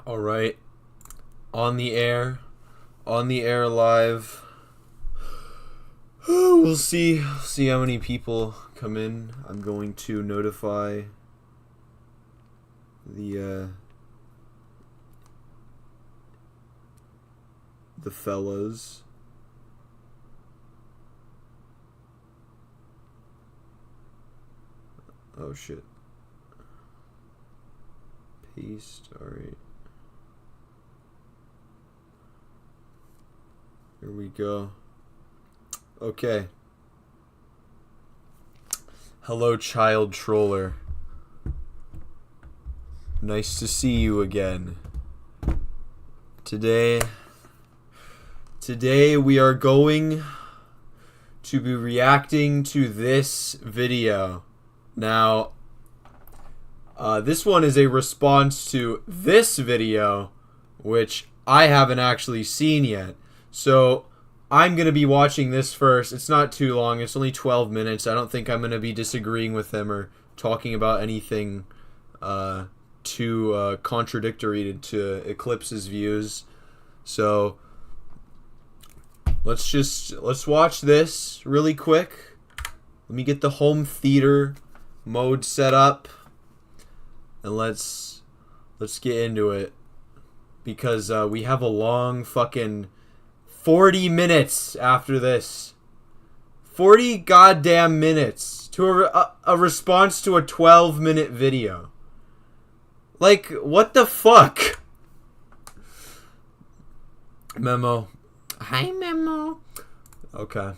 All right, on the air live. We'll see how many people come in. I'm going to notify the fellas. Oh shit. Paste. All right. Here we go. Okay. Hello, child troller. Nice to see you again. Today we are going to be reacting to this video. Now, this one is a response to this video, which I haven't actually seen yet. So I'm going to be watching this first. It's not too long. It's only 12 minutes. I don't think I'm going to be disagreeing with him or talking about anything too contradictory to Eclipse's views. So let's watch this really quick. Let me get the home theater mode set up, and let's get into it, because we have a long fucking 40 minutes after this. 40 goddamn minutes to a response to a 12-minute video. Like, what the fuck? Memo. Hi, Memo. Okay.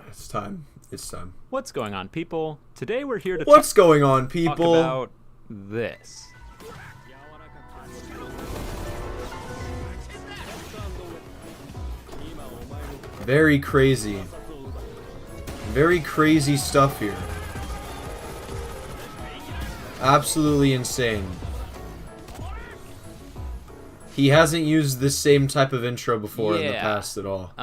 It's time. It's time. What's going on, people? Today we're here to What's going on, people? talk about this. Very crazy. Very crazy stuff here. Absolutely insane. He hasn't used this same type of intro before in the past at all.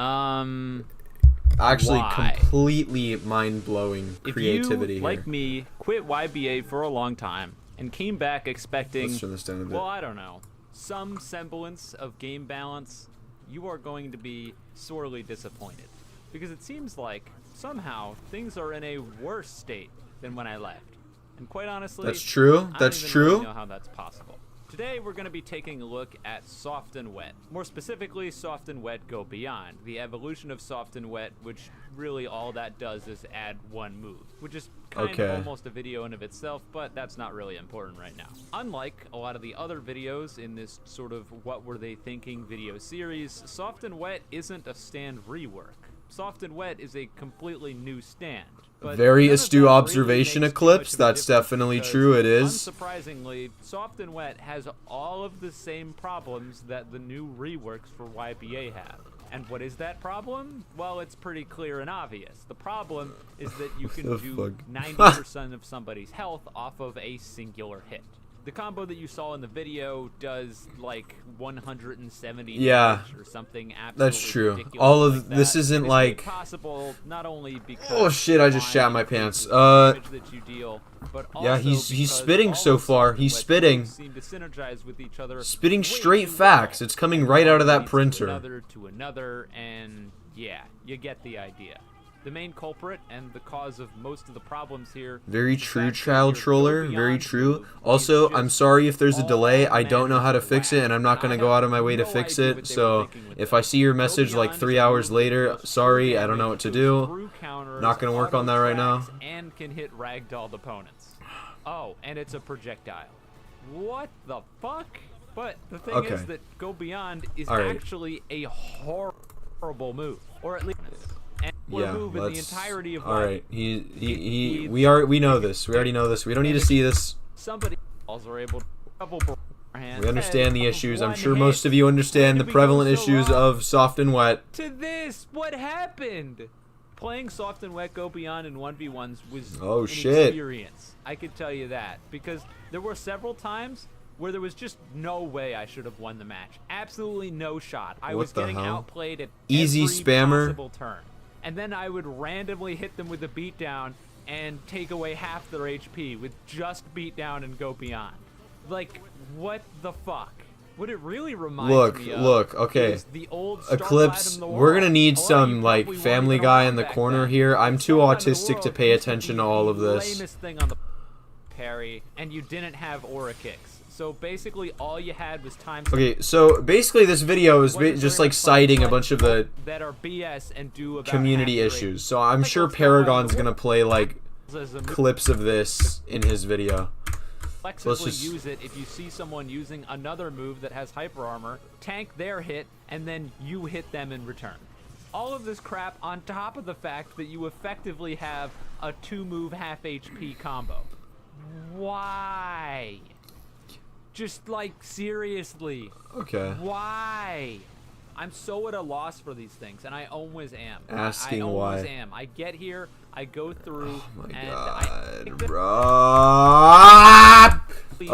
Actually, why? completely mind-blowing creativity if you, like me, quit YBA for a long time and came back expecting, let's turn this down a bit. well, I don't know, some semblance of game balance, you are going to be sorely disappointed. Because it seems like, somehow, things are in a worse state than when I left. And quite honestly, that's true. That's true. I don't even really know how that's possible. Today we're going to be taking a look at Soft and Wet. More specifically, Soft and Wet Go Beyond, the evolution of Soft and Wet, which really all that does is add one move, which is kind of almost a video in of itself, but that's not really important right now. Unlike a lot of the other videos in this sort of what were they thinking video series, Soft and Wet isn't a stand rework. Soft and Wet is a completely new stand. But very astute observation, Eclipse. That's definitely true. It is. Unsurprisingly, Soft and Wet has all of the same problems that the new reworks for YBA have. And what is that problem? Well, it's pretty clear and obvious. The problem is that you can do 90% of somebody's health off of a singular hit. The combo that you saw in the video does like 170 damage or something absolutely that's true. ridiculous. All of like that. this isn't like possible not only because oh shit, I just shat my pants. That you deal, but yeah, he's spitting so far. He's spitting. Seem to synergize with each other. Spitting straight facts. It's coming right out of that printer. To another, and yeah, you get the idea. The main culprit and the cause of most of the problems here. Very true, child troller. Very true. Also, I'm sorry if there's a delay. I don't know how to fix it, and I'm not going to go out of my way to fix it. So if I see your message like 3 hours later, sorry, I don't know what to do. Not going to work on that right now. And can hit ragdolled opponents. Oh, and it's a projectile. What the fuck? But the thing is that Go Beyond is actually a horrible move, or at least. And move in the entirety of alright, we know this. We already know this. We don't need to see this. Somebody are able to we understand the issues. I'm sure most of you understand the prevalent issues of Soft and Wet. To this, what happened? Playing Soft and Wet Go Beyond in 1v1s was an experience. I could tell you that, because there were several times where there was just no way I should have won the match. Absolutely no shot. I was getting outplayed at every possible turn. And then I would randomly hit them with a beatdown and take away half their HP with just beatdown and Go Beyond. Like, what the fuck? What it really reminds me of Look, okay. is the old Eclipse, we're gonna need some, like, Family Guy in the corner here. I'm too autistic to pay attention to all of this. Lamest thing on the parry, and you didn't have aura kicks. So basically, all you had was time. Okay, so basically this video is just like citing a bunch of the that are BS and do about community issues. So I'm sure Paragon's gonna play like clips of this in his video. Flexibly use it if you see someone using another move that has hyper armor, tank their hit, and then you hit them in return. All of this crap on top of the fact that you effectively have a 2-move half HP combo. Why? Just like, seriously. Okay. Why? I'm so at a loss for these things, and I always am. Asking I always why. am. I get here, I go through, Oh my and god, bro.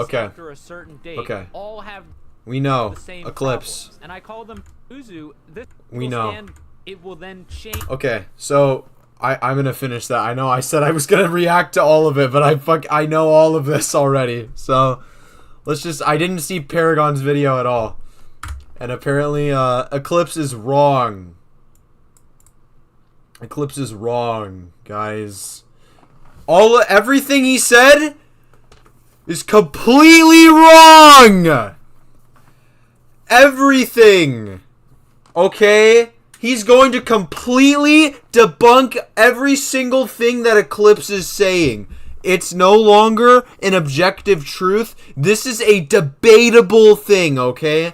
Okay. After a certain date, Okay. all have We know. the same Eclipse. problems, and I call them Uzu. This We will know. stand, it will then change. Okay, so I'm gonna finish that. I know I said I was gonna react to all of it, but I know all of this already. So let's just. I didn't see Paragon's video at all, and apparently Eclipse is wrong. Eclipse is wrong, guys. Everything he said is completely wrong. Everything. Okay? He's going to completely debunk every single thing that Eclipse is saying. It's no longer an objective truth. This is a debatable thing, okay?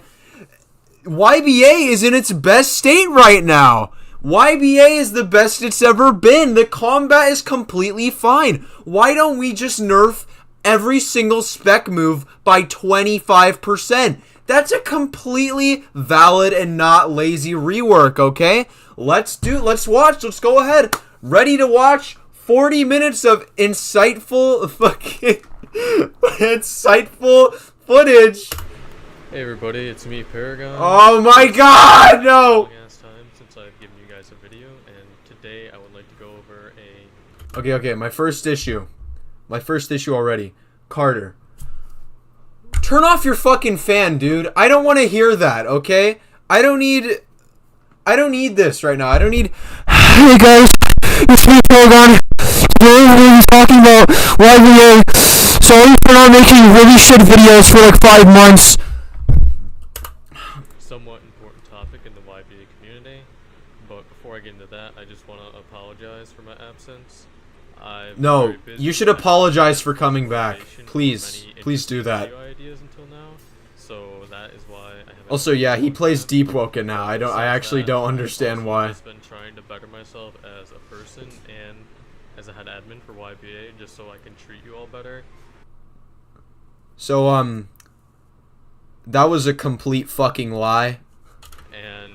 YBA is in its best state right now. YBA is the best it's ever been. The combat is completely fine. Why don't we just nerf every single spec move by 25%? That's a completely valid and not lazy rework, okay? Let's watch. Let's go ahead. Ready to watch 40 minutes of insightful footage. Hey everybody, it's me, Paragon. Oh my god, no! Time since I've given you guys a video, and today I would like to go over a... Okay, my first issue already. Carter. Turn off your fucking fan, dude. I don't want to hear that, okay? I don't need this right now. I don't need... Hey guys, it's me, Paragon. Today we're going to be talking about YBA. Sorry for not making really shit videos for like 5 months. somewhat important topic in the YBA community, but before I get into that, I just want to apologize for my absence. No, you should apologize for coming back. Please do that. Ideas until now, so that is why I haven't. Also, yeah, he plays Deep Woken now. I actually don't understand why. I've been trying to better myself as a person and as a head admin for YBA, just so I can treat you all better. So, that was a complete fucking lie. And,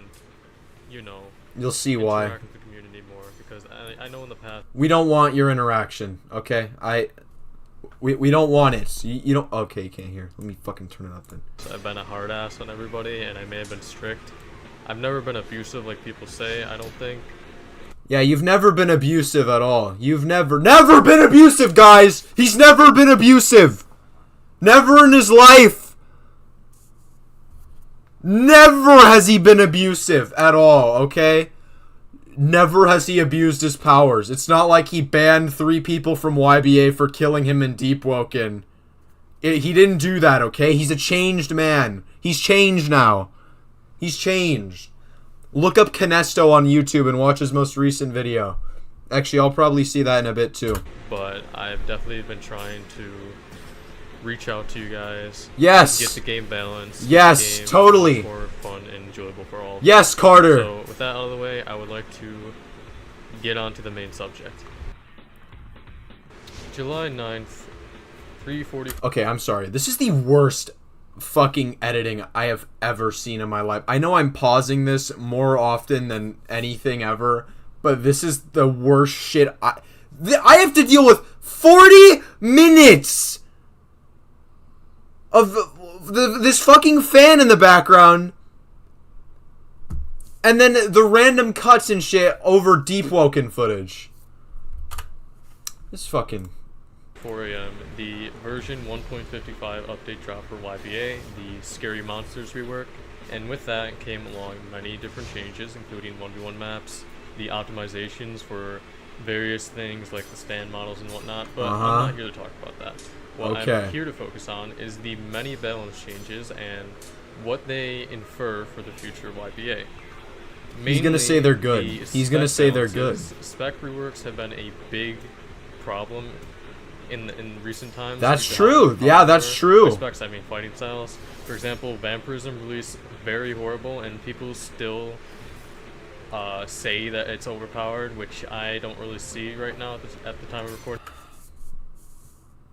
you know, you'll see why. Interact with the community more, because I know in the past... We don't want your interaction, okay? We don't want it. You don't... Okay, you can't hear. Let me fucking turn it up then. I've been a hard ass on everybody, and I may have been strict. I've never been abusive like people say, I don't think. Yeah, you've never been abusive at all. You've never been abusive, guys! He's never been abusive! Never in his life! Never has he been abusive at all, okay? Never has he abused his powers. It's not like he banned 3 people from YBA for killing him in Deep Woken. He didn't do that, okay? He's a changed man. He's changed now. He's changed. Look up Canesto on YouTube and watch his most recent video. Actually, I'll probably see that in a bit too. But I've definitely been trying to reach out to you guys. Yes. Get the game balanced. Yes, game totally. More fun and enjoyable for all. Yes, Carter. So with that out of the way, I would like to get on to the main subject. July 9th, 3:40. Okay, I'm sorry. This is the worst fucking editing I have ever seen in my life. I know I'm pausing this more often than anything ever, but this is the worst shit. I have to deal with 40 minutes of this fucking fan in the background, and then the random cuts and shit over Deep Woken footage. This fucking... 4 a.m., the version 1.55 update dropped for YBA, the Scary Monsters rework, and with that came along many different changes, including 1v1 maps, the optimizations for various things like the stand models and whatnot, but I'm not here to talk about that. What I'm here to focus on is the many balance changes and what they infer for the future of YBA. He's gonna say they're good. He's gonna say they're good. Spec reworks have been a big problem in recent times. That's true. Yeah, that's true. Specs, I mean fighting styles. For example, Vampirism released very horrible, and people still say that it's overpowered, which I don't really see right now at the time of recording.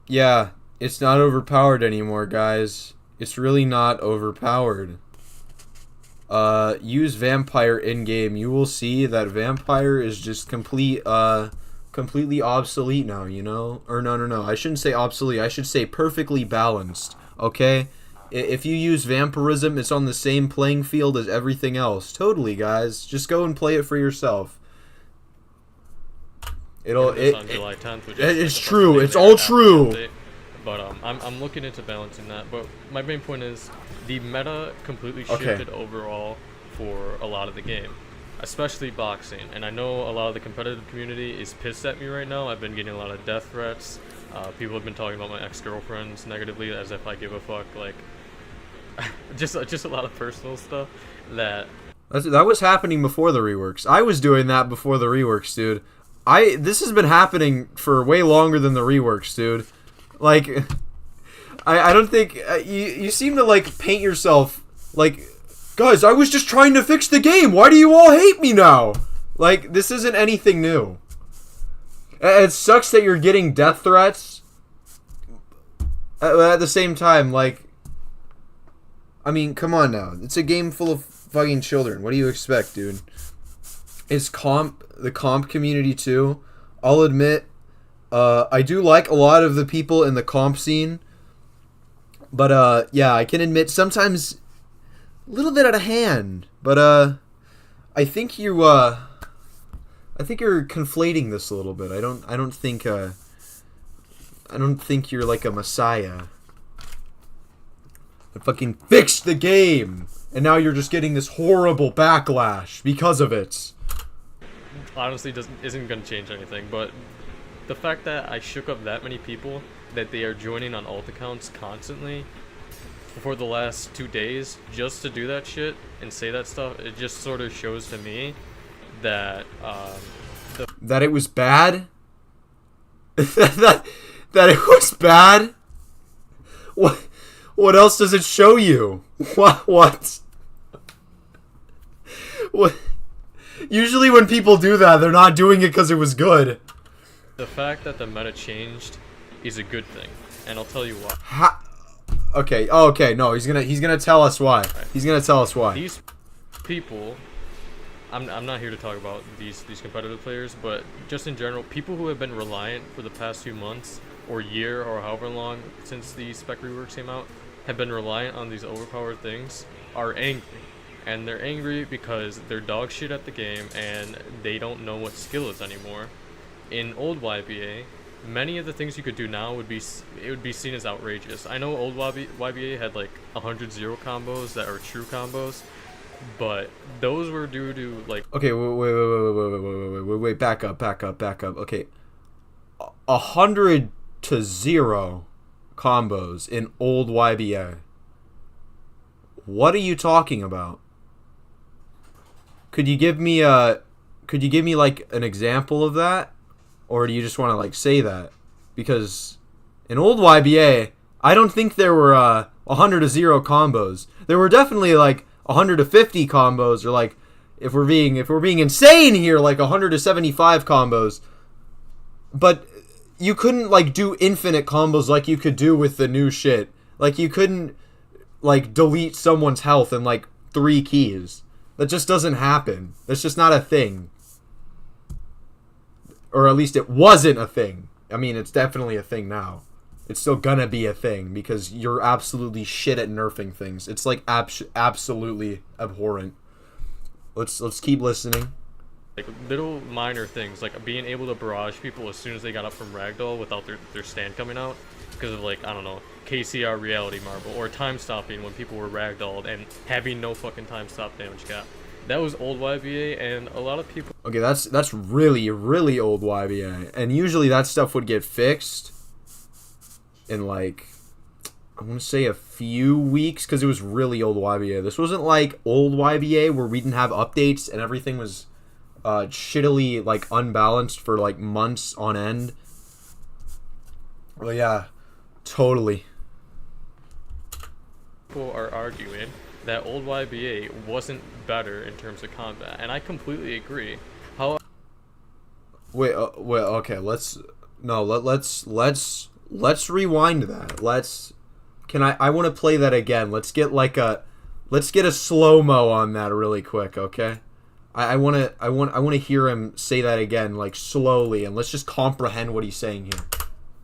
Yeah, it's not overpowered anymore, guys. It's really not overpowered. Use Vampire in-game. You will see that Vampire is just completely obsolete now, you know? Or no. I shouldn't say obsolete. I should say perfectly balanced, okay? If you use Vampirism, it's on the same playing field as everything else. Totally, guys. Just go and play it for yourself. On July 10th, which is it's true. It's all true. Update. But I'm looking into balancing that. But my main point is the meta completely shifted overall for a lot of the game, especially boxing. And I know a lot of the competitive community is pissed at me right now. I've been getting a lot of death threats. People have been talking about my ex-girlfriends negatively, as if I give a fuck. Like, just a lot of personal stuff that was happening before the reworks. I was doing that before the reworks, dude. This has been happening for way longer than the reworks, dude. Like, I don't think you seem to like paint yourself like, guys, I was just trying to fix the game. Why do you all hate me now? Like, this isn't anything new. It sucks that you're getting death threats. At the same time, like, I mean, come on now. It's a game full of fucking children. What do you expect, dude? It's the comp community too. I'll admit, I do like a lot of the people in the comp scene, but yeah, I can admit sometimes a little bit out of hand. But I think you're conflating this a little bit. I don't think you're like a messiah. I fucking fixed the game, and now you're just getting this horrible backlash because of it. Honestly isn't going to change anything, but the fact that I shook up that many people, that they are joining on alt accounts constantly for the last 2 days just to do that shit and say that stuff, it just sort of shows to me that that it was bad. that it was bad. What else does it show you? What? Usually when people do that, they're not doing it because it was good. The fact that the meta changed is a good thing, and I'll tell you why. Okay. Oh, okay. No, he's gonna tell us why. Right. He's gonna tell us why. These people, I'm not here to talk about these competitive players, but just in general, people who have been reliant for the past few months or year or however long since the spec reworks came out, have been reliant on these overpowered things, are angry. And they're angry because they're dog shit at the game and they don't know what skill is anymore. In old YBA, many of the things you could do now would be seen as outrageous. I know old YBA had like 100 zero combos that are true combos, but those were due to like. Okay, wait, back up. Okay, 100 to 0 combos in old YBA. What are you talking about? Could you give me like an example of that, or do you just want to like say that? Because in old YBA, I don't think there were 100 to 0 combos. There were definitely like 100 to 50 combos, or like if we're being insane here, like 100 to 75 combos. But you couldn't like do infinite combos like you could do with the new shit. Like you couldn't like delete someone's health in like 3 keys. That just doesn't happen. That's just not a thing. Or at least it wasn't a thing. I mean, it's definitely a thing now. It's still gonna be a thing because you're absolutely shit at nerfing things. It's like absolutely abhorrent. Let's keep listening. Like little minor things, like being able to barrage people as soon as they got up from ragdoll without their stand coming out, because of like, I don't know, KCR reality marble, or time stopping when people were ragdolled and having no fucking time stop damage cap. That was old YBA, and a lot of people. Okay, that's really, really old YBA, and usually that stuff would get fixed in like, I want to say a few weeks, because it was really old YBA. This wasn't like old YBA where we didn't have updates and everything was shittily like unbalanced for like months on end. Well, yeah, totally. People are arguing that old YBA wasn't better in terms of combat, and I completely agree. How? Wait, okay, let's rewind that. I want to play that again. Let's get a slow-mo on that really quick, okay? I want to hear him say that again, like slowly, and let's just comprehend what he's saying here.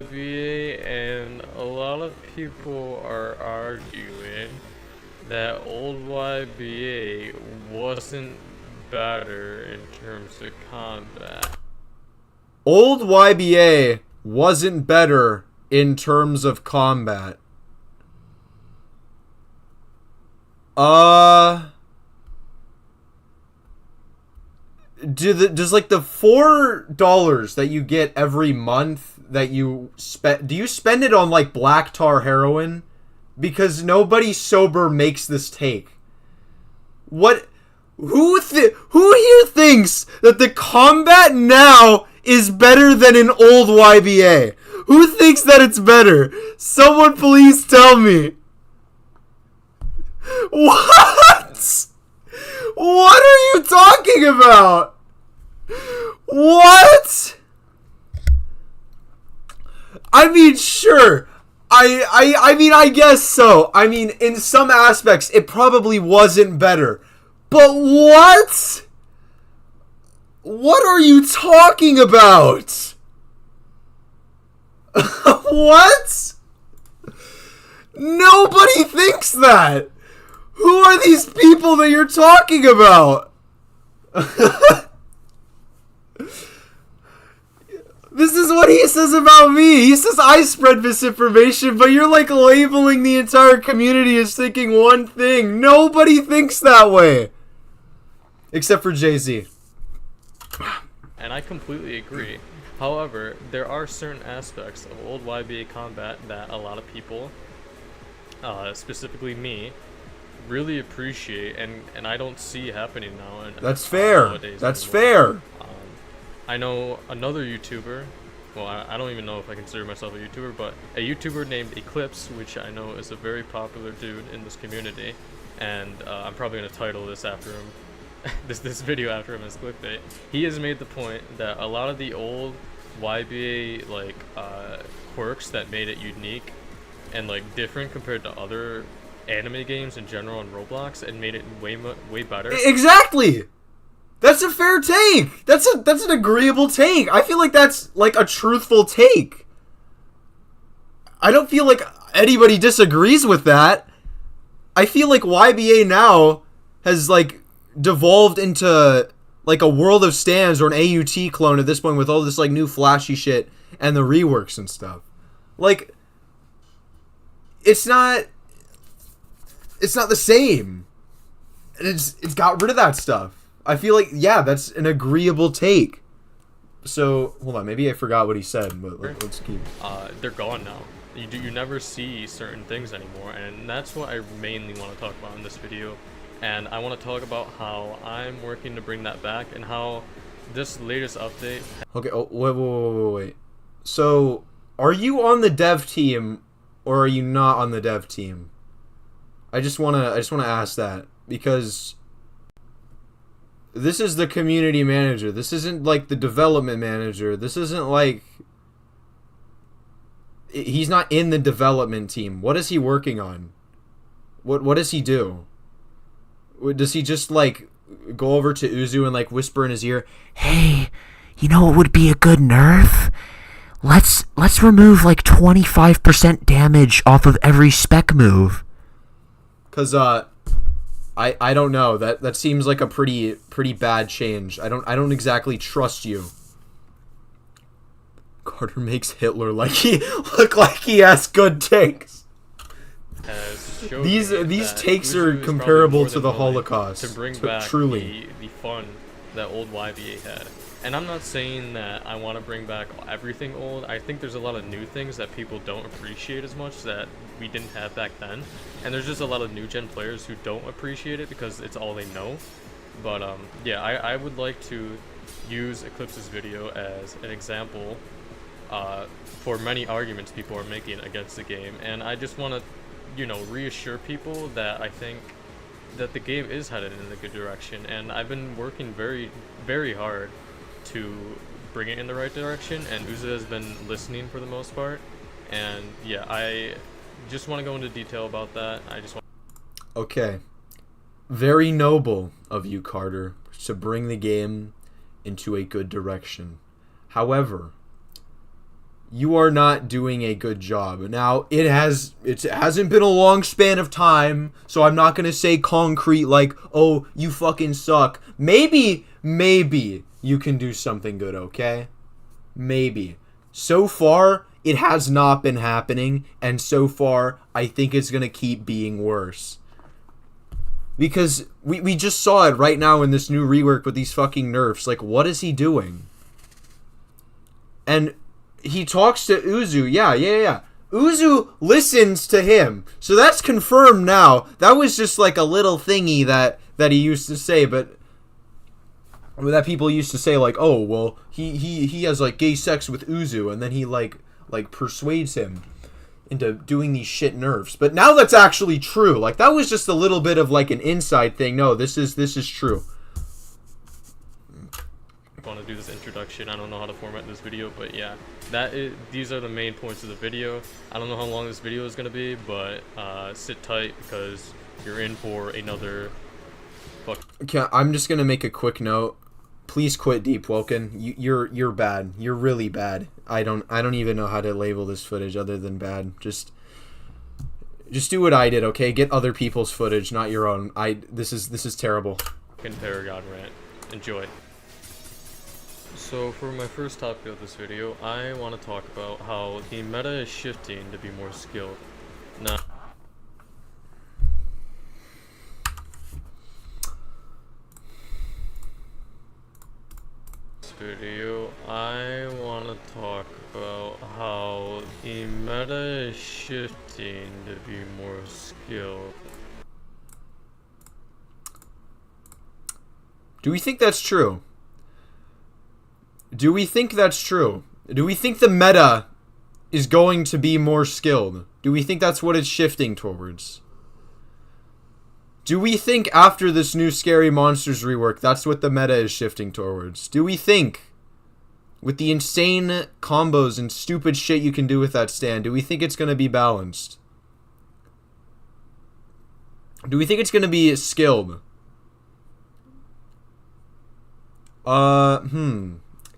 YBA, and a lot of people are arguing that old YBA wasn't better in terms of combat. Old YBA wasn't better in terms of combat. Does like the $4 that you get every month that you spend, do you spend it on like black tar heroin? Because nobody sober makes this take. What? Who here thinks that the combat now is better than an old YBA? Who thinks that it's better? Someone please tell me. What? What are you talking about? What? I mean, sure. I mean, I guess so. I mean, in some aspects, it probably wasn't better. But what? What are you talking about? What? Nobody thinks that. Who are these people that you're talking about? This is what he says about me. He says I spread misinformation, but you're like labeling the entire community as thinking one thing. Nobody thinks that way. Except for Jay-Z. And I completely agree. However, there are certain aspects of old YBA combat that a lot of people, specifically me, really appreciate, and I don't see happening now. That's fair. That's fair. I know another YouTuber, well, I don't even know if I consider myself a YouTuber, but a YouTuber named Eclipse, which I know is a very popular dude in this community, and I'm probably going to title this after him, this video after him as clickbait. He has made the point that a lot of the old YBA like quirks that made it unique and like different compared to other anime games in general on Roblox and made it way better. Exactly. That's a fair take. That's an agreeable take. I feel like that's like a truthful take. I don't feel like anybody disagrees with that. I feel like YBA now has like devolved into like a World of Stands or an AUT clone at this point with all this like new flashy shit and the reworks and stuff. Like it's not the same. It's got rid of that stuff. I feel like, yeah, that's an agreeable take. So, hold on, maybe I forgot what he said, but let's keep... They're gone now. You never see certain things anymore, and that's what I mainly want to talk about in this video. And I want to talk about how I'm working to bring that back, and how this latest update... Okay, oh, wait. So, are you on the dev team, or are you not on the dev team? I just wanna ask that, because... This is the community manager. This isn't like the development manager. This isn't like... He's not in the development team. What is he working on? What does he do? Does he just like go over to Uzu and like whisper in his ear, "Hey, you know what would be a good nerf? Let's remove like 25% damage off of every spec move." Cause I don't know. That seems like a pretty bad change. I don't exactly trust you. Carter makes Hitler look like he has good takes. These takes are comparable to the Holocaust. To bring back truly the fun that old YBA had. And I'm not saying that I want to bring back everything old. I think there's a lot of new things that people don't appreciate as much that we didn't have back then. And there's just a lot of new gen players who don't appreciate it because it's all they know. But yeah, I would like to use Eclipse's video as an example for many arguments people are making against the game. And I just want to, you know, reassure people that I think that the game is headed in a good direction. And I've been working very, very hard to bring it in the right direction, and Uzu has been listening for the most part. And yeah, I just want to go into detail about that. Okay. Very noble of you, Carter, to bring the game into a good direction. However, you are not doing a good job. Now, it hasn't been a long span of time, so I'm not going to say concrete like, oh, you fucking suck. Maybe you can do something good, okay? Maybe. So far, it has not been happening, and so far, I think it's going to keep being worse. Because we just saw it right now in this new rework with these fucking nerfs. Like, what is he doing? And he talks to Uzu. Yeah. Uzu listens to him. So that's confirmed now. That was just like a little thingy that he used to say, but that people used to say, like, oh, well, he has like gay sex with Uzu, and then he like persuades him into doing these shit nerfs. But now that's actually true. Like, that was just a little bit of like an inside thing. No, this is true. I want to do this introduction. I don't know how to format this video, but yeah, these are the main points of the video. I don't know how long this video is going to be, but sit tight because you're in for another Okay, I'm just going to make a quick note. Please quit, Deep Woken. You're bad. You're really bad. I don't even know how to label this footage other than bad. Just do what I did, okay? Get other people's footage, not your own. This is terrible. fucking Paragon rant. Enjoy. So for my first topic of this video, I want to talk about how the meta is shifting to be more skilled. Now, video, I want to talk about how the meta is shifting to be more skilled. Do we think that's true? Do we think that's true? Do we think the meta is going to be more skilled? Do we think that's what it's shifting towards? Do we think after this new Scary Monsters rework, that's what the meta is shifting towards? Do we think, with the insane combos and stupid shit you can do with that stand, do we think it's going to be balanced? Do we think it's going to be skilled?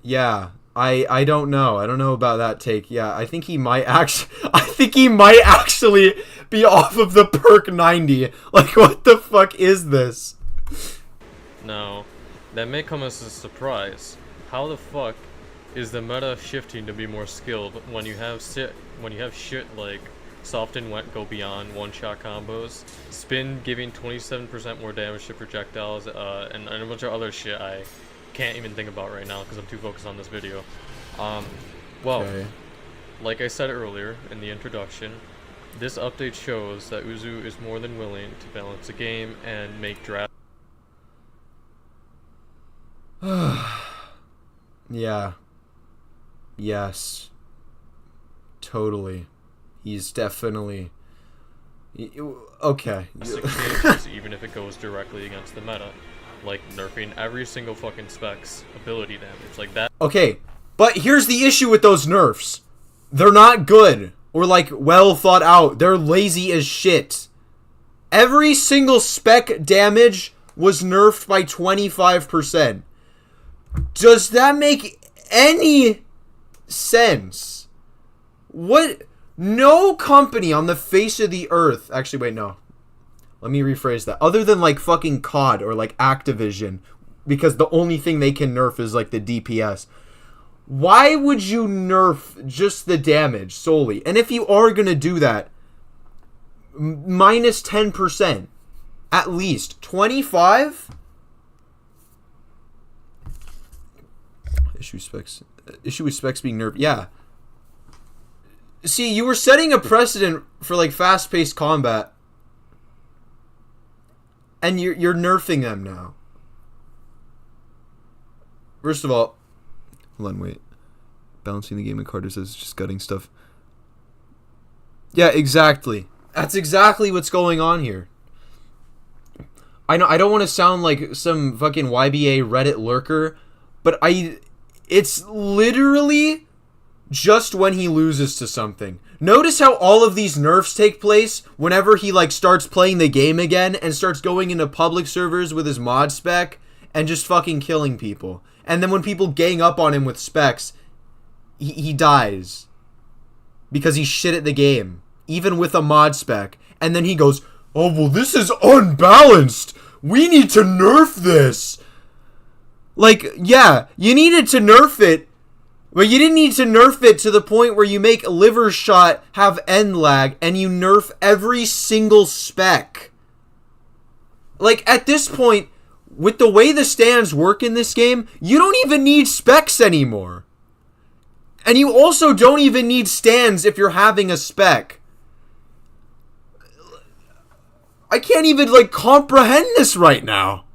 Yeah. I don't know. I don't know about that take. Yeah, I think he might actually be off of the perk 90. Like, what the fuck is this? Now, that may come as a surprise. How the fuck is the meta shifting to be more skilled when you have shit like soft and wet go beyond one-shot combos, spin giving 27% more damage to projectiles, and a bunch of other shit I can't even think about right now because I'm too focused on this video. Well, Okay. like I said earlier in the introduction, this update shows that Uzu is more than willing to balance the game and make draft. Yeah. Yes. Totally. He's definitely... Okay. Changes even if it goes directly against the meta, like nerfing every single fucking spec's ability damage, like that. Okay, but here's the issue with those nerfs. They're not good or like well thought out. They're lazy as shit. Every single spec damage was nerfed by 25%. Does that make any sense? What? No company on the face of the earth. Actually, wait, no. Let me rephrase that. Other than like fucking COD or like Activision, because the only thing they can nerf is like the DPS. Why would you nerf just the damage solely? And if you are going to do that, minus 10%. At least. 25? Issue with specs being nerfed. Yeah. See, you were setting a precedent for like fast-paced combat. And you're nerfing them now. First of all, hold on, wait. Balancing the game in Carter says just gutting stuff. Yeah, exactly. That's exactly what's going on here. I know I don't want to sound like some fucking YBA Reddit lurker, but it's literally just when he loses to something. Notice how all of these nerfs take place whenever he like starts playing the game again and starts going into public servers with his mod spec and just fucking killing people. And then when people gang up on him with specs, he dies because he's shit at the game, even with a mod spec. And then he goes, "Oh, well, this is unbalanced. We need to nerf this." Like, yeah, you needed to nerf it, but you didn't need to nerf it to the point where you make liver shot have end lag and you nerf every single spec. Like, at this point, with the way the stands work in this game, you don't even need specs anymore. And you also don't even need stands if you're having a spec. I can't even, like, comprehend this right now.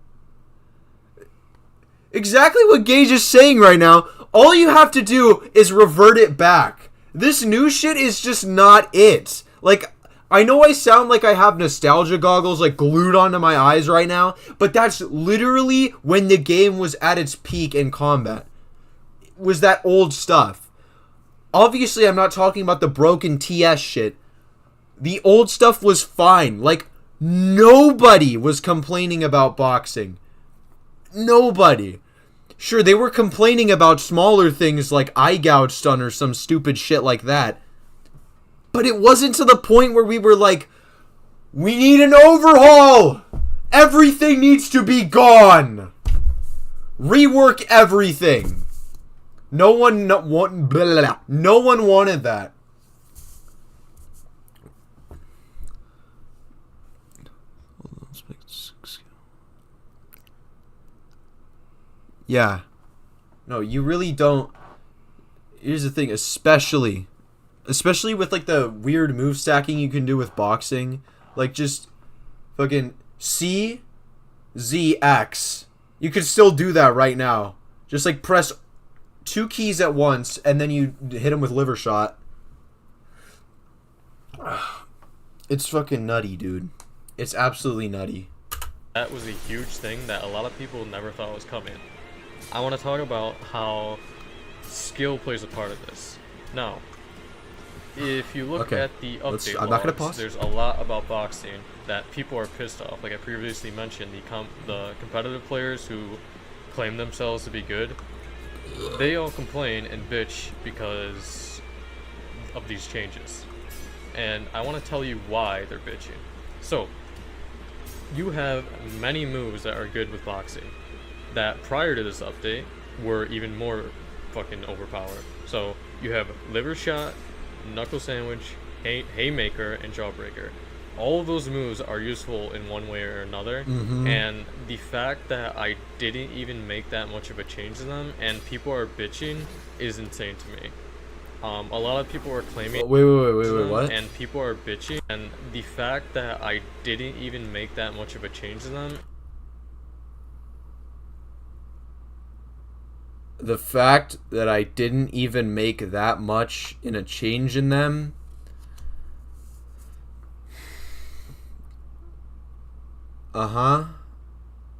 Exactly what Gage is saying right now. All you have to do is revert it back. This new shit is just not it. Like, I know I sound like I have nostalgia goggles like glued onto my eyes right now, but that's literally when the game was at its peak in combat. It was that old stuff. Obviously, I'm not talking about the broken TS shit. The old stuff was fine. Like, nobody was complaining about boxing. Nobody. Sure, they were complaining about smaller things like eye gouge stun or some stupid shit like that. But it wasn't to the point where we were like, we need an overhaul! Everything needs to be gone! Rework everything! No one wanted that. Yeah. No, you really don't. Here's the thing, especially with like the weird move stacking you can do with boxing. Like just fucking C, Z, X. You could still do that right now. Just like press 2 keys at once and then you hit him with liver shot. It's fucking nutty, dude. It's absolutely nutty. That was a huge thing that a lot of people never thought was coming. I want to talk about how skill plays a part of this. Now, if you look at the update logs, there's a lot about boxing that people are pissed off. Like I previously mentioned, the competitive players who claim themselves to be good, they all complain and bitch because of these changes. And I want to tell you why they're bitching. So, you have many moves that are good with boxing that prior to this update were even more fucking overpowered. So you have liver shot, knuckle sandwich, haymaker, and jawbreaker. All of those moves are useful in one way or another, and the fact that I didn't even make that much of a change to them and people are bitching is insane to me. A lot of people are claiming wait, what? And people are bitching, and the fact that I didn't even make that much of a change to them. The fact that I didn't even make that much in a change in them.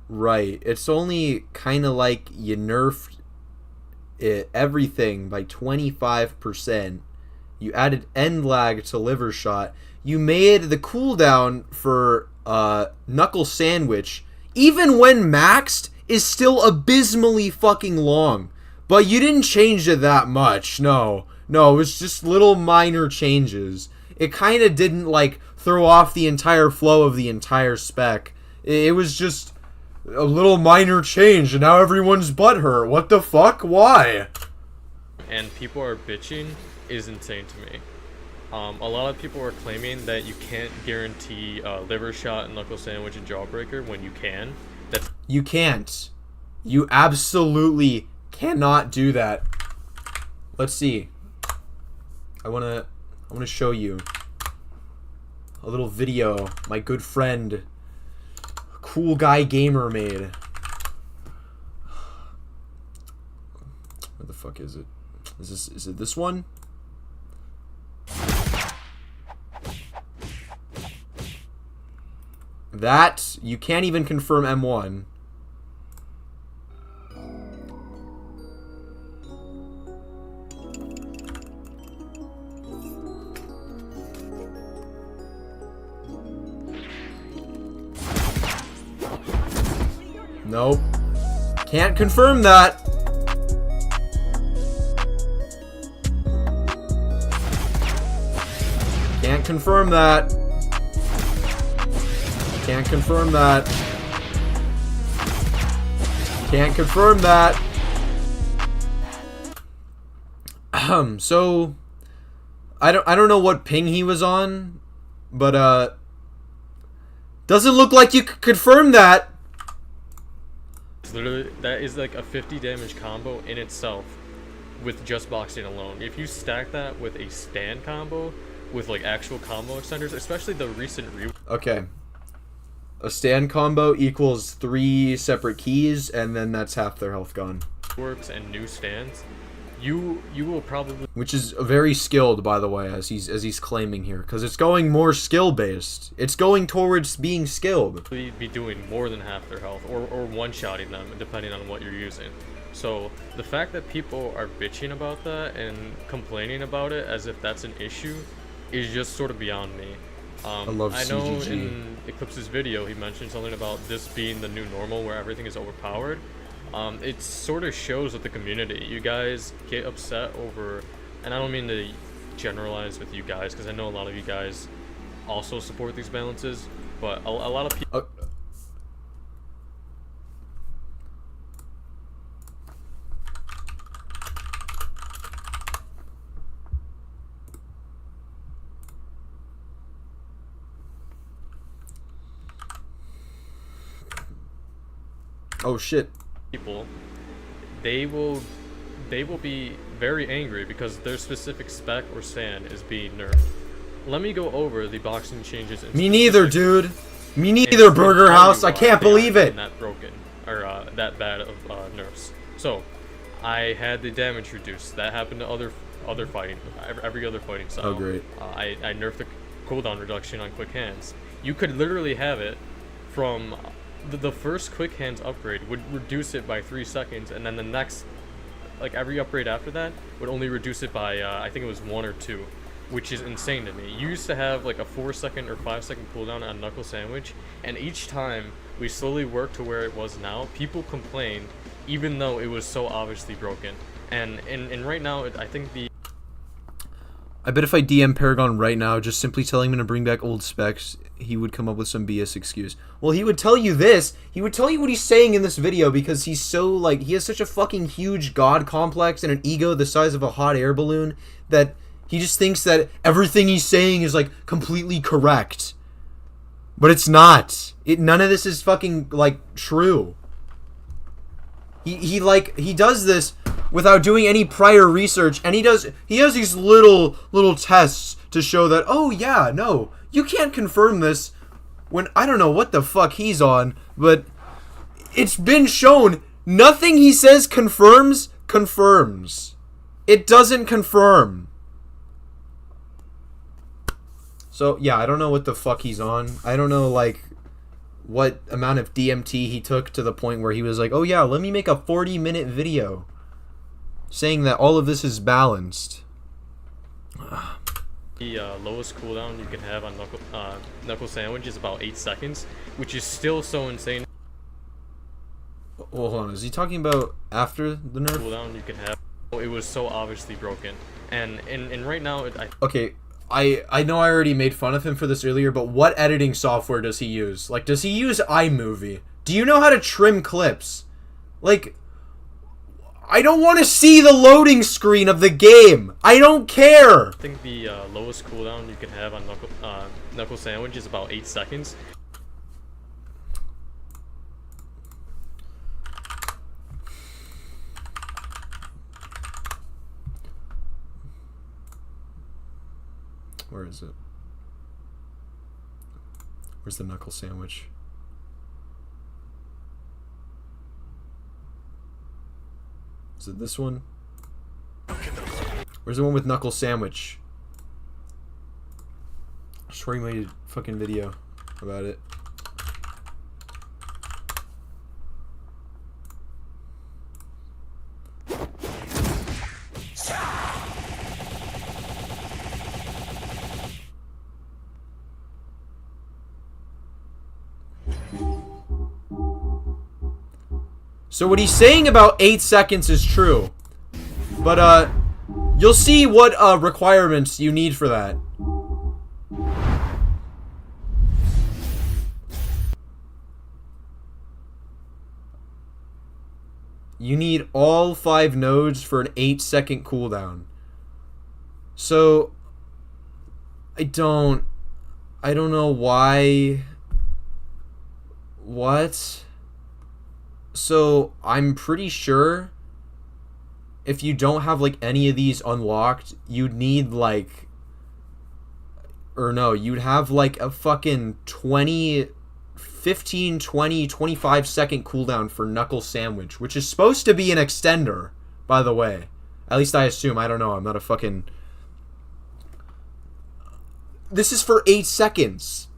Right. It's only kind of like you nerfed everything by 25%. You added end lag to liver shot. You made the cooldown for knuckle sandwich, even when maxed, is still abysmally fucking long. But you didn't change it that much. No, it was just little minor changes. It kind of didn't like throw off the entire flow of the entire spec. It was just a little minor change, and now everyone's butthurt. What the fuck? Why? And people are bitching is insane to me. A lot of people are claiming that you can't guarantee liver shot, knuckle sandwich, and jawbreaker when you can. You can't. You absolutely cannot do that. Let's see. I wanna show you a little video my good friend Cool Guy Gamer made. Where the fuck is it? Is it this one? That you can't even confirm M1. Nope. Can't confirm that. Can't confirm that. Can't confirm that. Can't confirm that. So I don't know what ping he was on, but doesn't look like you could confirm that. Literally, that is like a 50 damage combo in itself with just boxing alone. If you stack that with a stand combo with like actual combo extenders, especially the recent Okay. A stand combo equals 3 separate keys, and then that's half their health gone. Works and new stands, you will probably, which is very skilled, by the way, as he's claiming here, because it's going more skill based. It's going towards being skilled. be doing more than half their health, or one-shotting them, depending on what you're using. So the fact that people are bitching about that and complaining about it as if that's an issue is just sort of beyond me. I know CGG. in Eclipse's video he mentioned something about this being the new normal where everything is overpowered. It sort of shows with the community. You guys get upset over, and I don't mean to generalize with you guys because I know a lot of you guys also support these balances, but a lot of people... Oh shit. People, they will be very angry because their specific spec or stand is being nerfed. Let me go over the boxing changes. Me neither, dude. Me neither, Burger House. I can't believe it. That broken or that bad of nerfs. So, I had the damage reduced. That happened to other fighting, every other fighting style. Oh great. I nerfed the cooldown reduction on quick hands. You could literally have it from the first quick hands upgrade would reduce it by 3 seconds, and then the next, like every upgrade after that, would only reduce it by I think it was 1 or 2, which is insane to me. You used to have like a 4-second or 5-second cooldown on knuckle sandwich, and each time we slowly worked to where it was now, people complained, even though it was so obviously broken. And right now, I think I bet if I DM Paragon right now, just simply telling him to bring back old specs, he would come up with some BS excuse. Well, he would tell you this. He would tell you what he's saying in this video because he's so, like, he has such a fucking huge god complex and an ego the size of a hot air balloon that he just thinks that everything he's saying is, like, completely correct. But it's not. None of this is fucking, like, true. He does this without doing any prior research, and he has these little tests to show that, oh yeah, no, you can't confirm this when I don't know what the fuck he's on, but it's been shown nothing he says confirms. It doesn't confirm. So yeah, I don't know what the fuck he's on. I don't know, like, what amount of DMT he took to the point where he was like, oh yeah, let me make a 40-minute video saying that all of this is balanced. The lowest cooldown you can have on knuckle sandwich is about 8 seconds, which is still so insane. Well, hold on, is he talking about after the nerf? Cooldown you can have. It was so obviously broken, and right now Okay, I know I already made fun of him for this earlier, but what editing software does he use? Like, does he use iMovie? Do you know how to trim clips? Like, I don't want to see the loading screen of the game. I don't care. I think the lowest cooldown you can have on Knuckle Sandwich is about 8 seconds. Where is it? Where's the Knuckle Sandwich? Is it this one? Where's the one with Knuckle Sandwich? I swear he made a fucking video about it. So what he's saying about 8 seconds is true. But, you'll see what, requirements you need for that. You need all 5 nodes for an 8-second cooldown. So, I don't know why... What? So, I'm pretty sure if you don't have, like, any of these unlocked, you'd need, like... Or no, you'd have, like, a fucking 15, 20, 25 second cooldown for Knuckle Sandwich, which is supposed to be an extender, by the way. At least I assume. I don't know. I'm not a fucking... This is for 8 seconds.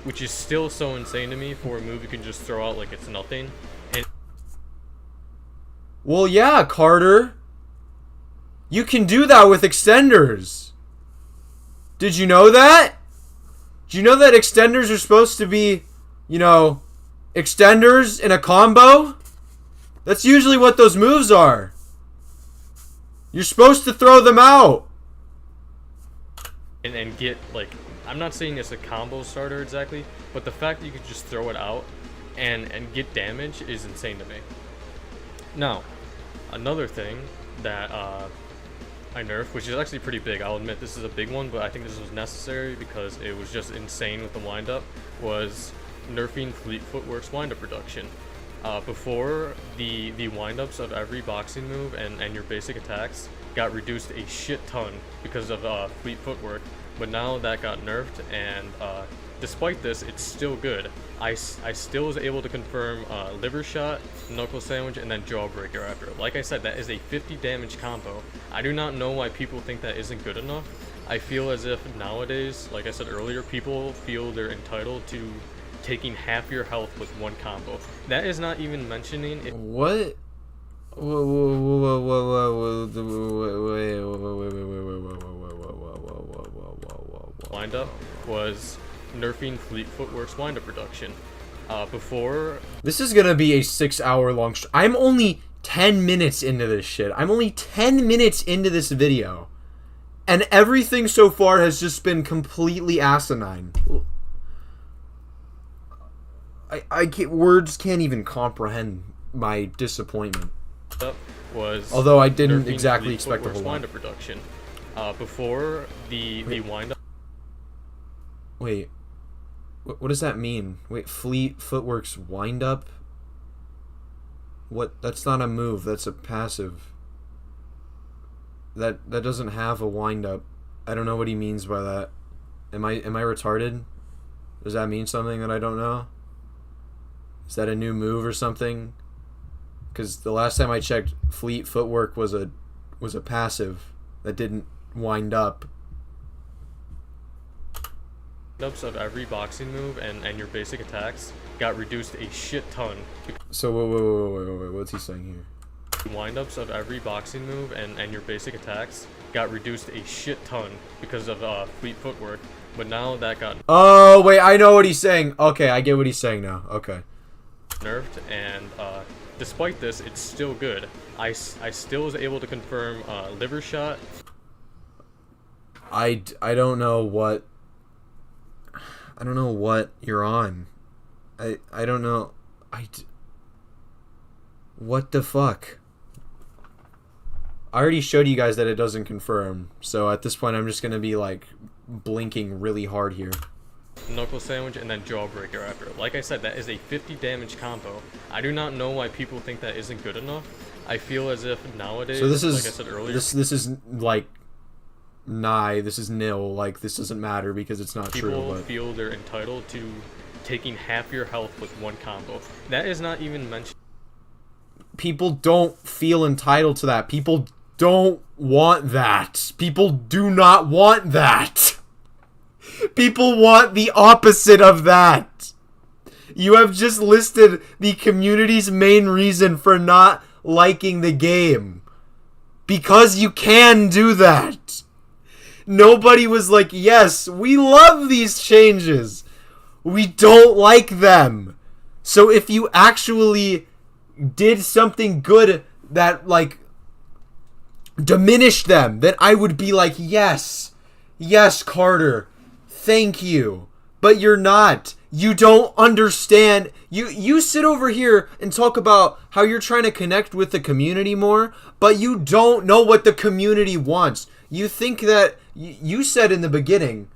Which is still so insane to me for a move you can just throw out like it's nothing. And well, yeah, Carter. You can do that with extenders. Did you know that? Did you know that extenders are supposed to be, you know, extenders in a combo? That's usually what those moves are. You're supposed to throw them out. and get, like, I'm not saying it's a combo starter exactly, but the fact that you could just throw it out and get damage is insane to me. Now, another thing that I nerfed, which is actually pretty big, I'll admit this is a big one, but I think this was necessary because it was just insane with the windup, was nerfing Fleet Footwork's windup reduction. Before, the windups of every boxing move and your basic attacks got reduced a shit ton because of Fleet Footwork, but now that got nerfed, and despite this, it's still good. I still was able to confirm Liver Shot, Knuckle Sandwich, and then Jawbreaker after. Like I said, that is a 50 damage combo. I do not know why people think that isn't good enough. I feel as if nowadays, like I said earlier, people feel they're entitled to taking half your health with one combo. That is not even mentioning it. What? Windup was nerfing Fleet Footwork's windup reduction. Before, this is gonna be a 6-hour long I'm only 10 minutes into this shit. I'm only 10 minutes into this video, and everything so far has just been completely asinine. I can't, words can't even comprehend my disappointment. Was although I didn't exactly expect a whole lot. Windup reduction. Before the windup. Wait, what does that mean? Wait, Fleet Footwork's windup? What? That's not a move. That's a passive. That doesn't have a windup. I don't know what he means by that. Am I retarded? Does that mean something that I don't know? Is that a new move or something? Because the last time I checked, Fleet Footwork was a passive that didn't wind up. Windups of every boxing move and your basic attacks got reduced a shit ton. So wait, what's he saying here? Windups of every boxing move and your basic attacks got reduced a shit ton because of Fleet Footwork, but now that got oh wait, I know what he's saying. Okay, I get what he's saying now. Okay. nerfed, and despite this, it's still good. I still was able to confirm liver shot. I don't know what you're on. I don't know. What the fuck? I already showed you guys that it doesn't confirm, so at this point I'm just gonna be like blinking really hard here. Knuckle sandwich and then jawbreaker after. Like I said, that is a 50 damage combo. I do not know why people think that isn't good enough. I feel as if nowadays, So this is, like I said earlier, this is like this is nil. Like this doesn't matter because it's not true. people But feel they're entitled to taking half your health with one combo. That is not even mentioned. people don't feel entitled to that. People don't want that. People do not want that. People want the opposite of that. You have just listed the community's main reason for not liking the game. Because you can do that. Nobody was like, yes, we love these changes. We don't like them. So if you actually did something good that, like, diminished them, then I would be like, yes, Carter, thank you. But you're not. You don't understand. You sit over here and talk about how you're trying to connect with the community more, but you don't know what the community wants. You think that you said in the beginning,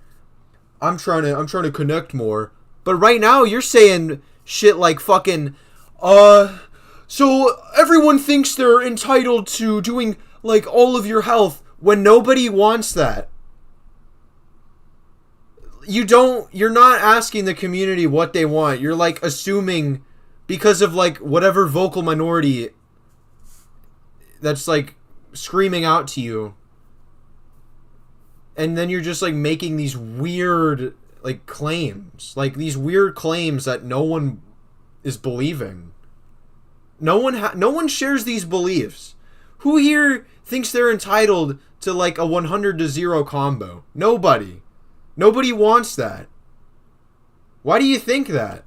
I'm trying to connect more, but right now you're saying shit like fucking so everyone thinks they're entitled to doing like all of your health when nobody wants that. You're not asking the community what they want. You're like assuming because of like whatever vocal minority that's like screaming out to you. And then you're just like making these weird like claims. Like these weird claims that no one is believing. No one shares these beliefs. Who here thinks they're entitled to like a 100-0 combo? Nobody. Nobody wants that. Why do you think that?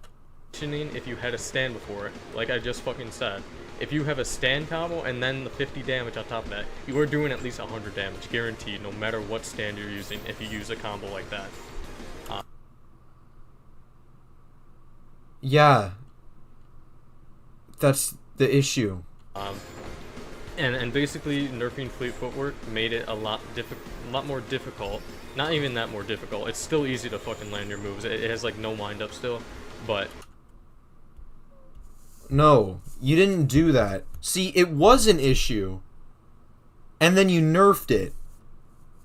If you had a stand before it, like I just fucking said, if you have a stand combo and then the 50 damage on top of that, you are doing at least 100 damage, guaranteed, no matter what stand you're using if you use a combo like that. Yeah. That's the issue. And basically nerfing fleet footwork made it a lot more difficult. Not even that more difficult. It's still easy to fucking land your moves. It has like no wind up still, but no, you didn't do that. See, it was an issue, and then you nerfed it.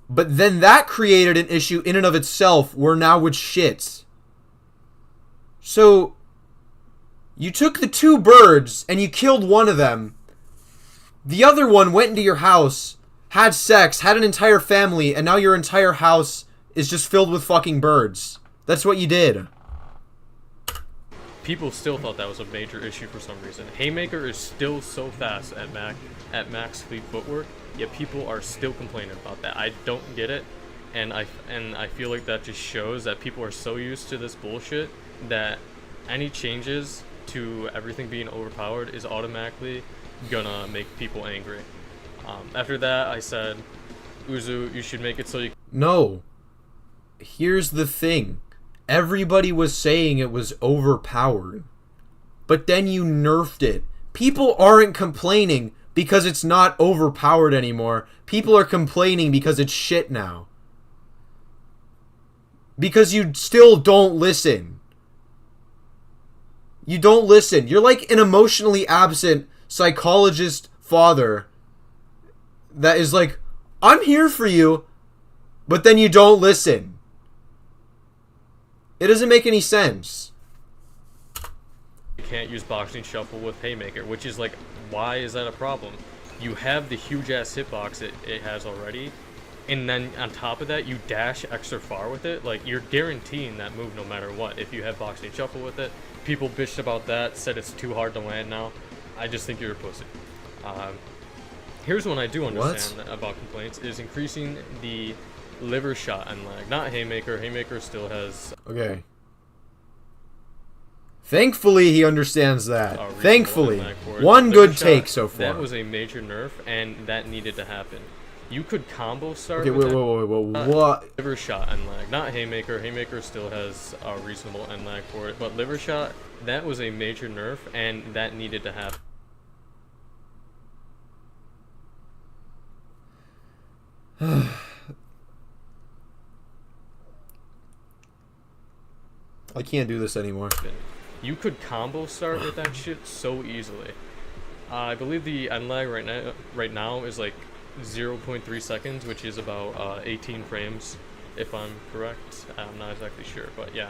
But then that created an issue in and of itself where now it's shit. So, you took the two birds and you killed one of them. The other one went into your house, had sex, had an entire family, and now your entire house is just filled with fucking birds. That's what you did. people still thought that was a major issue for some reason. Haymaker is still so fast at max fleet footwork, yet people are still complaining about that. I don't get it, and I feel like that just shows that people are so used to this bullshit that any changes to everything being overpowered is automatically gonna make people angry. After that, I said, Uzu, you should make it so you... No. Here's the thing. Everybody was saying it was overpowered. But then you nerfed it. People aren't complaining because it's not overpowered anymore. People are complaining because it's shit now. Because you still don't listen. You don't listen. You're like an emotionally absent psychologist father that is like, I'm here for you, but then you don't listen. It doesn't make any sense. You can't use boxing shuffle with Haymaker, which is like, why is that a problem? You have the huge ass hitbox it has already, and then on top of that, you dash extra far with it. Like, you're guaranteeing that move no matter what if you have boxing shuffle with it. People bitched about that, said it's too hard to land now. I just think you're a pussy. Here's one I do understand about complaints, is increasing the liver shot and lag. Not Haymaker. Haymaker still has... Okay. Thankfully, he understands that. reasonable Thankfully. end lag for it. One good Liver take shot, so far. That was a major nerf, and that needed to happen. You could combo start Okay, with wait, what? liver shot end lag, not haymaker. Haymaker still has a reasonable end lag for it, but liver shot, that was a major nerf, and that needed to happen. I can't do this anymore. You could combo start with that shit so easily. I believe the end lag right now is like 0.3 seconds, which is about 18 frames, if I'm correct. I'm not exactly sure, but yeah,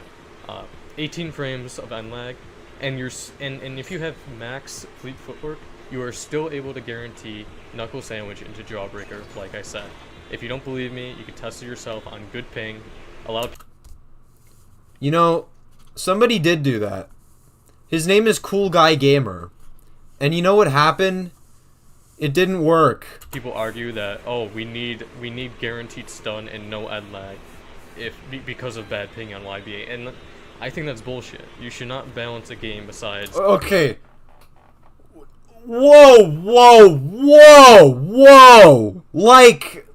18 frames of end lag, and and if you have max fleet footwork, you are still able to guarantee knuckle sandwich into jawbreaker. Like I said, if you don't believe me, you can test it yourself on good ping. You know, somebody did do that. His name is Cool Guy Gamer. And you know what happened? It didn't work. People argue that, oh, we need guaranteed stun and no end lag because of bad ping on YBA, and I think that's bullshit. You should not balance a game besides. Okay. Whoa! Like,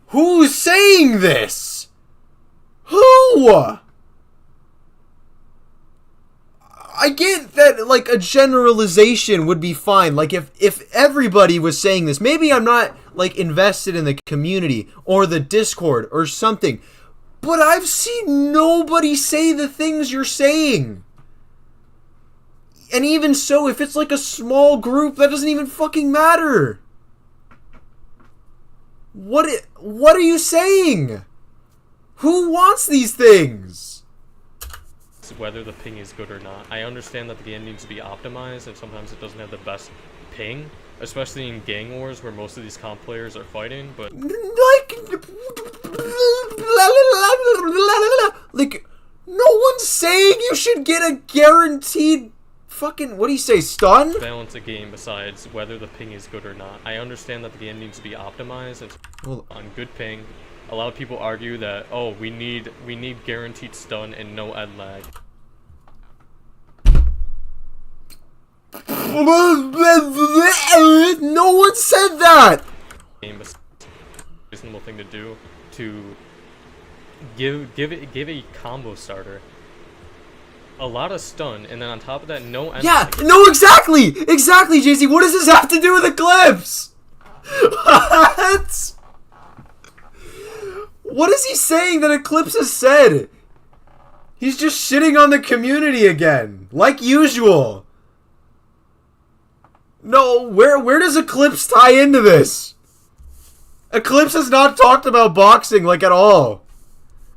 who's saying this? Who? I get that, like, a generalization would be fine. Like, if everybody was saying this, maybe I'm not, like, invested in the community or the Discord or something, but I've seen nobody say the things you're saying. And even so, if it's, like, a small group, that doesn't even fucking matter. What are you saying? Who wants these things? Whether the ping is good or not. I understand that the game needs to be optimized, and sometimes it doesn't have the best ping, especially in gang wars where most of these comp players are fighting, but like, no one's saying you should get a guaranteed fucking, what do you say, stun? balance a game besides whether the ping is good or not. I understand that the game needs to be optimized and on good ping. A lot of people argue that, oh, we need guaranteed stun and no end lag. No one said that. Reasonable thing to do to give a combo starter a lot of stun, and then on top of that, no end Yeah, lag. no, exactly, JC. What does this have to do with Eclipse? What? What is he saying that Eclipse has said? He's just shitting on the community again, like usual. No, where does Eclipse tie into this? Eclipse has not talked about boxing, like, at all.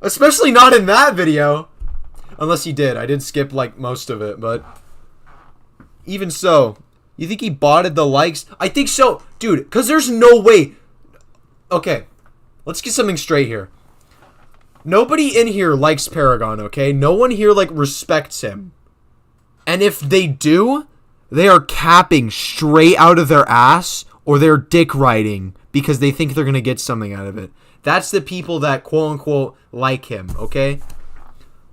Especially not in that video. Unless he did. I did skip, like, most of it, but even so, you think he botted the likes? I think so, dude, because there's no way. Okay. Let's get something straight here. Nobody in here likes Paragon, okay? No one here, like, respects him. And if they do, they are capping straight out of their ass, or they're dick riding because they think they're going to get something out of it. That's the people that, quote-unquote, like him, okay?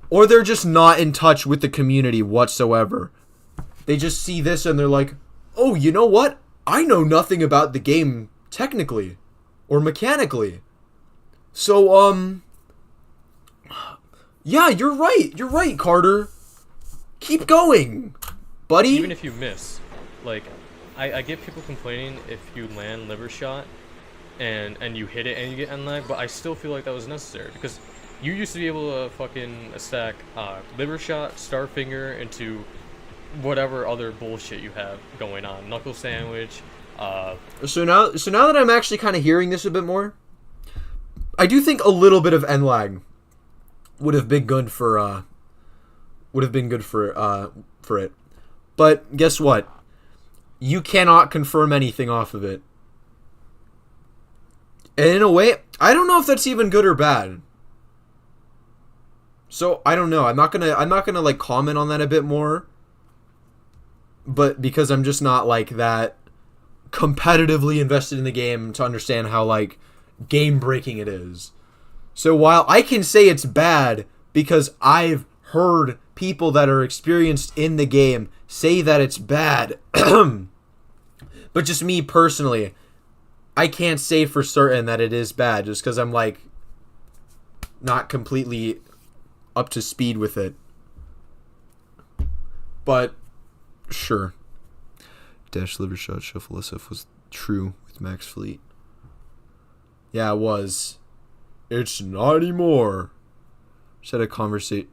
Or they're just not in touch with the community whatsoever. They just see this and they're like, oh, you know what? I know nothing about the game technically or mechanically. So, yeah, you're right. You're right, Carter. Keep going, buddy. Even if you miss, like, I get people complaining if you land liver shot and you hit it and you get end lag, but I still feel like that was necessary because you used to be able to fucking stack liver shot, Starfinger into whatever other bullshit you have going on, knuckle sandwich. So now that I'm actually kind of hearing this a bit more, I do think a little bit of end lag would have been good for it. But guess what? You cannot confirm anything off of it. And in a way, I don't know if that's even good or bad. So I don't know. I'm not gonna like comment on that a bit more. But because I'm just not like that competitively invested in the game to understand how like game breaking it is. So while I can say it's bad because I've heard people that are experienced in the game say that it's bad. But just me personally, I can't say for certain that it is bad just because I'm like not completely up to speed with it. But sure. Dash liver shot shuffle SF was true with Max Fleet. Yeah, it was. It's not anymore. Just had a conversation.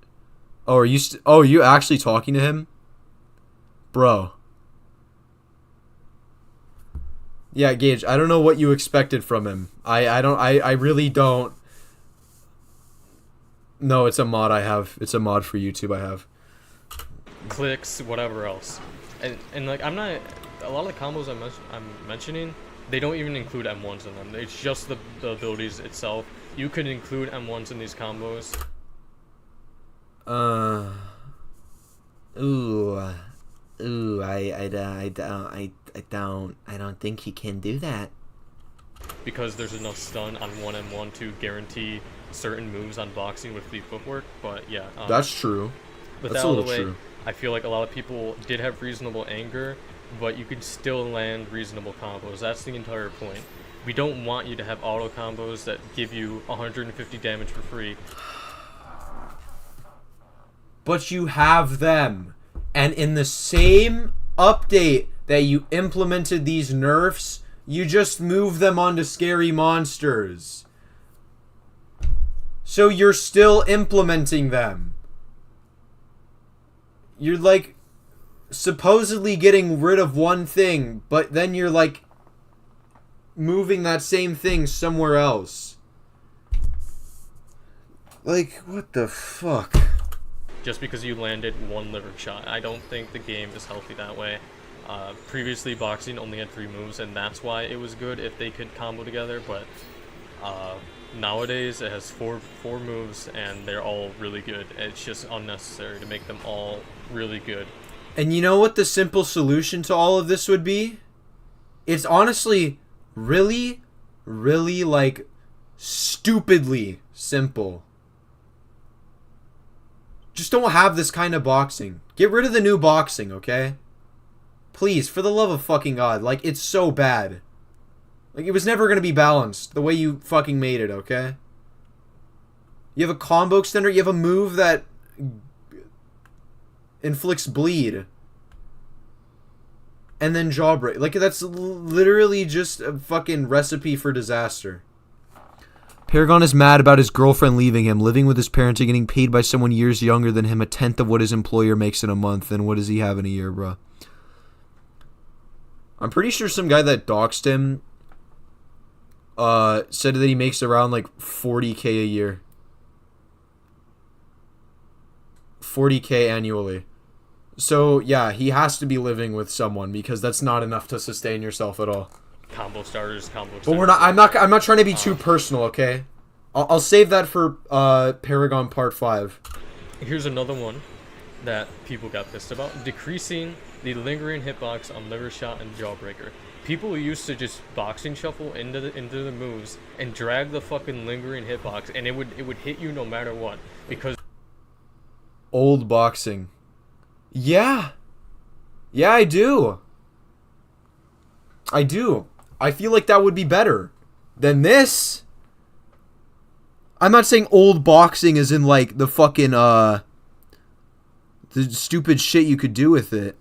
Oh, are you actually talking to him? Bro. Yeah, Gage, I don't know what you expected from him. I really don't. No, it's a mod I have. It's a mod for YouTube I have. Clicks, whatever else. And like, I'm not... A lot of the combos I'm mentioning, they don't even include M1s in them. It's just the abilities itself. You could include M1s in these combos. I don't think he can do that. Because there's enough stun on 1M1 to guarantee certain moves on boxing with the footwork, but yeah. That's true. With That's that a out of little the way, true. I feel like a lot of people did have reasonable anger, but you could still land reasonable combos. That's the entire point. We don't want you to have auto combos that give you 150 damage for free. But you have them. And in the same update that you implemented these nerfs, you just move them onto scary monsters. So you're still implementing them. You're like supposedly getting rid of one thing, but then you're like moving that same thing somewhere else. Like, what the fuck? Just because you landed one liver shot. I don't think the game is healthy that way. Previously, boxing only had 3 moves, and that's why it was good if they could combo together, but nowadays it has four moves, and they're all really good. It's just unnecessary to make them all really good. And you know what the simple solution to all of this would be? It's honestly really, really, like, stupidly simple. Just don't have this kind of boxing. Get rid of the new boxing, okay? Please, for the love of fucking God. Like, it's so bad. Like, it was never going to be balanced the way you fucking made it, okay? You have a combo extender. You have a move that inflicts bleed. And then jawbreak. Like, that's literally just a fucking recipe for disaster. Paragon is mad about his girlfriend leaving him, living with his parents and getting paid by someone years younger than him, 1/10 of what his employer makes in a month. And what does he have in a year, bro? I'm pretty sure some guy that doxed him said that he makes around like 40K a year. 40K annually. So, yeah, he has to be living with someone because that's not enough to sustain yourself at all. Combo starters, combo But we're not. I'm not trying to be too personal. Okay, I'll save that for Paragon Part 5. Here's another one that people got pissed about: decreasing the lingering hitbox on liver shot and jawbreaker. People used to just boxing shuffle into the moves and drag the fucking lingering hitbox, and it would hit you no matter what because old boxing. Yeah, I do. I feel like that would be better than this. I'm not saying old boxing is in like the fucking the stupid shit you could do with it.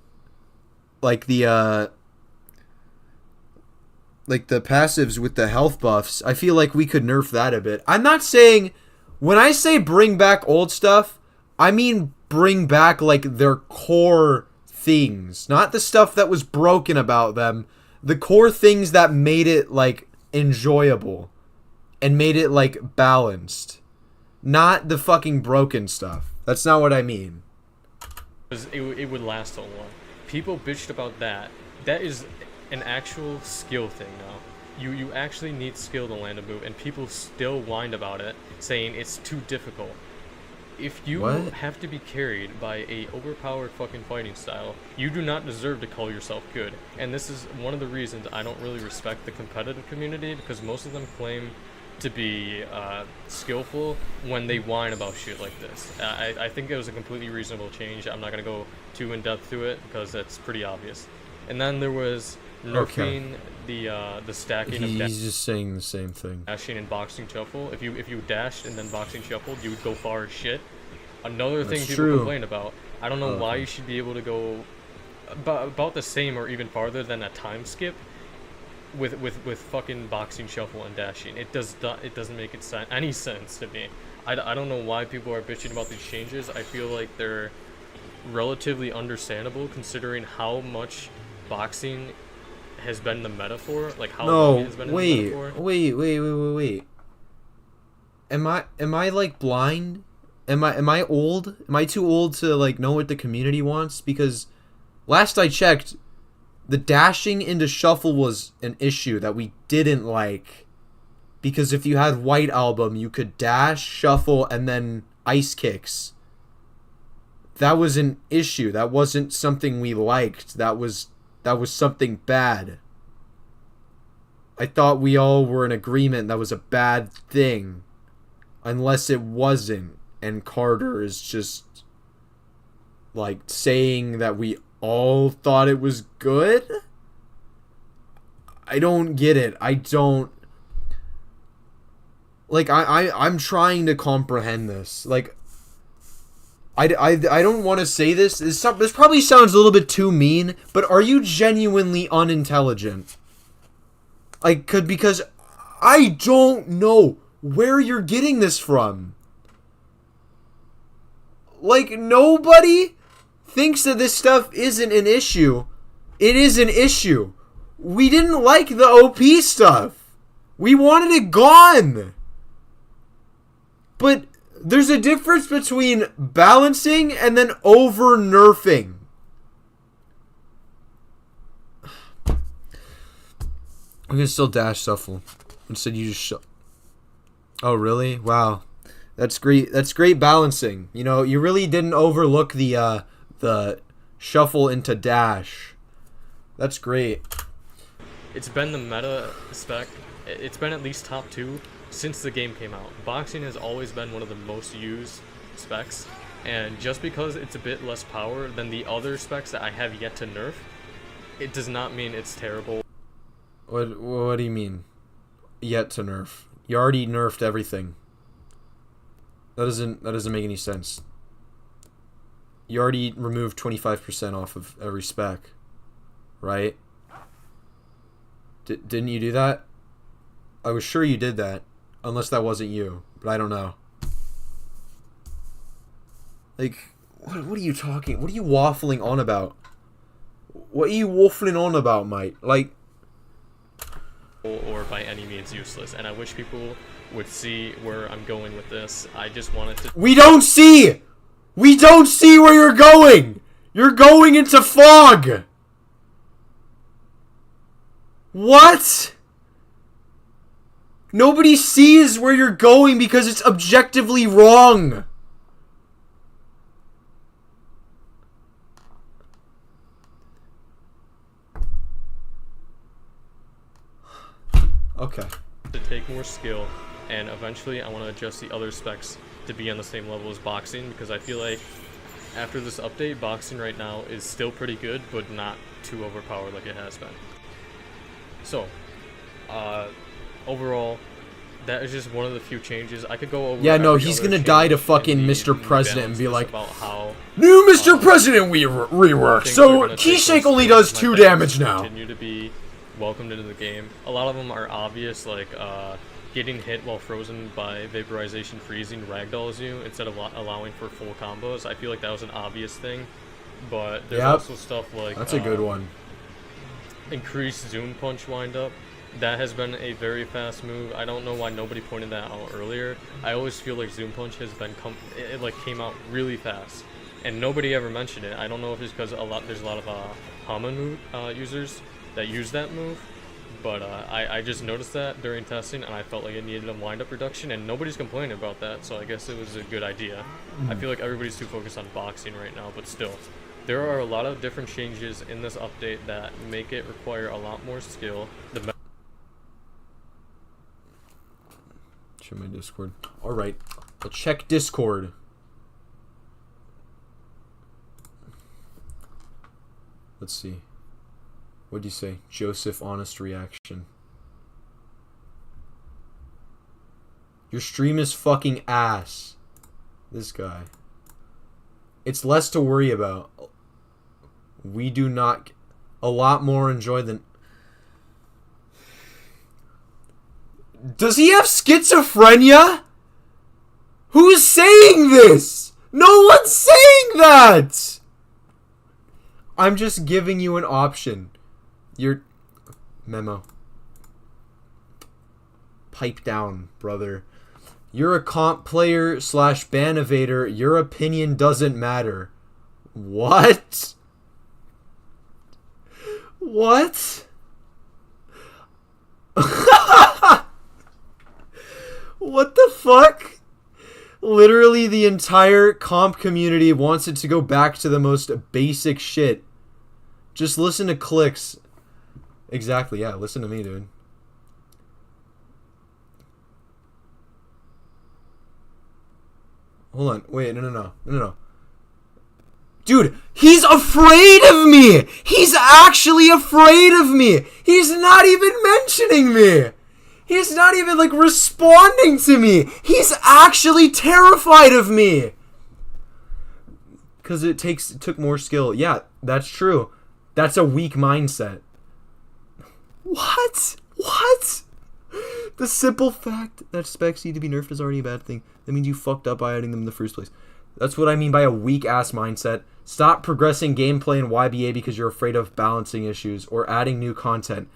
Like the passives with the health buffs. I feel like we could nerf that a bit. I'm not saying, when I say bring back old stuff, I mean bring back like their core things, not the stuff that was broken about them. The core things that made it, like, enjoyable and made it, like, balanced. Not the fucking broken stuff. That's not what I mean. it would last so long. People bitched about that. That is an actual skill thing now. You actually need skill to land a move, and people still whine about it, saying it's too difficult. If you have to be carried by a overpowered fucking fighting style, you do not deserve to call yourself good. And this is one of the reasons I don't really respect the competitive community, because most of them claim to be skillful when they whine about shit like this. I think it was a completely reasonable change. I'm not gonna go too in depth to it because that's pretty obvious. And then there was nerfing the stacking of He's just saying the same thing. dashing and boxing shuffle. If you dashed and then boxing shuffled, you would go far as shit. Another thing That's people true. complain about. I don't know why you should be able to go about the same or even farther than a time skip with fucking boxing shuffle and dashing. It doesn't make any sense to me. I don't know why people are bitching about these changes. I feel like they're relatively understandable considering how much boxing has been the metaphor, like how long it has been the metaphor. Wait. Am I like blind? Am I old? Am I too old to like know what the community wants? Because last I checked, the dashing into shuffle was an issue that we didn't like. Because if you had White Album, you could dash, shuffle, and then ice kicks. That was an issue. That wasn't something we liked. That was something bad. I thought we all were in agreement that was a bad thing. Unless it wasn't. And Carter is just like saying that we all thought it was good? I don't get it. I don't like I'm trying to comprehend this. Like I don't want to say this. This probably sounds a little bit too mean, but are you genuinely unintelligent? Because I don't know where you're getting this from. Like, nobody thinks that this stuff isn't an issue. It is an issue. We didn't like the OP stuff. We wanted it gone. But there's a difference between balancing and then over-nerfing. I'm gonna still dash shuffle. Instead you just Oh, really? Wow. That's great. That's great balancing. You know, you really didn't overlook the shuffle into dash. That's great. It's been the meta spec. It's been at least top 2 since the game came out. Boxing has always been one of the most used specs, and just because it's a bit less power than the other specs that I have yet to nerf, it does not mean it's terrible. What do you mean? Yet to nerf? You already nerfed everything. That doesn't make any sense. You already removed 25% off of every spec, right? Didn't you do that? I was sure you did that, unless that wasn't you, but I don't know. Like, what are you talking? What are you waffling on about? What are you waffling on about, mate? Like, or by any means useless, and I wish people would see where I'm going with this. I just wanted to. We don't see where you're going. You're going into fog. What? Nobody sees where you're going because it's objectively wrong. Okay. To take more skill, and eventually I want to adjust the other specs to be on the same level as boxing, because I feel like after this update, boxing right now is still pretty good, but not too overpowered like it has been. So, overall, that is just one of the few changes. I could go over. Yeah, no, every he's other gonna die to change fucking and the Mr. President and be nuances like, about how new Mr. President rework. things are So gonna take Keyshake place only to does my 2 banners damage now. Continue to be welcomed into the game. A lot of them are obvious, like getting hit while frozen by vaporization freezing ragdolls you instead of allowing for full combos. I feel like that was an obvious thing, but there's also stuff like that's a good one. Increased zoom punch windup. That has been a very fast move. I don't know why nobody pointed that out earlier. I always feel like zoom punch has been it like came out really fast, and nobody ever mentioned it. I don't know if it's because there's a lot of Hama users that use that move, but I just noticed that during testing, and I felt like it needed a wind-up reduction, and nobody's complaining about that, so I guess it was a good idea. I feel like everybody's too focused on boxing right now, but still. There are a lot of different changes in this update that make it require a lot more skill. Check my Discord. Alright. I'll check Discord. Let's see. What'd you say? Joseph, honest reaction. Your stream is fucking ass. This guy. It's less to worry about. We do not... A lot more enjoy than... Does he have schizophrenia? Who's saying this? No one's saying that! I'm just giving you an option. Your... Memo. Pipe down, brother. You're a comp player / ban evader. Your opinion doesn't matter. What? What? What the fuck? Literally the entire comp community wants it to go back to the most basic shit. Just listen to clicks. Exactly, yeah, listen to me, dude. Hold on. Wait, no. Dude, he's afraid of me! He's actually afraid of me! He's not even mentioning me! He's not even, like, responding to me! He's actually terrified of me! Because it took more skill. Yeah, that's true. That's a weak mindset. What? What? The simple fact that specs need to be nerfed is already a bad thing. That means you fucked up by adding them in the first place. That's what I mean by a weak-ass mindset. Stop progressing gameplay in YBA because you're afraid of balancing issues or adding new content.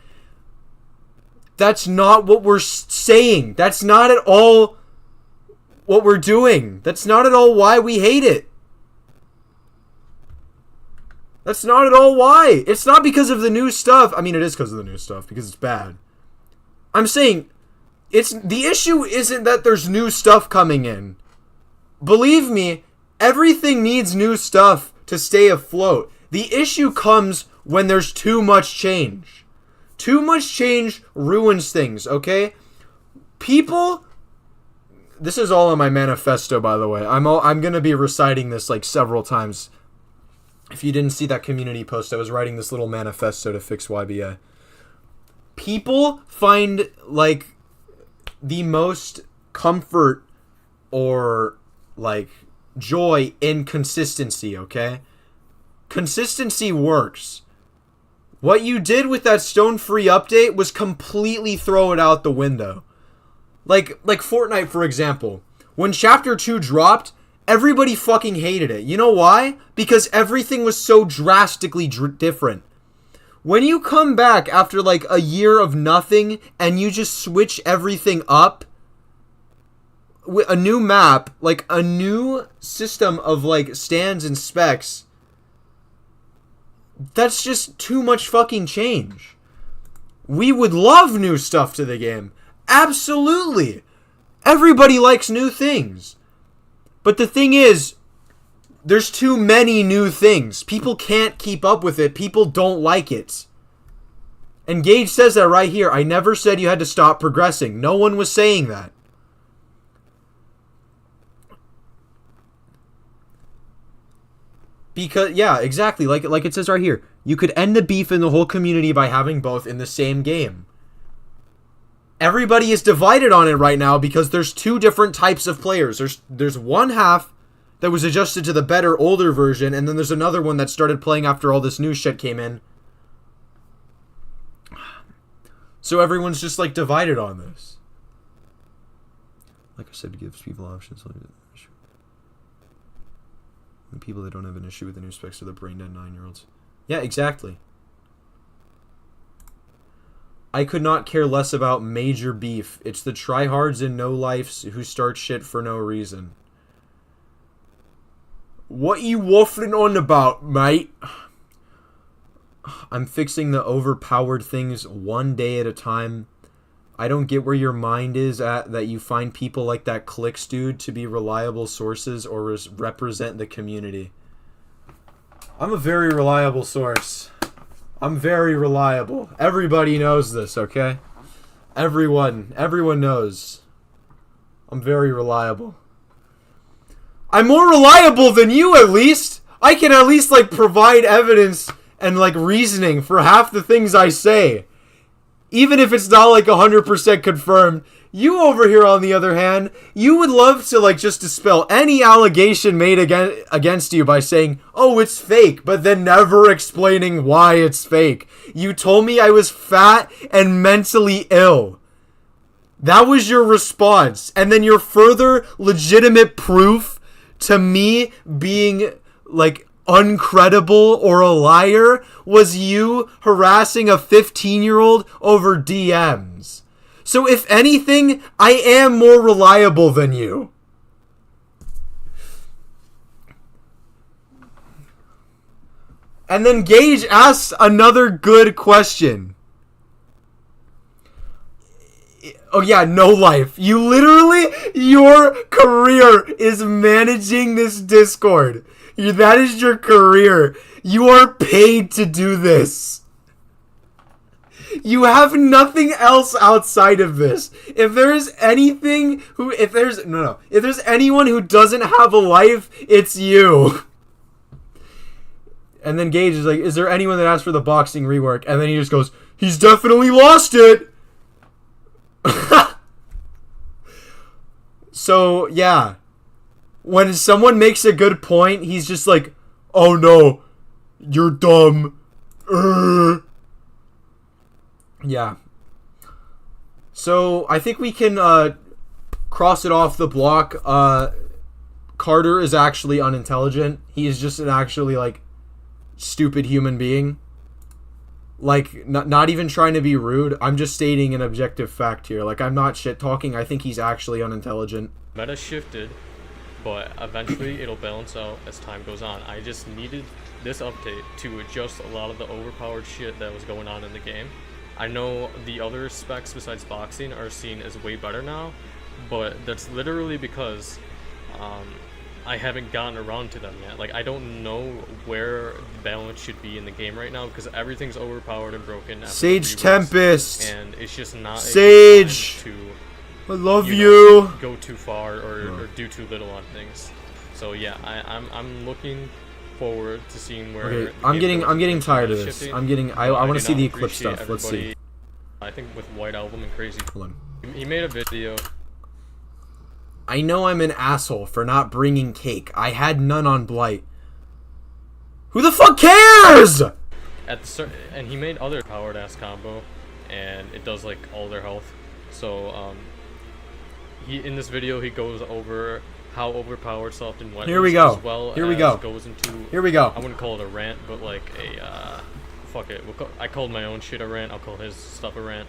That's not what we're saying. That's not at all what we're doing. That's not at all why we hate it. That's not at all why. It's not because of the new stuff. I mean, it is because of the new stuff, because it's bad. I'm saying, the issue isn't that there's new stuff coming in. Believe me, everything needs new stuff to stay afloat. The issue comes when there's too much change. Too much change ruins things, okay? People... This is all in my manifesto, by the way. I'm going to be reciting this like several times. If you didn't see that community post, I was writing this little manifesto to fix YBA. People find, like, the most comfort or, like, joy in consistency, okay? Consistency works. What you did with that stone-free update was completely throw it out the window. Like Fortnite, for example. When Chapter 2 dropped, everybody fucking hated it. You know why? Because everything was so drastically different. When you come back after like a year of nothing and you just switch everything up with a new map, like a new system of like stands and specs, that's just too much fucking change. We would love new stuff to the game. Absolutely. Everybody likes new things. But the thing is, there's too many new things. People can't keep up with it. People don't like it. And Gage says that right here. I never said you had to stop progressing. No one was saying that. Because, yeah, exactly. Like it says right here. You could end the beef in the whole community by having both in the same game. Everybody is divided on it right now because there's two different types of players. There's one half that was adjusted to the better, older version, and then there's another one that started playing after all this new shit came in. So everyone's just, like, divided on this. Like I said, it gives people options. The people that don't have an issue with the new specs are the brain-dead 9-year-olds. Yeah, exactly. I could not care less about major beef. It's the tryhards and no-lifes who start shit for no reason. What you waffling on about, mate? I'm fixing the overpowered things one day at a time. I don't get where your mind is at that you find people like that Clicks dude to be reliable sources or represent the community. I'm a very reliable source. I'm very reliable. Everybody knows this, okay? Everyone knows. I'm very reliable. I'm more reliable than you, at least. I can at least, like, provide evidence and, like, reasoning for half the things I say. Even if it's not, like, 100% confirmed. You over here, on the other hand, you would love to, like, just dispel any allegation made against you by saying, oh, it's fake, but then never explaining why it's fake. You told me I was fat and mentally ill. That was your response. And then your further legitimate proof to me being, like, uncredible or a liar was you harassing a 15-year-old over DMs. So if anything, I am more reliable than you. And then Gage asks another good question. Oh yeah, no life. You literally, your career is managing this Discord. That is your career. You are paid to do this. You have nothing else outside of this. If there's anything who, if there's anyone who doesn't have a life, it's you. And then Gage is like, is there anyone that asked for the boxing rework? And then he just goes, he's definitely lost it. So, yeah. When someone makes a good point, he's just like, oh no, you're dumb. Yeah. So, I think we can cross it off the block. Carter is actually unintelligent. He is just an actually, like, stupid human being. Like, not even trying to be rude. I'm just stating an objective fact here. Like, I'm not shit-talking. I think he's actually unintelligent. Meta shifted, but eventually it'll balance out as time goes on. I just needed this update to adjust a lot of the overpowered shit that was going on in the game. I know the other specs besides boxing are seen as way better now, but that's literally because I haven't gotten around to them yet. Like, I don't know where the balance should be in the game right now because everything's overpowered and broken. Sage Tempest! And it's just not Sage! I love you! Go too far or do too little on things. So yeah, I'm looking forward to seeing where... Okay, I'm getting tired of this. I want to see the Eclipse stuff. Let's see. I think with White Album and Crazy... Hold on. He made a video... I know I'm an asshole for not bringing cake. I had none on Blight. Who the fuck cares? And he made other powered ass combo, and it does like all their health. So in this video he goes over how overpowered soft and wet Here we go. As well Here we as go. Goes into Here we go. I wouldn't call it a rant, but like a fuck it. I called my own shit a rant. I'll call his stuff a rant.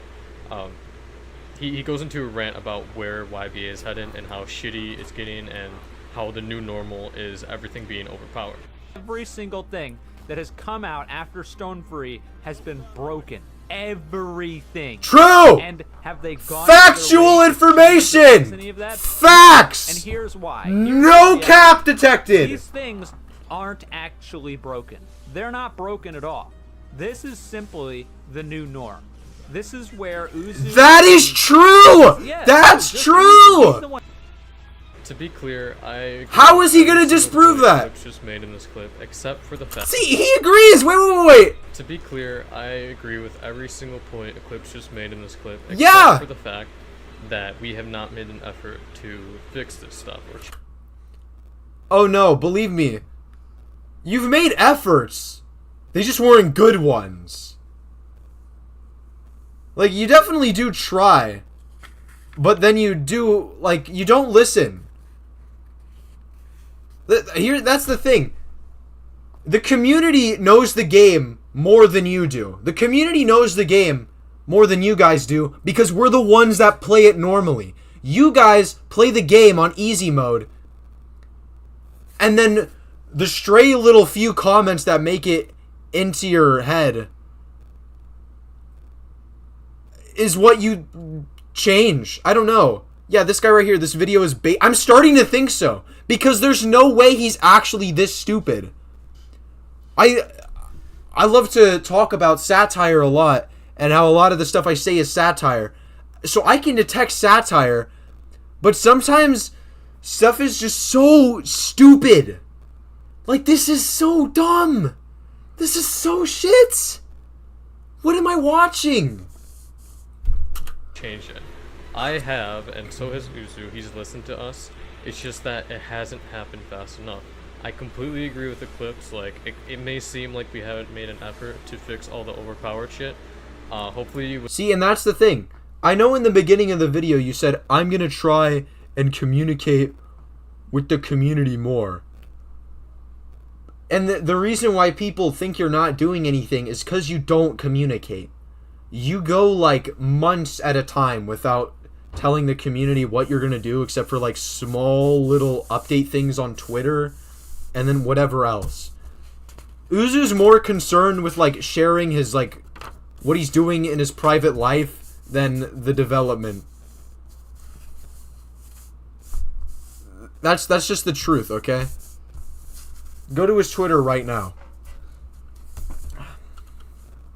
He goes into a rant about where YBA is headed and how shitty it's getting and how the new normal is everything being overpowered. Every single thing that has come out after Stone Free has been broken. Everything. True! And have they gone factual information! Any of that? Facts! And here's why. No cap detected! These things aren't actually broken. They're not broken at all. This is simply the new norm. This is where Uzu... That is true! Yes, that's true! To be clear, how is he gonna disprove that? Clips just made in this clip, except for the fact... See, he agrees! Wait! To be clear, I agree with every single point Eclipse just made in this clip, except yeah! for the fact that we have not made an effort to fix this stuff. Oh no, believe me. You've made efforts. They just weren't good ones. Like, you definitely do try. But then you do, like, you don't listen. That's the thing. The community knows the game more than you do. The community knows the game more than you guys do because we're the ones that play it normally. You guys play the game on easy mode. And then the stray little few comments that make it into your head is what you change. I don't know. Yeah, this guy right here, this video is I'm starting to think so. Because there's no way he's actually this stupid. I love to talk about satire a lot, and how a lot of the stuff I say is satire. So I can detect satire, But sometimes stuff is just so stupid. Like, this is so dumb. This is so shit. What am I watching? Change it. I have, and so has Uzu. He's listened to us. It's just that it hasn't happened fast enough. I completely agree with Eclipse. Like, it may seem like we haven't made an effort to fix all the overpowered shit. Hopefully... See, and that's the thing. I know in the beginning of the video you said, I'm gonna try and communicate with the community more. And the reason why people think you're not doing anything is because you don't communicate. You go, like, months at a time without telling the community what you're gonna do, except for, like, small little update things on Twitter, and then whatever else. Uzu's more concerned with, like, sharing his, like, what he's doing in his private life than the development. That's just the truth, okay? Go to his Twitter right now.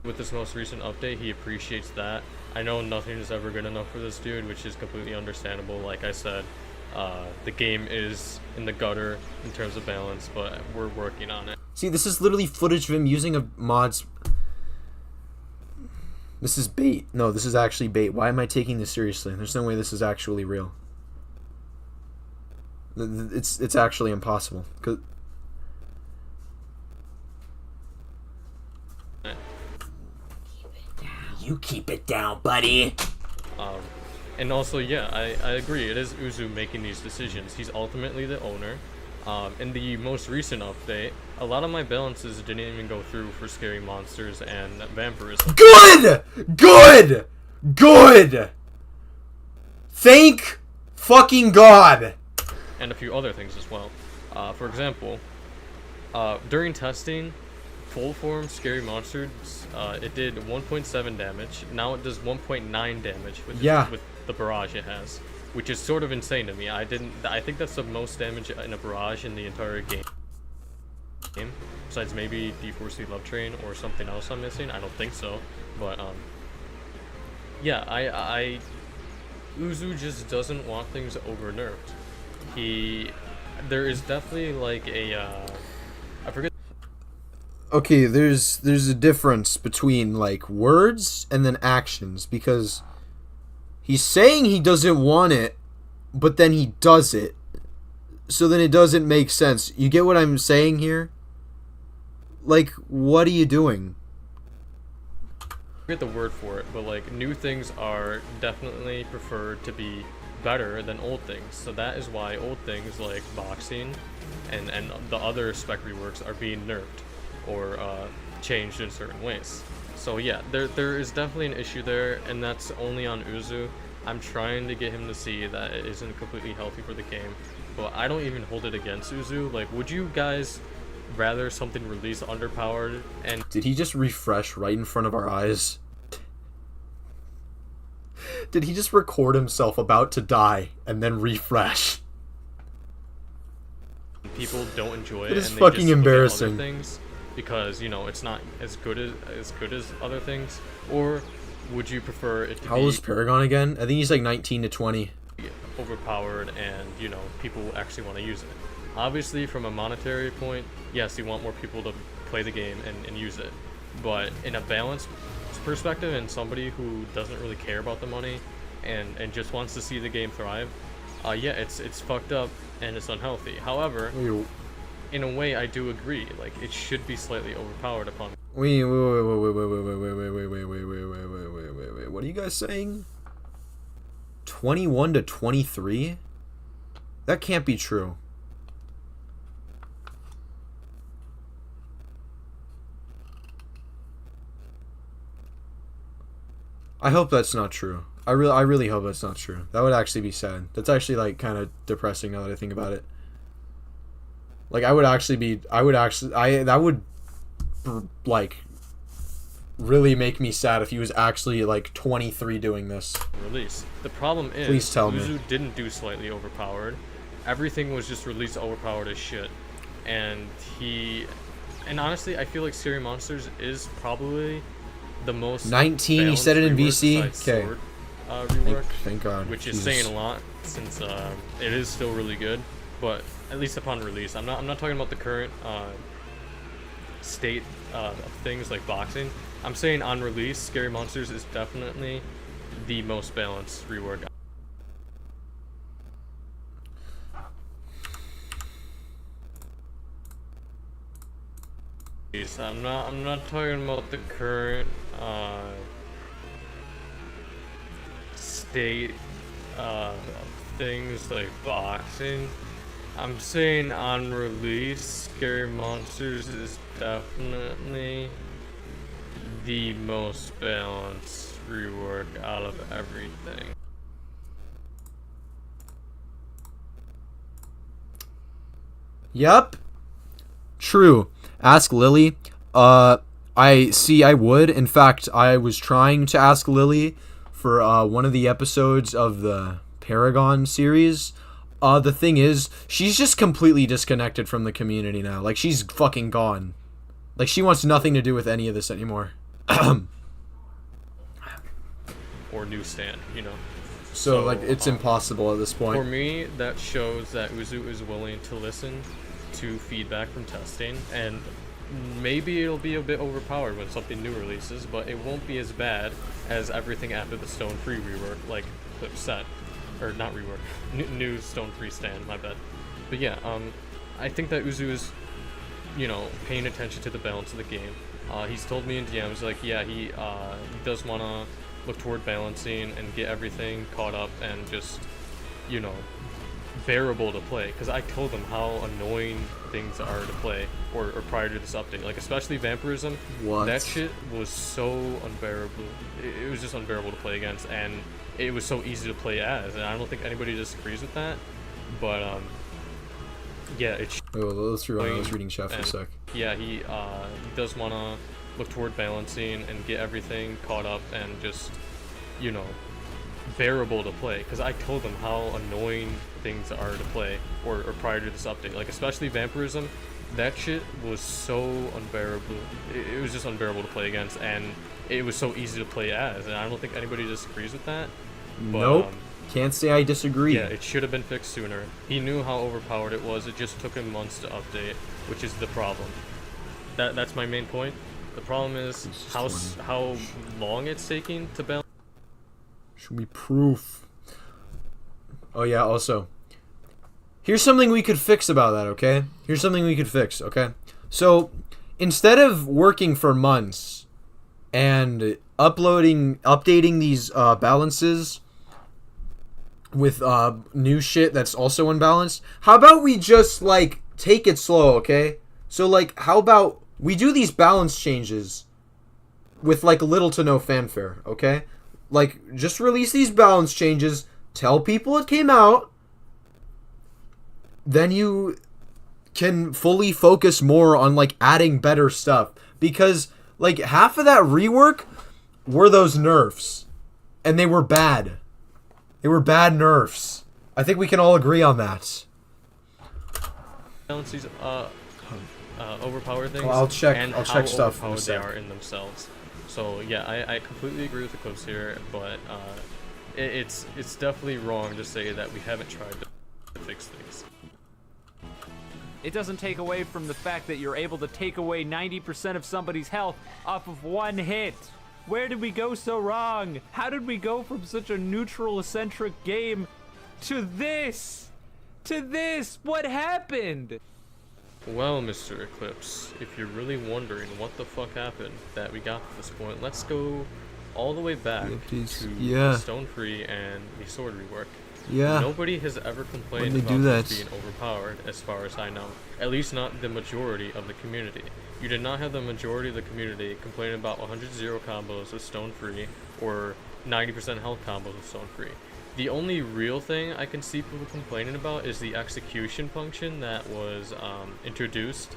With this most recent update, he appreciates that. I know nothing is ever good enough for this dude, which is completely understandable. Like I said, the game is in the gutter in terms of balance, but we're working on it. See, this is literally footage of him using a mod's... This is bait. No, this is actually bait. Why am I taking this seriously? There's no way this is actually real. It's actually impossible. 'Cause... You keep it down, buddy. And also, yeah, I agree. It is Uzu making these decisions. He's ultimately the owner. In the most recent update, a lot of my balances didn't even go through for scary monsters and vampirism. Good! Good! Good! Thank fucking God! And a few other things as well. For example, during testing, full form scary monsters, it did 1.7 damage. Now it does 1.9 damage with the barrage it has, which is sort of insane to me. I think that's the most damage in a barrage in the entire game. Besides maybe D4C Love Train or something else I'm missing. I don't think so, but yeah, Uzu just doesn't want things over nerfed. There is definitely like a I forget. Okay, there's a difference between, like, words and then actions, because he's saying he doesn't want it, but then he does it. So then it doesn't make sense. You get what I'm saying here? Like, what are you doing? I forget the word for it, but like new things are definitely preferred to be better than old things. So that is why old things like boxing and the other spec reworks are being nerfed or changed in certain ways. So yeah, there is definitely an issue there, and that's only on Uzu. I'm trying to get him to see that it isn't completely healthy for the game, but I don't even hold it against Uzu. Like, would you guys rather something release underpowered and... Did he just refresh right in front of our eyes? Did he just record himself about to die and then refresh? People don't enjoy it, It is and fucking they just embarrassing. look at other things because, you know, it's not as good as other things? Or would you prefer it to How be old is Paragon again? I think he's like 19 to 20. overpowered and, you know, people actually want to use it? Obviously, from a monetary point, yes, you want more people to play the game and use it. But in a balanced perspective, and somebody who doesn't really care about the money and just wants to see the game thrive, yeah, it's fucked up and it's unhealthy. However, in a way, I do agree. Like, it should be slightly overpowered upon. Wait. What are you guys saying? 21 to 23? That can't be true. I hope that's not true. I really hope that's not true. That would actually be sad. That's actually, like, kind of depressing now that I think about it. Like, that would, like, really make me sad if he was actually, like, 23 doing this. Release. The problem is, Please tell me. Uzu didn't do slightly overpowered. Everything was just released overpowered as shit. And honestly, I feel like Scary Monsters is probably the most 19, you said it in balanced rework VC? besides Okay. Sword. rework, Thank God. which is Jesus. saying a lot since it is still really good. But at least upon release, I'm not talking about the current state of things like boxing. I'm saying on release, Scary Monsters is definitely the most balanced rework. I'm not talking about the current state of things like boxing. I'm saying on release, Scary Monsters is definitely the most balanced rework out of everything. Yep. True. Ask Lily. I would. In fact, I was trying to ask Lily for one of the episodes of the Paragon series. The thing is, she's just completely disconnected from the community now. Like, she's fucking gone. Like, she wants nothing to do with any of this anymore. Or newsstand, you know. So like, it's impossible at this point. For me, that shows that Uzu is willing to listen to feedback from testing, and maybe it'll be a bit overpowered when something new releases, but it won't be as bad as everything after the Stone Free rework, like Clip Set, or not rework, new Stone Free stand, my bad. But yeah, I think that Uzu is, you know, paying attention to the balance of the game. He's told me in DMs, like, yeah, he does want to look toward balancing and get everything caught up and just, you know, bearable to play. Because I told him how annoying things are to play, or prior to this update. Like, especially Vampirism. What? That shit was so unbearable. It was just unbearable to play against, and it was so easy to play as. And I don't think anybody disagrees with that. But, yeah, it's... Wait, let's rewind. I was reading chat for a sec. Yeah, he does want to look toward balancing and get everything caught up and just, you know, bearable to play. Because I told him how annoying things are to play, or prior to this update. Like, especially Vampirism, that shit was so unbearable. It was just unbearable to play against, and it was so easy to play as. And I don't think anybody disagrees with that. But, nope. Can't say I disagree. Yeah, it should have been fixed sooner. He knew how overpowered it was. It just took him months to update, which is the problem. That's my main point. The problem is how long it's taking to balance. Should be proof. Oh yeah, also, here's something we could fix about that, okay? Here's something we could fix, okay? So, instead of working for months and updating these balances with new shit that's also unbalanced, how about we just, like, take it slow, okay? So, like, how about we do these balance changes with, like, little to no fanfare, okay? Like, just release these balance changes, tell people it came out, then you can fully focus more on, like, adding better stuff. Because, like, half of that rework were those nerfs. And they were bad. They were bad nerfs. I think we can all agree on that. Balance these overpowered things. Well, I'll check stuff how overpowered they are in themselves. So yeah, I completely agree with the clips here, but it's definitely wrong to say that we haven't tried to fix things. It doesn't take away from the fact that you're able to take away 90% of somebody's health off of one hit. Where did we go so wrong? How did we go from such a neutral-centric game to this? To this? What happened? Well, Mr. Eclipse, if you're really wondering what the fuck happened that we got to this point, let's go all the way back to the Stone Free and the Sword rework. Yeah. Nobody has ever complained about this being overpowered, as far as I know. At least not the majority of the community. You did not have the majority of the community complaining about 100-0 combos with Stone Free, or 90% health combos with Stone Free. The only real thing I can see people complaining about is the execution function that was introduced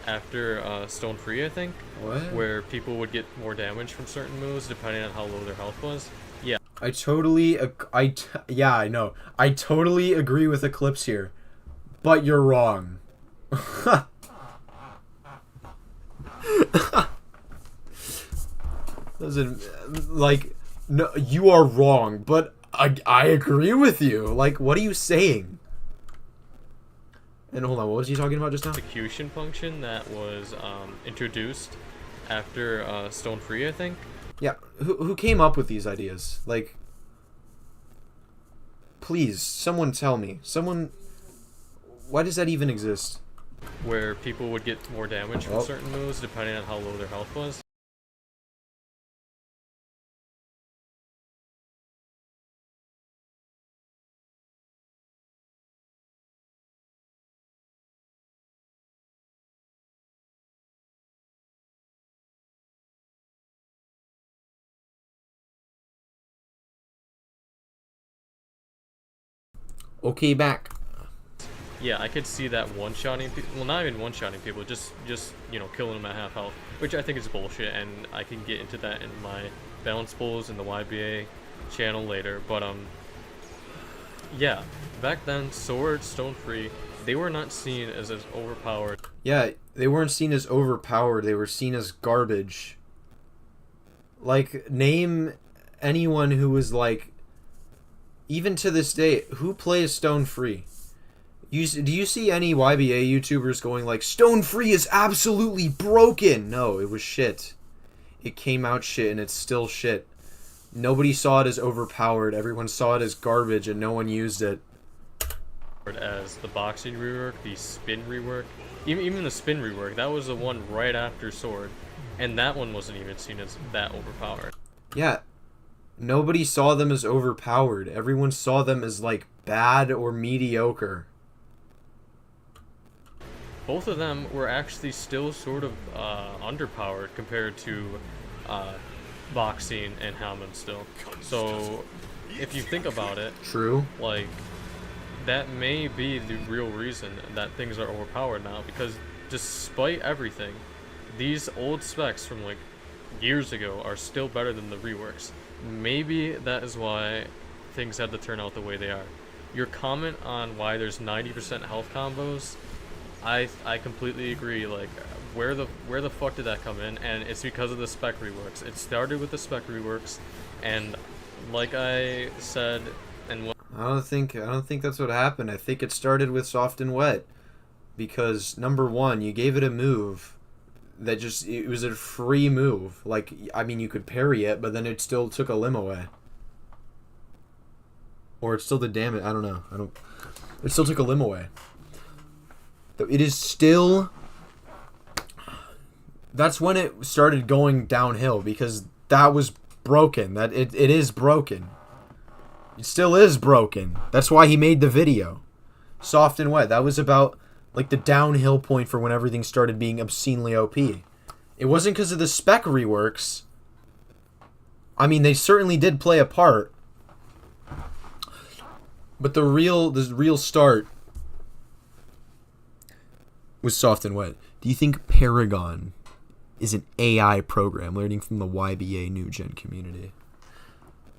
after Stone Free, I think. What? Where people would get more damage from certain moves depending on how low their health was. Yeah. I know. I totally agree with Eclipse here. But you're wrong. Doesn't, like, No, you are wrong, but I agree with you. Like, what are you saying? And hold on, what was he talking about just now? Execution function that was introduced after Stone Free, I think. Yeah, who came up with these ideas? Like, please, someone tell me. Someone, why does that even exist? Where people would get more damage from certain moves depending on how low their health was. Okay, back. Yeah, I could see that one-shotting people. Well, not even one-shotting people, just you know, killing them at half health, which I think is bullshit, and I can get into that in my balance pulls in the YBA channel later. But yeah, back then, Sword, Stone Free, they were not seen as overpowered. Yeah, they weren't seen as overpowered. They were seen as garbage. Like, name anyone who was like, even to this day, who plays Stone Free? Do you see any YBA YouTubers going like, Stone Free is absolutely broken? No, it was shit. It came out shit and it's still shit. Nobody saw it as overpowered. Everyone saw it as garbage and no one used it. As the boxing rework, the spin rework, even the spin rework, that was the one right after Sword, and that one wasn't even seen as that overpowered. Yeah, nobody saw them as overpowered. Everyone saw them as like bad or mediocre. Both of them were actually still sort of underpowered compared to boxing and Hammond still. So if you think about it, True. like, that may be the real reason that things are overpowered now, because despite everything, these old specs from like years ago are still better than the reworks. Maybe that is why things had to turn out the way they are. Your comment on why there's 90% health combos, I completely agree. Like, where the fuck did that come in? And it's because of the spec reworks. It started with the spec reworks, and like I said, and I don't think that's what happened. I think it started with Soft and Wet, because number one, you gave it a move that just, it was a free move. Like, I mean, you could parry it, but then it still took a limb away, or it still did damage. I don't know. It still took a limb away. It is still. That's when it started going downhill, because that was broken. That it is broken. It still is broken. That's why he made the video. Soft and Wet. That was about like the downhill point for when everything started being obscenely OP. It wasn't because of the spec reworks. I mean, they certainly did play a part. But the real start was Soft and Wet. Do you think Paragon is an AI program learning from the YBA New Gen community?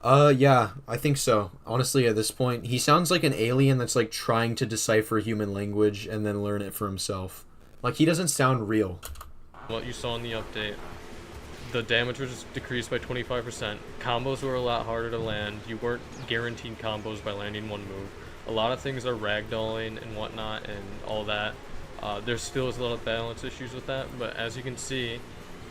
Yeah, I think so. Honestly, at this point, he sounds like an alien that's like trying to decipher human language and then learn it for himself. Like, he doesn't sound real. what you saw in the update, the damage was decreased by 25%. Combos were a lot harder to land. You weren't guaranteeing combos by landing one move. A lot of things are ragdolling and whatnot and all that. There still is a lot of balance issues with that, but as you can see,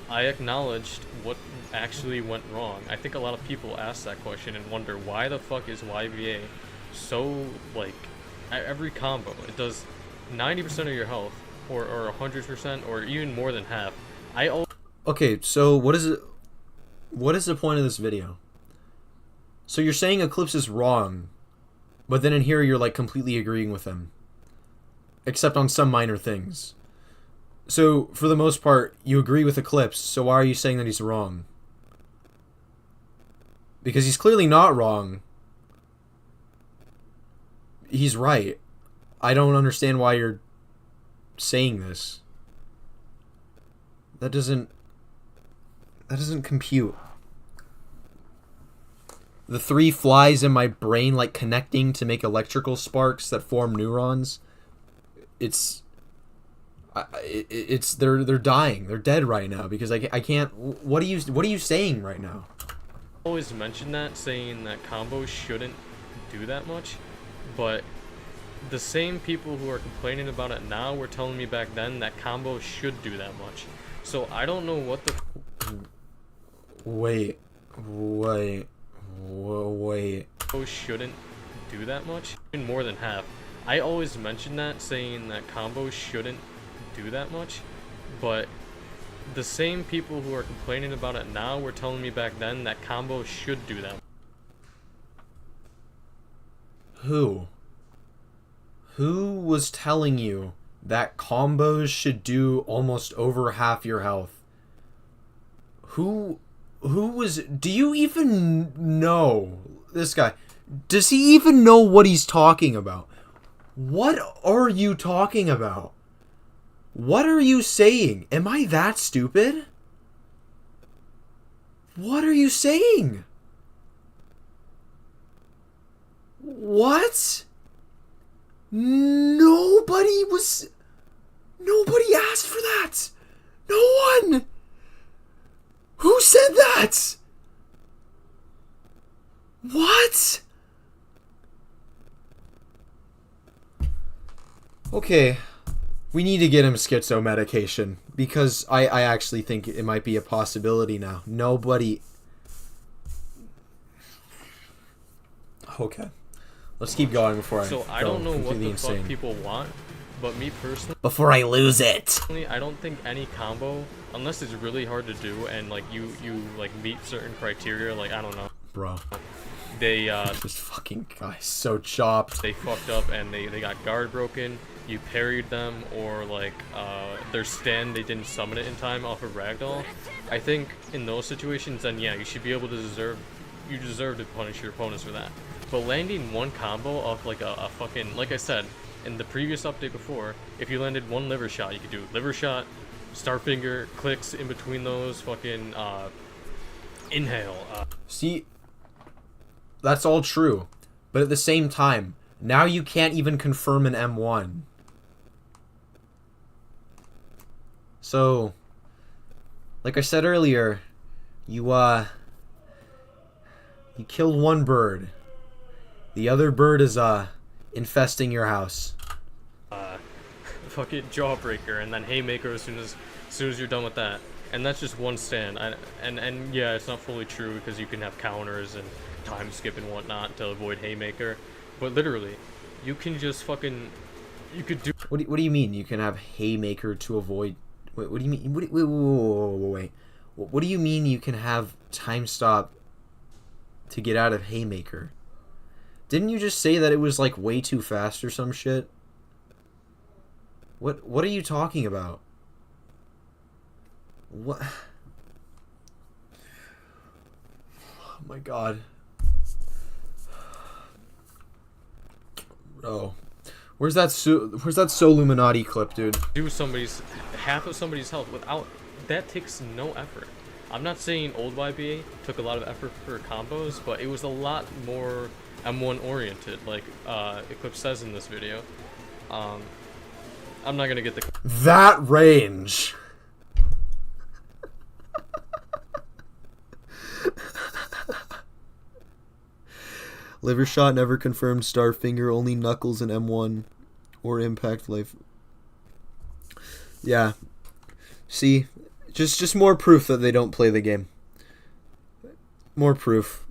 I acknowledged what actually went wrong. I think a lot of people ask that question and wonder, why the fuck is YVA so, like, at every combo, it does 90% of your health, or 100%, or even more than half. Okay, so what is the point of this video? So you're saying Eclipse is wrong, but then in here you're like completely agreeing with him, except on some minor things. So for the most part, you agree with Eclipse, so why are you saying that he's wrong? Because he's clearly not wrong. He's right. I don't understand why you're saying this. That doesn't compute. The three flies in my brain like connecting to make electrical sparks that form neurons. They're dying. They're dead right now because I can't. What are you saying right now? always mention that, saying that combos shouldn't do that much, but the same people who are complaining about it now were telling me back then that combos should do that much. So I don't know what the Wait. combos shouldn't do that much. More than half. I always mention that, saying that combos shouldn't do that much, but the same people who are complaining about it now were telling me back then that combos should do that. Who? Who was telling you that combos should do almost over half your health? Who was... Do you even know this guy? Does he even know what he's talking about? What are you talking about? What are you saying? Am I that stupid? What are you saying? What? Nobody asked for that. No one. Who said that? What? Okay. We need to get him schizo medication, because I actually think it might be a possibility now. Nobody... Okay. Let's keep going before I don't know what the fuck people want, but me personally... Before I lose it! I don't think any combo, unless it's really hard to do and like you like meet certain criteria, like I don't know. Bro. They This fucking guy's so chopped. they fucked up and they got guard broken. You parried them, or like their stand, they didn't summon it in time off of ragdoll. I think in those situations, then yeah, you should be able to deserve to punish your opponents for that. But landing one combo off like a fucking, like I said in the previous update before, if you landed one liver shot, you could do liver shot, Starfinger, clicks in between those, fucking inhale. See, that's all true, but at the same time, now you can't even confirm an M1. So, like I said earlier, you killed one bird. The other bird is infesting your house. Fucking jawbreaker, and then haymaker as soon as you're done with that. And that's just one stand. And yeah, it's not fully true because you can have counters and time skip and whatnot to avoid haymaker. But literally, you can just fucking, you could do. What do you mean you can have haymaker to avoid? Wait, what do you mean? Wait. What do you mean you can have time stop to get out of haymaker? Didn't you just say that it was like way too fast or some shit? What are you talking about? What? Oh my god. Oh. Where's that Illuminati clip, dude? Do half of somebody's health without, that takes no effort. I'm not saying old YBA took a lot of effort for combos, but it was a lot more M1 oriented, like Eclipse says in this video. I'm not gonna get the that range. Liver shot never confirmed. Starfinger only Knuckles and M1 or Impact Life. Yeah. See, just more proof that they don't play the game. More proof.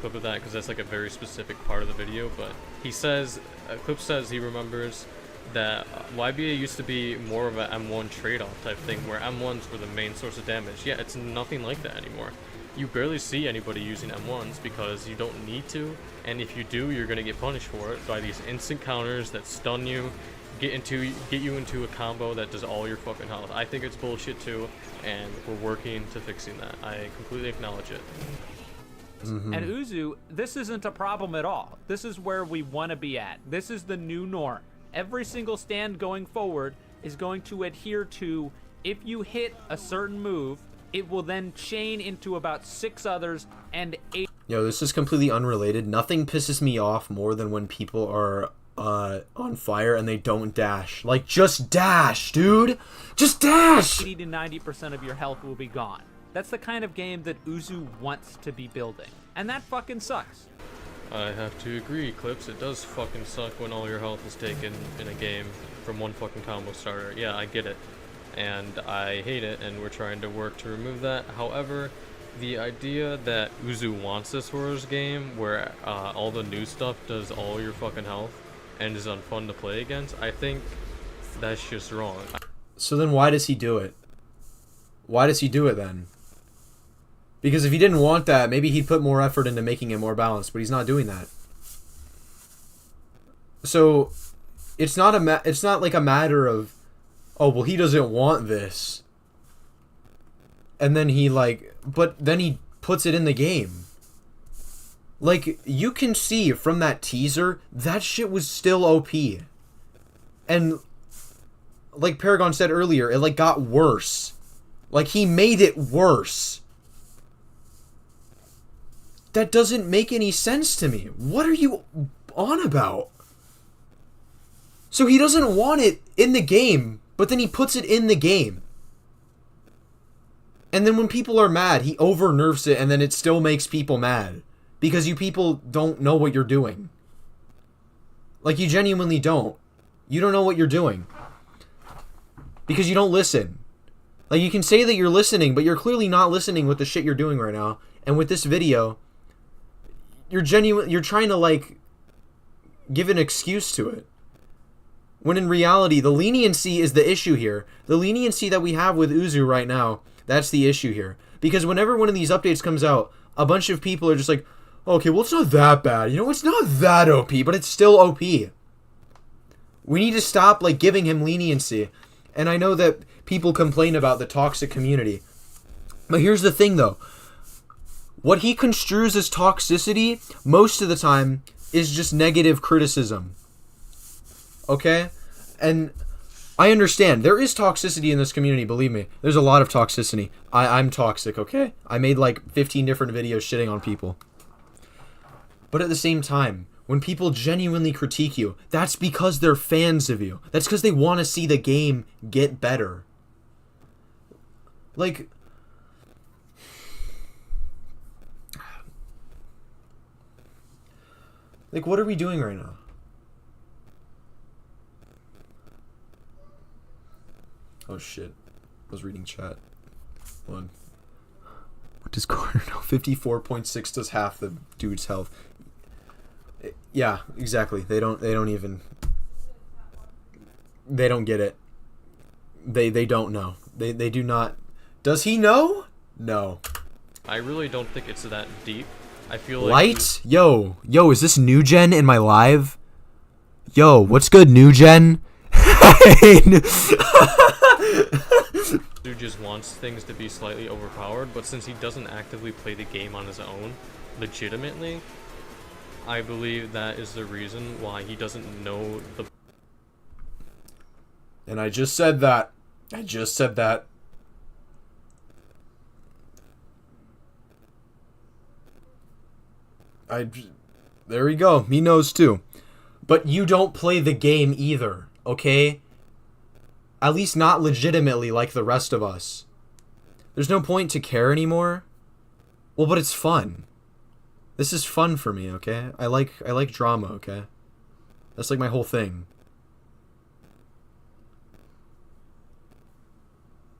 clip of that because that's like a very specific part of the video, but he says, Clip says he remembers that YBA used to be more of a M1 trade-off type thing where M1s were the main source of damage. Yeah, it's nothing like that anymore. You barely see anybody using M1s because you don't need to, and if you do, you're gonna get punished for it by these instant counters that stun you, get you into a combo that does all your fucking health. I think it's bullshit too, and we're working to fixing that. I completely acknowledge it. And Uzu, this isn't a problem at all. This is where we want to be at. This is the new norm. Every single stand going forward is going to adhere to, if you hit a certain move, it will then chain into about 6 others and 8. Yo, this is completely unrelated. Nothing pisses me off more than when people are on fire and they don't dash. Like, just dash, dude. Just dash. 80 to 90% of your health will be gone. That's the kind of game that Uzu wants to be building. And that fucking sucks. I have to agree, Clips. It does fucking suck when all your health is taken in a game from one fucking combo starter. Yeah, I get it. And I hate it, and we're trying to work to remove that. However, the idea that Uzu wants this for his game, where all the new stuff does all your fucking health and is unfun to play against, I think that's just wrong. So then why does he do it? Why does he do it then? Because if he didn't want that, maybe he'd put more effort into making it more balanced, but he's not doing that. So it's not like a matter of, oh, well, he doesn't want this. And then but then he puts it in the game. Like, you can see from that teaser, that shit was still OP. And like Paragon said earlier, it got worse. Like, he made it worse. That doesn't make any sense to me. What are you on about? So he doesn't want it in the game, but then he puts it in the game. And then when people are mad, he over-nerfs it, and then it still makes people mad. Because you people don't know what you're doing. Like, you genuinely don't. You don't know what you're doing. Because you don't listen. Like, you can say that you're listening, but you're clearly not listening with the shit you're doing right now. And with this video, you're trying to, give an excuse to it. When in reality, the leniency is the issue here. The leniency that we have with Uzu right now, that's the issue here. Because whenever one of these updates comes out, a bunch of people are just like, okay, well, it's not that bad. You know, it's not that OP, but it's still OP. We need to stop, giving him leniency. And I know that people complain about the toxic community. But here's the thing, though. What he construes as toxicity, most of the time, is just negative criticism. Okay? And I understand. There is toxicity in this community, believe me. There's a lot of toxicity. I'm toxic, okay? I made 15 different videos shitting on people. But at the same time, when people genuinely critique you, that's because they're fans of you. That's because they want to see the game get better. What are we doing right now? Oh shit. I was reading chat. What does Corner know? 54.6 does half the dude's health. Yeah, exactly. They don't get it. They don't know. They do not. Does he know? No. I really don't think it's that deep. I feel like Light? Yo, is this New Gen in my live? Yo, what's good, New Gen? Dude just wants things to be slightly overpowered, but since he doesn't actively play the game on his own, legitimately, I believe that is the reason why he doesn't know the... And I just said that. There we go. He knows too. But you don't play the game either, okay? At least not legitimately like the rest of us. There's no point to care anymore. Well, but it's fun. This is fun for me, okay? I like drama, okay? That's my whole thing.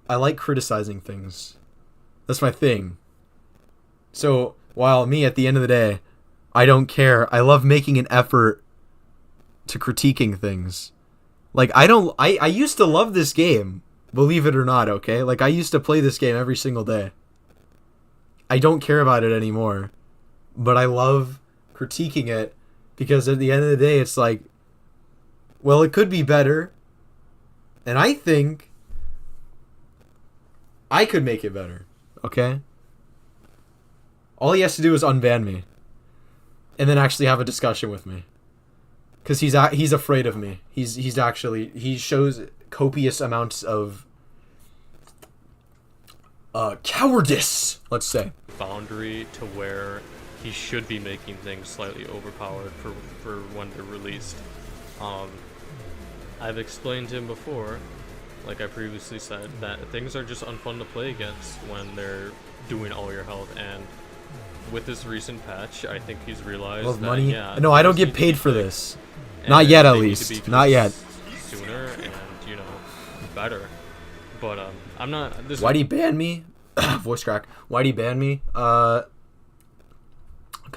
I like criticizing things. That's my thing. So, while me, at the end of the day, I don't care. I love making an effort to critiquing things. I used to love this game, believe it or not, okay? I used to play this game every single day. I don't care about it anymore. But I love critiquing it because at the end of the day, it's well, it could be better. And I think I could make it better, okay? All he has to do is unban me. And then actually have a discussion with me. Because he's afraid of me. He shows copious amounts of cowardice, let's say. Boundary to where he should be making things slightly overpowered for when they're released. I've explained to him before like I previously said, that things are just unfun to play against when they're doing all your health. And with this recent patch, I think he's realized Love that, money. yeah, No, I don't things get need to paid be for fixed, this. and Not yet, at they need to least. be Not yet. fixed sooner and, you know, better. But I'm not. This Why'd he ban me? Voice crack. Why'd he ban me? Because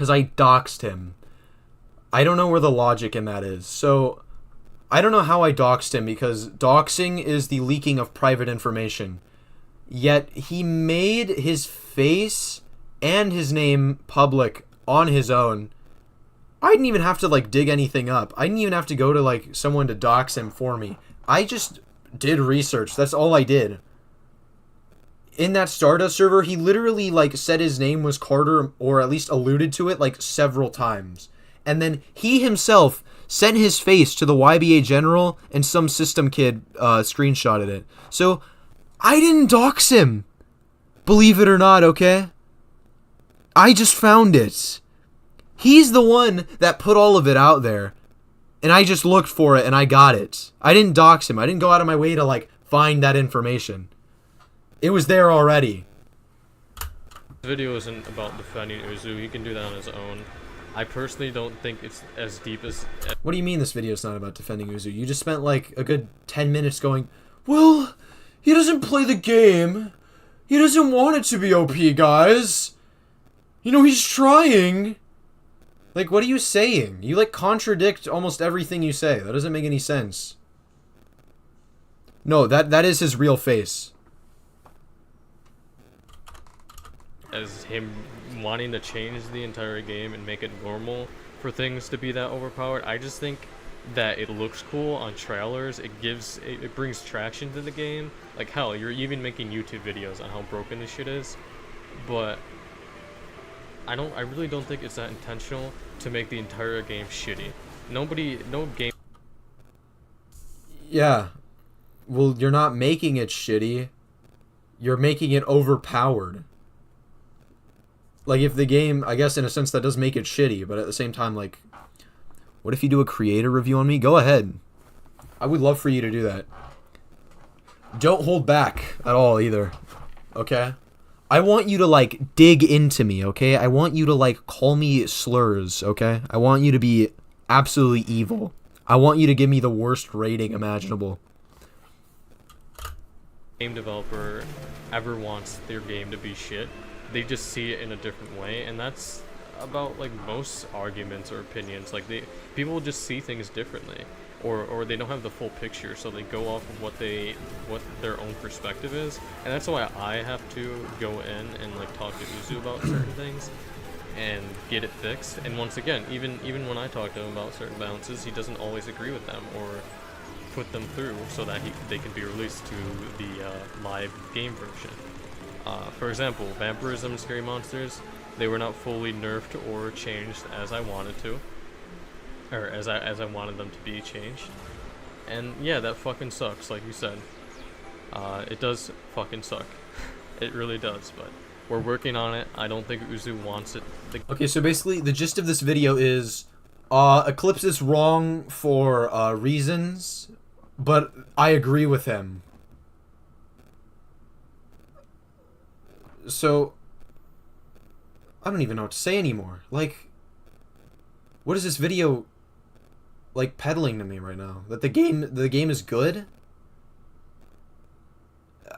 I doxed him. I don't know where the logic in that is. So, I don't know how I doxed him, because doxing is the leaking of private information. Yet, he made his face and his name public on his own. I didn't even have to, like, dig anything up. I didn't even have to go to, like, someone to dox him for me. I just did research. That's all I did. In that Stardust server, he literally, like, said his name was Carter, or at least alluded to it, like, several times. And then he himself sent his face to the YBA General, and some system kid screenshotted it. So, I didn't dox him. Believe it or not, okay? I just found it. He's the one that put all of it out there. And I just looked for it, and I got it. I didn't dox him. I didn't go out of my way to, like, find that information. It was there already. The video isn't about defending Uzu. He can do that on his own. I personally don't think it's as deep as... What do you mean this video is not about defending Uzu? You just spent, like, a good 10 minutes going, well, he doesn't play the game. He doesn't want it to be OP, guys. You know, he's trying. Like, what are you saying? You, like, contradict almost everything you say. That doesn't make any sense. No, that is his real face. As him wanting to change the entire game and make it normal for things to be that overpowered. I just think that it looks cool on trailers. It brings traction to the game. Like, hell, you're even making YouTube videos on how broken this shit is. But I really don't think it's that intentional to make the entire game shitty. No game. Yeah. Well, you're not making it shitty. You're making it overpowered. Like, if the game, I guess in a sense that does make it shitty, but at the same time, like, what if you do a creator review on me? Go ahead. I would love for you to do that. Don't hold back at all either. Okay? I want you to, like, dig into me, okay? I want you to, like, call me slurs, okay? I want you to be absolutely evil. I want you to give me the worst rating imaginable. Game developer ever wants their game to be shit. They just see it in a different way, and that's about, like, most arguments or opinions. Like, people just see things differently, or they don't have the full picture, so they go off of what their own perspective is. And that's why I have to go in and, like, talk to Uzu about certain things and get it fixed. And once again, even when I talk to him about certain balances, he doesn't always agree with them or put them through so that they can be released to the live game version. For example, Vampirism and Scary Monsters, they were not fully nerfed or changed as I wanted to, or as I wanted them to be changed. And yeah, that fucking sucks, like you said. It does fucking suck. It really does, but we're working on it. I don't think Uzu wants it. Okay, so basically the gist of this video is Eclipse is wrong for reasons, but I agree with him. So, I don't even know what to say anymore. Like, what is this video, like, peddling to me right now? That the game is good?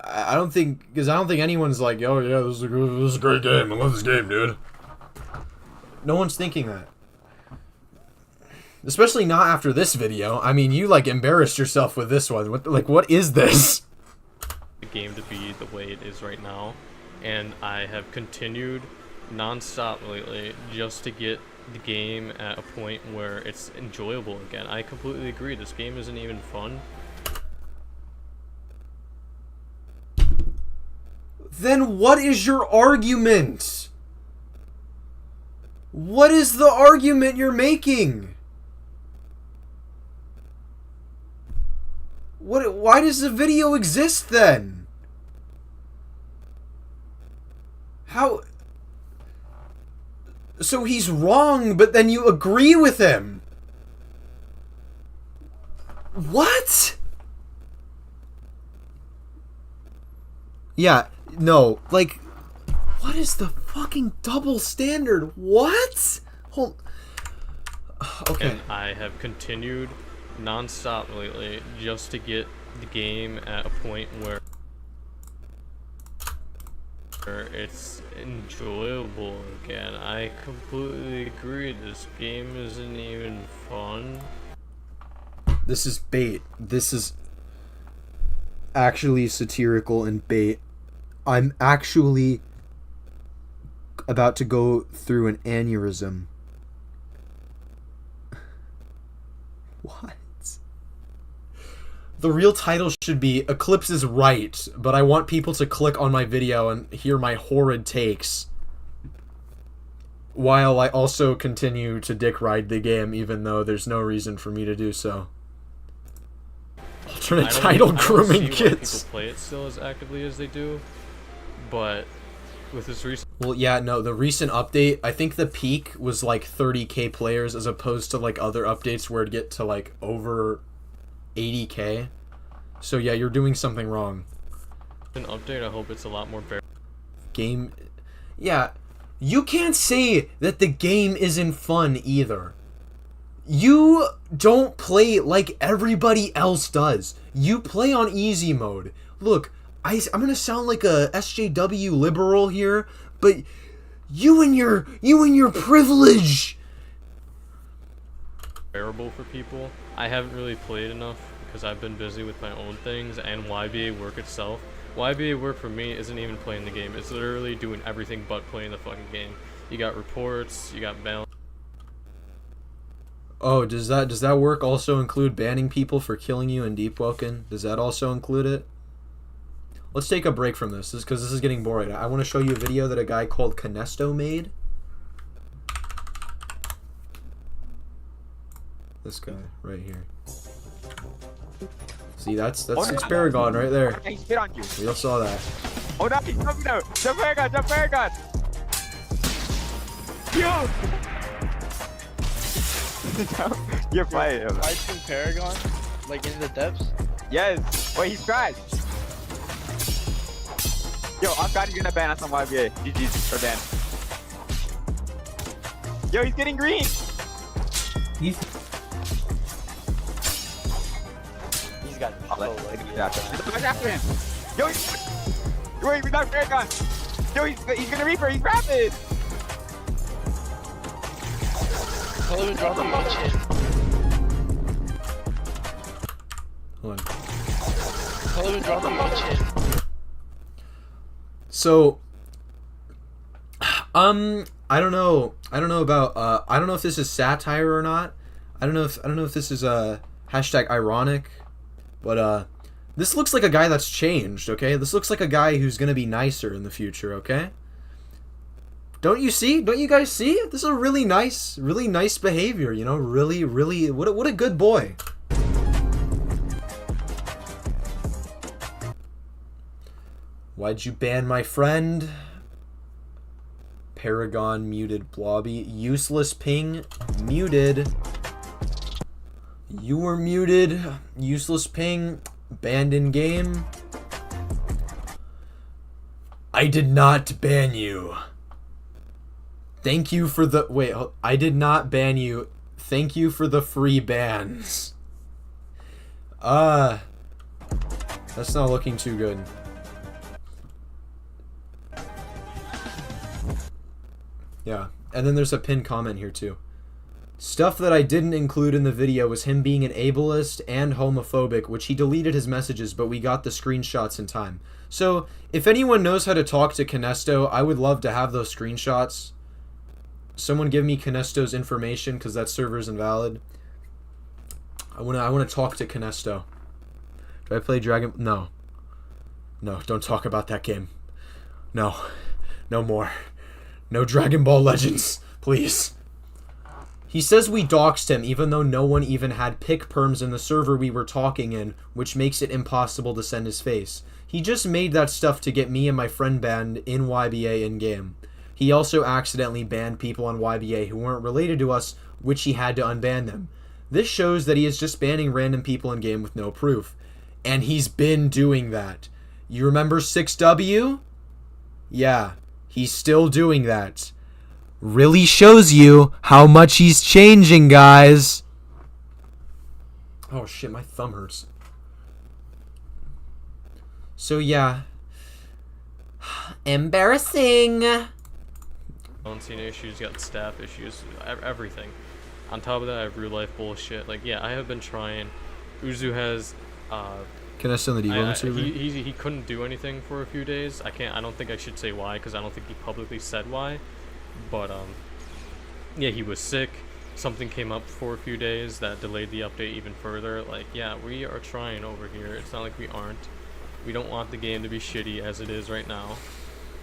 I don't think, because I don't think anyone's like, oh yeah, this is a great game. I love this game, dude. No one's thinking that. Especially not after this video. I mean, you, like, embarrassed yourself with this one. What is this? The game to be the way it is right now. And I have continued non-stop lately just to get the game at a point where it's enjoyable again. I completely agree, this game isn't even fun. Then what is your argument? What is the argument you're making? Why does the video exist then? How? So he's wrong, but then you agree with him. What? Yeah, no, like, what is the fucking double standard? What? Hold. Okay. And I have continued non-stop lately just to get the game at a point where it's enjoyable again. I completely agree. This game isn't even fun. This is bait. This is actually satirical and bait. I'm actually about to go through an aneurysm. What? The real title should be Eclipse is right, but I want people to click on my video and hear my horrid takes. While I also continue to dick ride the game, even though there's no reason for me to do so. Alternate title grooming kits. People play it still as actively as they do, but with this recent. Well, yeah, no, the recent update, I think the peak was like 30k players as opposed to like other updates where it'd get to like over 80k. So yeah, you're doing something wrong. An update, I hope it's a lot more game. Yeah, you can't say that the game isn't fun either. You don't play like everybody else does. You play on easy mode. Look, I'm gonna sound like a SJW liberal here, but you and your privilege. bearable for people. I haven't really played enough because I've been busy with my own things and YBA work itself. YBA work for me isn't even playing the game. It's literally doing everything but playing the fucking game. You got reports, you got balance. Oh, does that work also include banning people for killing you in Deepwoken? Does that also include it? Let's take a break from this because this is getting boring. I want to show you a video that a guy called Canesto made. This guy right here. See, that's Paragon right there. He's hit on you. We all saw that. Oh no, he's jumping out. Jump Paragon, jump Paragon. Yo! You're fighting him. Fighting Paragon? Like in the depths? Yes. Wait, he's crashed. Yo, I'm glad he's gonna ban us on YBA. GG's or ban. Yo, he's getting green. He's got Watch after him. Yo, wait, we got Paragon. Yo, he's gonna Reaper. He's rapid. Tell him to drop him on chin. Hold on. Tell him to drop him on chin. So, I don't know about, I don't know if this is satire or not. I don't know if this is hashtag ironic, but this looks like a guy that's changed. Okay, this looks like a guy who's gonna be nicer in the future. Okay, don't you see? Don't you guys see? This is a really nice behavior. You know, really, what a good boy. Why'd you ban my friend? Paragon muted Blobby. Useless ping muted. You were muted. Useless ping banned in game. I did not ban you. Thank you for the I did not ban you. Thank you for the free bans. That's not looking too good. Yeah, and then there's a pinned comment here too. Stuff that I didn't include in the video was him being an ableist and homophobic, which he deleted his messages, but we got the screenshots in time. So, if anyone knows how to talk to Canesto, I would love to have those screenshots. Someone give me Canesto's information, because that server's invalid. I wanna talk to Canesto. Do I play Dragon? No. No, don't talk about that game. No. No more. No Dragon Ball Legends, please. He says we doxed him even though no one even had pick perms in the server we were talking in, which makes it impossible to send his face. He just made that stuff to get me and my friend banned in YBA in-game. He also accidentally banned people on YBA who weren't related to us, which he had to unban them. This shows that he is just banning random people in-game with no proof. And he's been doing that. You remember 6W? Yeah, he's still doing that. Really shows you how much he's changing, guys. Oh shit, my thumb hurts. So yeah. Embarrassing. Balancing issues, got staff issues, everything. On top of that, I have real life bullshit. Like, yeah, I have been trying. Uzu has, Can I send the debug server? he couldn't do anything for a few days. I don't think I should say why, because I don't think he publicly said why. But, yeah, he was sick. Something came up for a few days that delayed the update even further. Like, yeah, we are trying over here. It's not like we aren't. We don't want the game to be shitty as it is right now.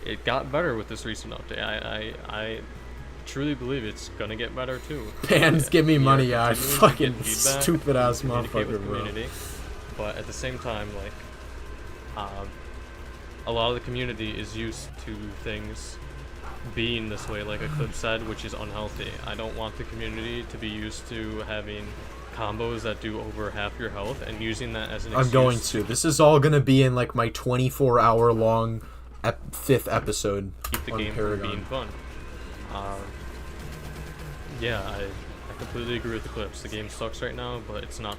It got better with this recent update. I truly believe it's gonna get better too. Pans, give me money, yeah. I continuing to fucking get feedback, stupid ass communicate with motherfucker, bro. community. But at the same time, like, a lot of the community is used to things being this way, like Eclipse said, which is unhealthy. I don't want the community to be used to having combos that do over half your health and using that as an excuse. I'm going to. This is all gonna be in like my 24-hour long 5th episode Keep the on game Paragon. from being fun. Yeah, I completely agree with Eclipse. The game sucks right now, but it's not.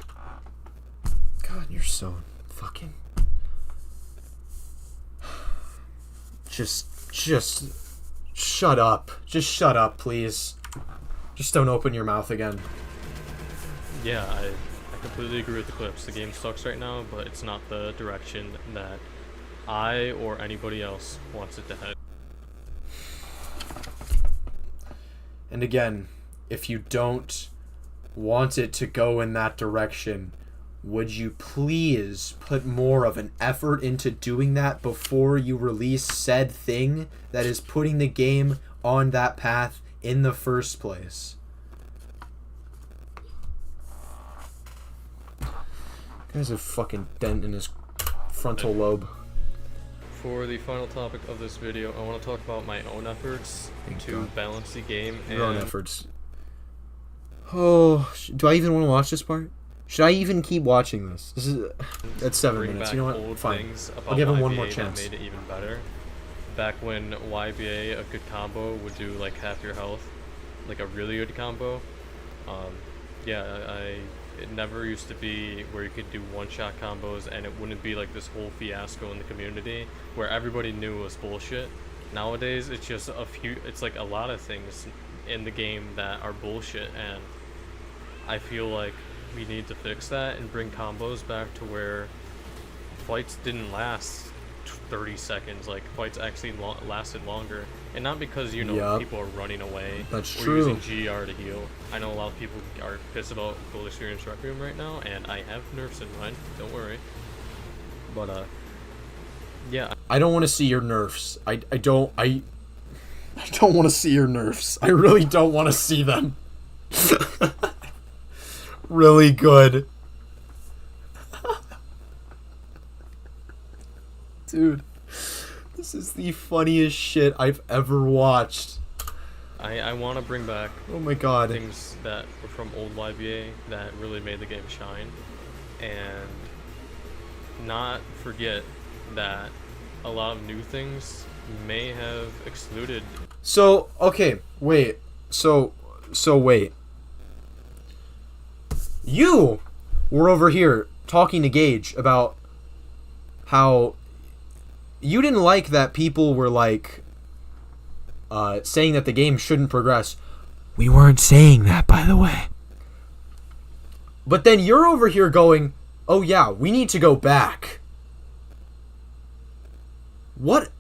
God, you're so fucking. Just shut up. Just shut up, please. Just don't open your mouth again. Yeah, I completely agree with Eclipse. The game sucks right now, but it's not the direction that I or anybody else wants it to head. And again, if you don't want it to go in that direction, would you please put more of an effort into doing that before you release said thing that is putting the game on that path in the first place? Guy's a fucking dent in his frontal lobe. For the final topic of this video, I want to talk about my own efforts Thank to God. balance the game Your own and efforts. Oh, do I even want to watch this part? Should I even keep watching this? This is that's 7 bring minutes. back You know what? old Fine. things about I'll give him one YBA more that chance. made it even better. Back when YBA, a good combo, would do like half your health, like a really good combo. Yeah, it never used to be where you could do one-shot combos and it wouldn't be like this whole fiasco in the community where everybody knew it was bullshit. Nowadays, it's just it's like a lot of things in the game that are bullshit, and I feel like we need to fix that and bring combos back to where fights didn't last 30 seconds, like fights actually lasted longer, and not because, you know, Yup. people are running away That's or true. using GR to heal. I know a lot of people are pissed about Gold Experience Requiem right now, and I have nerfs in mind, don't worry. But yeah, I don't want to see your nerfs. I don't want to see your nerfs. I really don't want to see them. Really good. Dude, this is the funniest shit I've ever watched. I want to bring back Oh my god. things that were from old YBA that really made the game shine, and not forget that a lot of new things may have excluded. So, okay, wait. So wait. You were over here talking to Gage about how you didn't like that people were like saying that the game shouldn't progress. We weren't saying that, by the way. But then you're over here going, "Oh yeah, we need to go back." What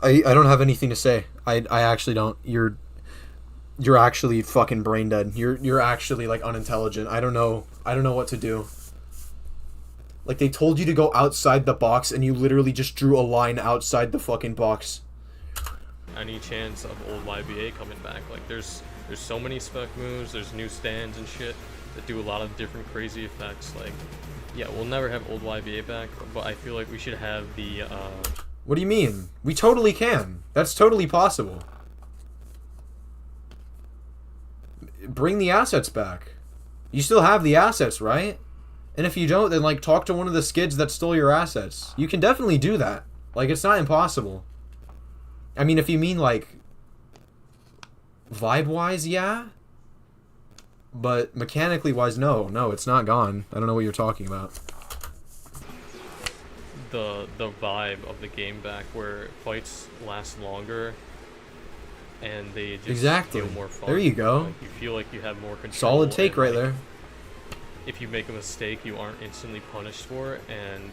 I don't have anything to say. I actually don't. You're actually fucking brain dead. You're actually like unintelligent. I don't know what to do. Like, they told you to go outside the box and you literally just drew a line outside the fucking box. Any chance of old YBA coming back? Like, there's so many spec moves, there's new stands and shit that do a lot of different crazy effects. Like, yeah, we'll never have old YBA back, but I feel like we should have the What do you mean? We totally can. That's totally possible. Bring the assets back. You still have the assets, right? And if you don't, then like talk to one of the skids that stole your assets. You can definitely do that. Like, it's not impossible. I mean, if you mean like vibe-wise, yeah. But mechanically wise, no, it's not gone. I don't know what you're talking about. The vibe of the game back, where fights last longer and they just Exactly. feel more fun. There you go. Like, you feel like you have more control. Solid take and, right like, there. if you make a mistake, you aren't instantly punished for it and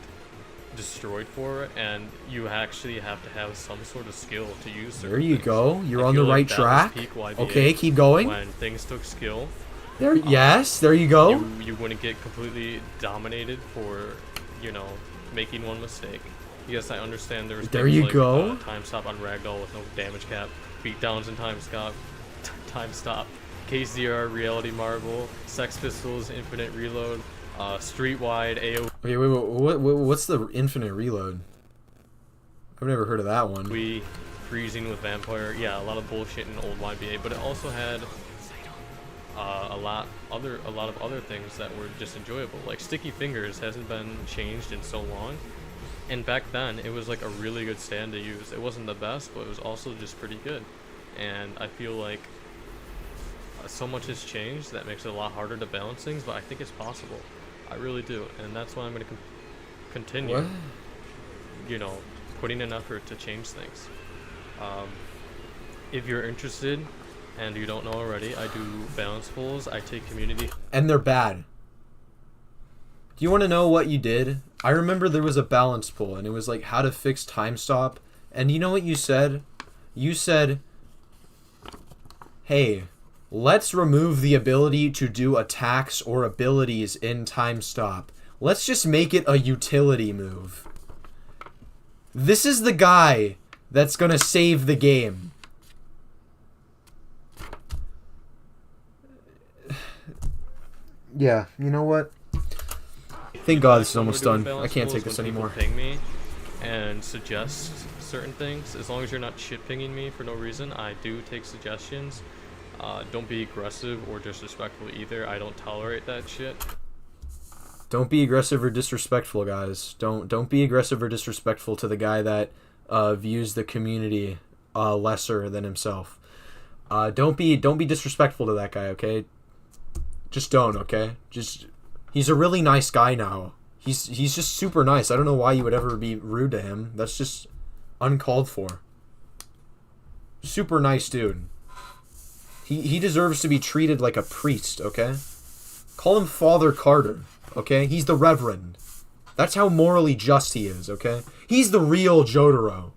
destroyed for it, and you actually have to have some sort of skill to use certain There you things. go. You're I on the feel like right that was track. peak YBA Okay, keep going. When things took skill, There, yes, there you go. you wouldn't get completely dominated for, you know, making one mistake. Yes, I understand there was There things you like, go. time stop on ragdoll with no damage cap, beatdowns and time stop, KZR, reality marble, Sex Pistols, infinite reload, street-wide AoE, Okay, wait, what's the infinite reload? I've never heard of that one. freezing with vampire. Yeah, a lot of bullshit in old YBA, but it also had a lot of other things that were just enjoyable. Like Sticky Fingers hasn't been changed in so long, and back then it was like a really good stand to use. It wasn't the best, but it was also just pretty good. And I feel like so much has changed that makes it a lot harder to balance things, but I think it's possible. I really do, and that's why I'm going to continue. What? You know, putting an effort to change things. If you're interested and you don't know already, I do balance pulls. I take community. And they're bad. Do you want to know what you did? I remember there was a balance pull, and it was like how to fix time stop. And you know what you said? You said, hey, let's remove the ability to do attacks or abilities in time stop. Let's just make it a utility move. This is the guy that's gonna save the game. Yeah, you know what? Thank God this is almost done. I can't take this anymore. Ping me and suggest certain things. As long as you're not shit pinging me for no reason, I do take suggestions. Don't be aggressive or disrespectful either. I don't tolerate that shit. Don't be aggressive or disrespectful, guys. Don't be aggressive or disrespectful to the guy that views the community lesser than himself. Don't be disrespectful to that guy, okay? Just don't, okay? He's a really nice guy now. He's just super nice. I don't know why you would ever be rude to him. That's just uncalled for. Super nice dude. He deserves to be treated like a priest, okay? Call him Father Carter, okay? He's the Reverend. That's how morally just he is, okay? He's the real Jotaro.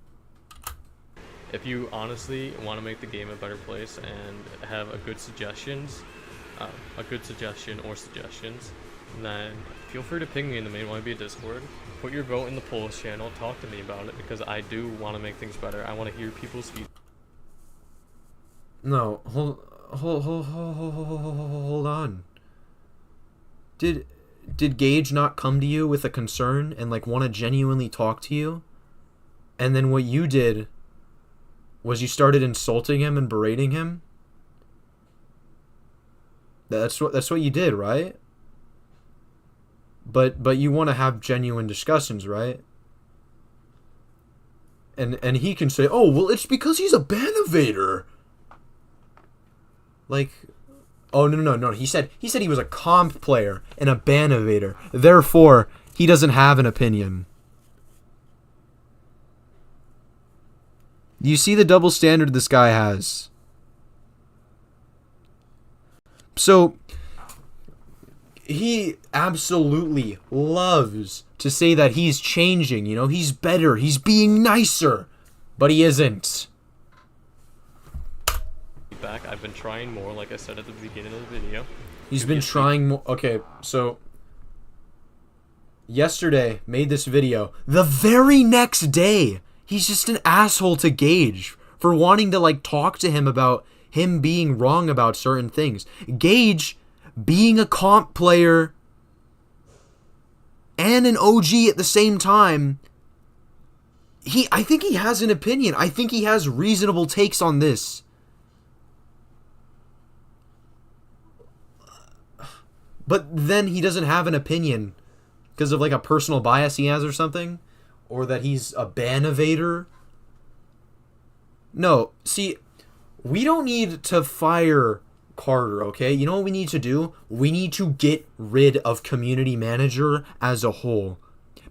If you honestly want to make the game a better place and have a good suggestion or suggestions, then feel free to ping me in the main YB Discord. Put your vote in the polls channel. Talk to me about it, because I do want to make things better. I want to hear people's feedback. No, hold on. Did Gage not come to you with a concern and like want to genuinely talk to you? And then what you did was you started insulting him and berating him? That's what you did, right? But you want to have genuine discussions, right? And he can say, "Oh, well, it's because he's a Banovator." Like, oh no. He said he was a comp player and a Banovator. Therefore, he doesn't have an opinion. You see the double standard this guy has. So, he absolutely loves to say that he's changing, you know, he's better, he's being nicer, but he isn't. I've been trying more, like I said at the beginning of the video. He's been trying more. Okay, so yesterday made this video. The very next day, he's just an asshole to Gage for wanting to like talk to him about him being wrong about certain things. Gage being a comp player and an OG at the same time. I think he has an opinion. I think he has reasonable takes on this. But then he doesn't have an opinion because of like a personal bias he has or something, or that he's a ban evader. No, see, we don't need to fire Carter, okay? You know what we need to do? We need to get rid of community manager as a whole.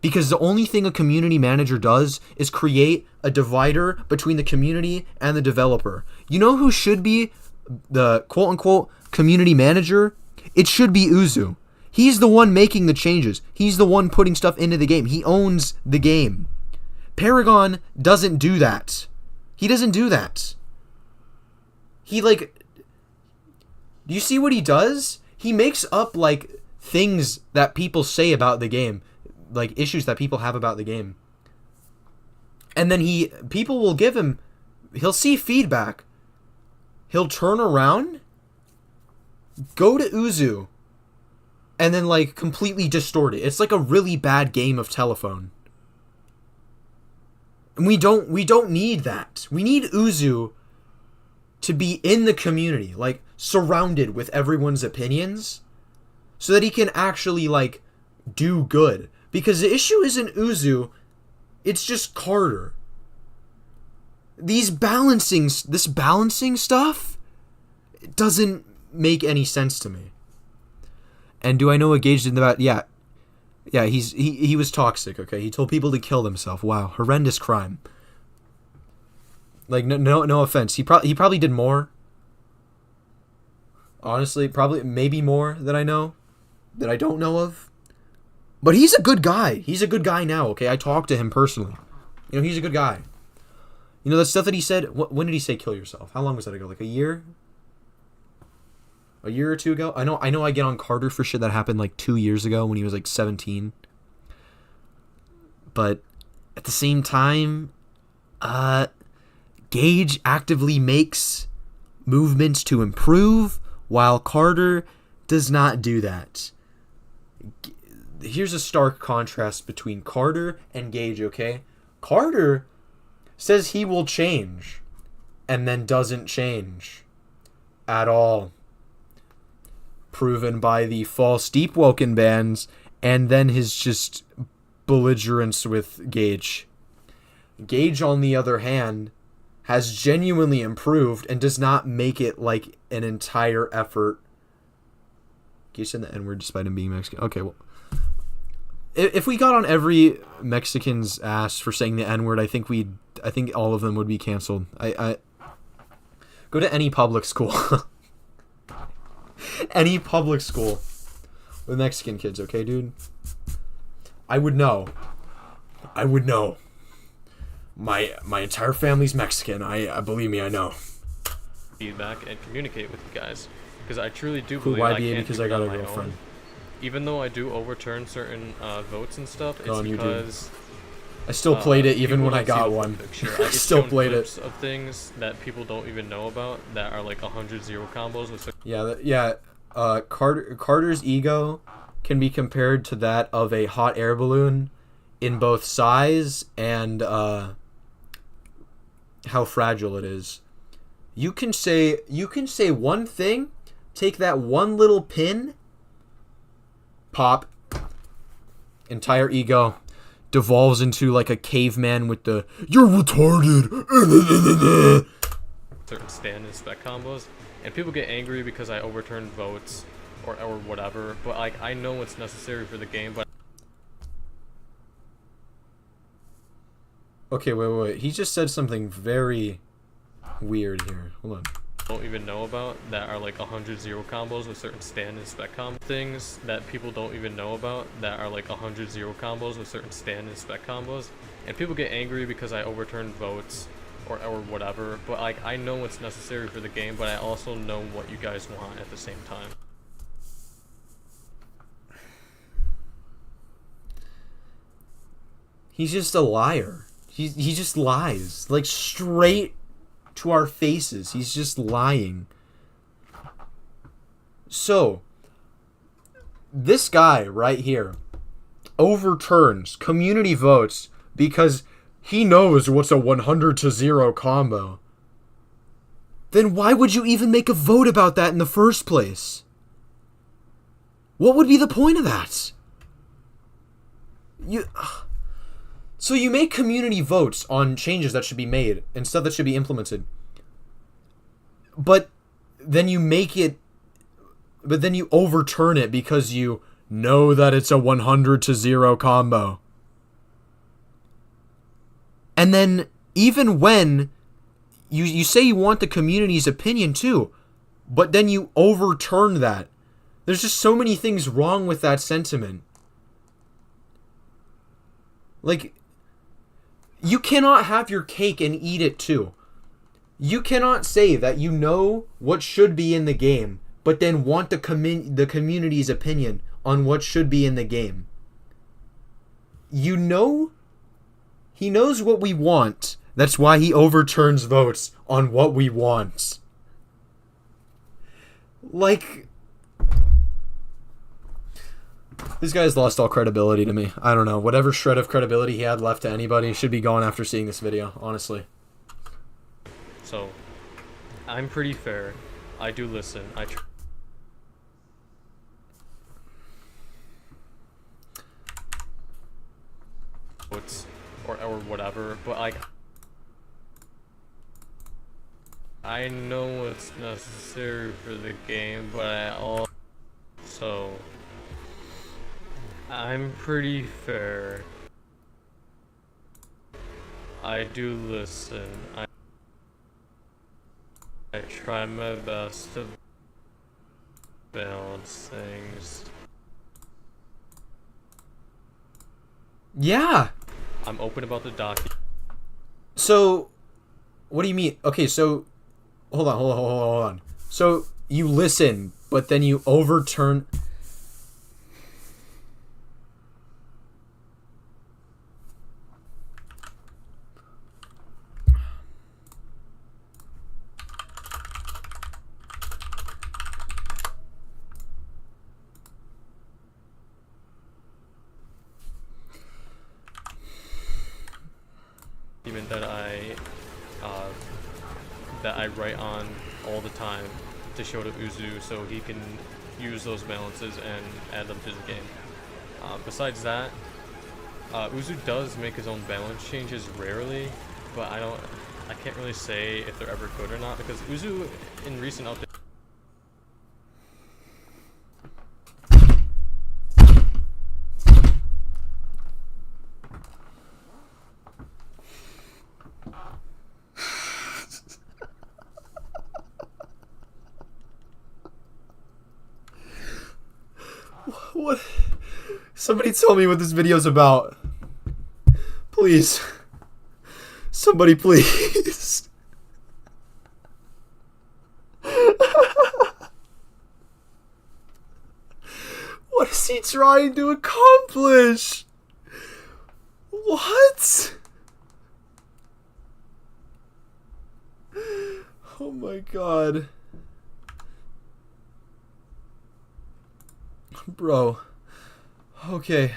Because the only thing a community manager does is create a divider between the community and the developer. You know who should be the quote-unquote community manager? It should be Uzu. He's the one making the changes. He's the one putting stuff into the game. He owns the game. Paragon doesn't do that. He doesn't do that. He, like... Do you see what he does? He makes up, like, things that people say about the game. Like, issues that people have about the game. And then people will give him... He'll see feedback. He'll turn around, go to Uzu, and then, like, completely distort it. It's like a really bad game of telephone. And we don't need that. We need Uzu to be in the community, like, surrounded with everyone's opinions, so that he can actually, like, do good. Because the issue isn't Uzu, it's just Carter. This balancing stuff, it doesn't make any sense to me. And do I know what Gage did about? Yeah, he was toxic. Okay, he told people to kill themselves. Wow, horrendous crime. Like no offense, he probably did more. Honestly, probably maybe more than I know, that I don't know of. But he's a good guy. He's a good guy now. Okay, I talked to him personally. You know, he's a good guy. You know, the stuff that he said, when did he say kill yourself? How long was that ago? Like a year? A year or two ago? I know I get on Carter for shit that happened like 2 years ago when he was like 17. But at the same time, Gage actively makes movements to improve, while Carter does not do that. Here's a stark contrast between Carter and Gage, okay? Carter says he will change, and then doesn't change at all. Proven by the false Deep Woken bans, and then his just belligerence with Gage. Gage, on the other hand, has genuinely improved and does not make it like an entire effort. Gage said the N-word despite him being Mexican. Okay, well, if we got on every Mexican's ass for saying the N-word, I think all of them would be canceled. I go to any public school. Any public school with Mexican kids, okay, dude? I would know. My entire family's Mexican. I believe me, I know. Feedback and communicate with you guys, because I truly do Cool, believe I YBA, can't because do I it got on a my girlfriend. own. Even though I do overturn certain votes and stuff, it's on YouTube. because I still played it even people when I don't see got the full one. picture. I get still shown played clips it. of things that people don't even know about that are like 100 zero combos with. Carter's ego can be compared to that of a hot air balloon in both size and how fragile it is. You can say one thing, take that one little pin, pop, entire ego devolves into like a caveman with the "you're retarded" certain stand and spec combos, and people get angry because I overturn votes or whatever, but like I know what's necessary for the game. But okay, wait, he just said something very weird here. Hold on. don't even know about that are like 100 zero combos with certain stand and spec things that people don't even know about that are like 100 zero combos with certain stand and spec combos, and people get angry because I overturn votes or whatever, but like I know what's necessary for the game, but I also know what you guys want at the same time. He's just a liar. He just lies, like, straight to our faces. He's just lying. So, this guy right here overturns community votes because he knows what's a 100-0 combo. Then why would you even make a vote about that in the first place? What would be the point of that? So you make community votes on changes that should be made and stuff that should be implemented. But then you overturn it because you know that it's a 100-0 combo. And then even when you say you want the community's opinion too, but then you overturn that. There's just so many things wrong with that sentiment. Like, you cannot have your cake and eat it too. You cannot say that you know what should be in the game, but then want the community's opinion on what should be in the game. You know, he knows what we want. That's why he overturns votes on what we want. Like, this guy's lost all credibility to me. I don't know. Whatever shred of credibility he had left to anybody should be gone after seeing this video, honestly. So, I'm pretty fair. I do listen. Or whatever, but I know what's necessary for the game, but I'm pretty fair. I do listen. I try my best to balance things. Yeah. I'm open about the document. So, what do you mean? Okay, so, hold on. So, you listen, but then you overturn... that I write on all the time to show to Uzu so he can use those balances and add them to the game. Besides that, Uzu does make his own balance changes rarely, but I can't really say if they're ever good or not because Uzu in recent updates. What? Somebody tell me what this video's about. Please. Somebody please. What is he trying to accomplish? What? Oh my god. Bro. Okay.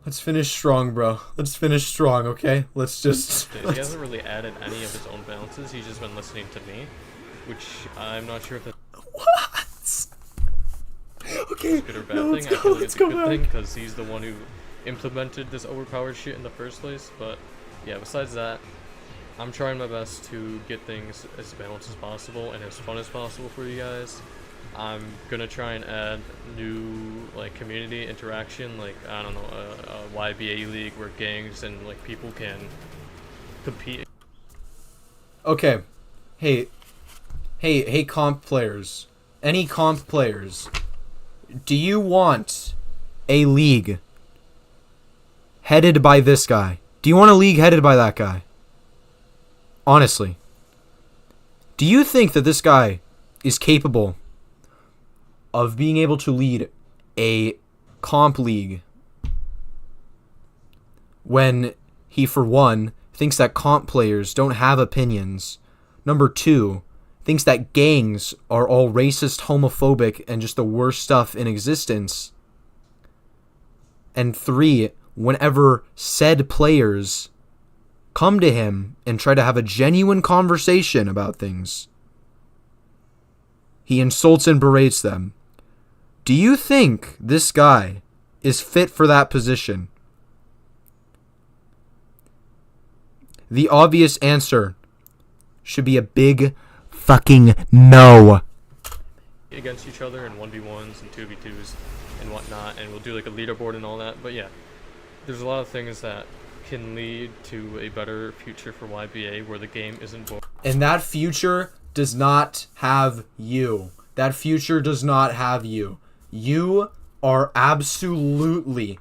Let's finish strong, bro. Let's finish strong, okay? Let's just... He hasn't really added any of his own balances, he's just been listening to me, which I'm not sure if that's What? Okay, a good or bad no, thing. I feel like it's a good back. thing, because he's the one who implemented this overpowered shit in the first place, but yeah, besides that, I'm trying my best to get things as balanced as possible and as fun as possible for you guys. I'm gonna try and add new like community interaction, like I don't know, a YBA league where gangs and like people can compete. Okay, hey, comp players, any comp players, do you want a league headed by this guy? Do you want a league headed by that guy? Honestly, do you think that this guy is capable of being able to lead a comp league when he, for one, thinks that comp players don't have opinions, number two, thinks that gangs are all racist, homophobic, and just the worst stuff in existence, and three, whenever said players come to him and try to have a genuine conversation about things, he insults and berates them. Do you think this guy is fit for that position? The obvious answer should be a big fucking no. Against each other in 1v1s and 2v2s and whatnot, and we'll do like a leaderboard and all that. But yeah, there's a lot of things that can lead to a better future for YBA where the game isn't boring. And that future does not have you. That future does not have you. You are absolutely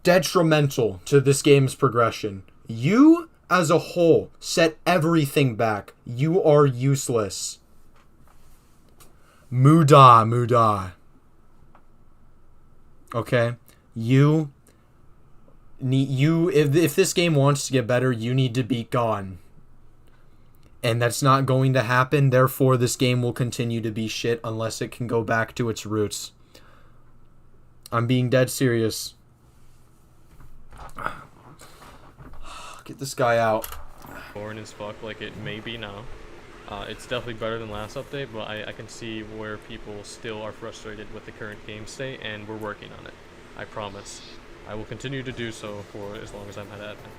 detrimental to this game's progression. You, as a whole, set everything back. You are useless. Muda. Okay? If this game wants to get better, you need to be gone. And that's not going to happen. Therefore, this game will continue to be shit unless it can go back to its roots. I'm being dead serious. Get this guy out. Boring as fuck like it may be now. It's definitely better than last update, but I can see where people still are frustrated with the current game state, and we're working on it. I promise. I will continue to do so for as long as I'm at admin.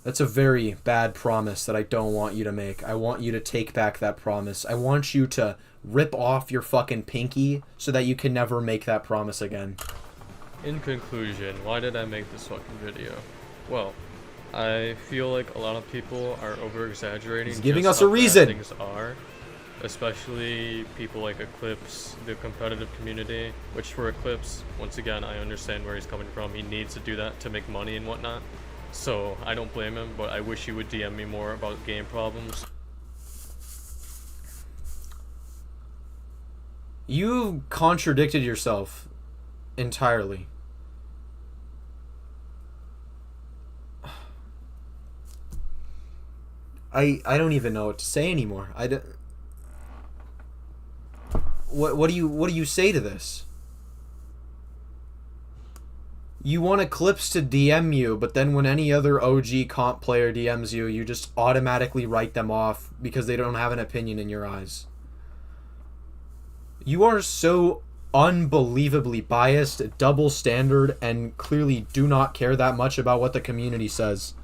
That's a very bad promise that I don't want you to make. I want you to take back that promise. I want you to rip off your fucking pinky so that you can never make that promise again. In conclusion, why did I make this fucking video? Well, I feel like a lot of people are over-exaggerating. He's giving just us a how bad reason. Things are, especially people like Eclipse, the competitive community. Which for Eclipse, once again, I understand where he's coming from. He needs to do that to make money and whatnot. So I don't blame him, but I wish he would DM me more about game problems. You contradicted yourself entirely. I don't even know what to say anymore. What do you say to this? You want Eclipse to DM you, but then when any other OG comp player DMs you, you just automatically write them off because they don't have an opinion in your eyes. You are so unbelievably biased, double standard, and clearly do not care that much about what the community says.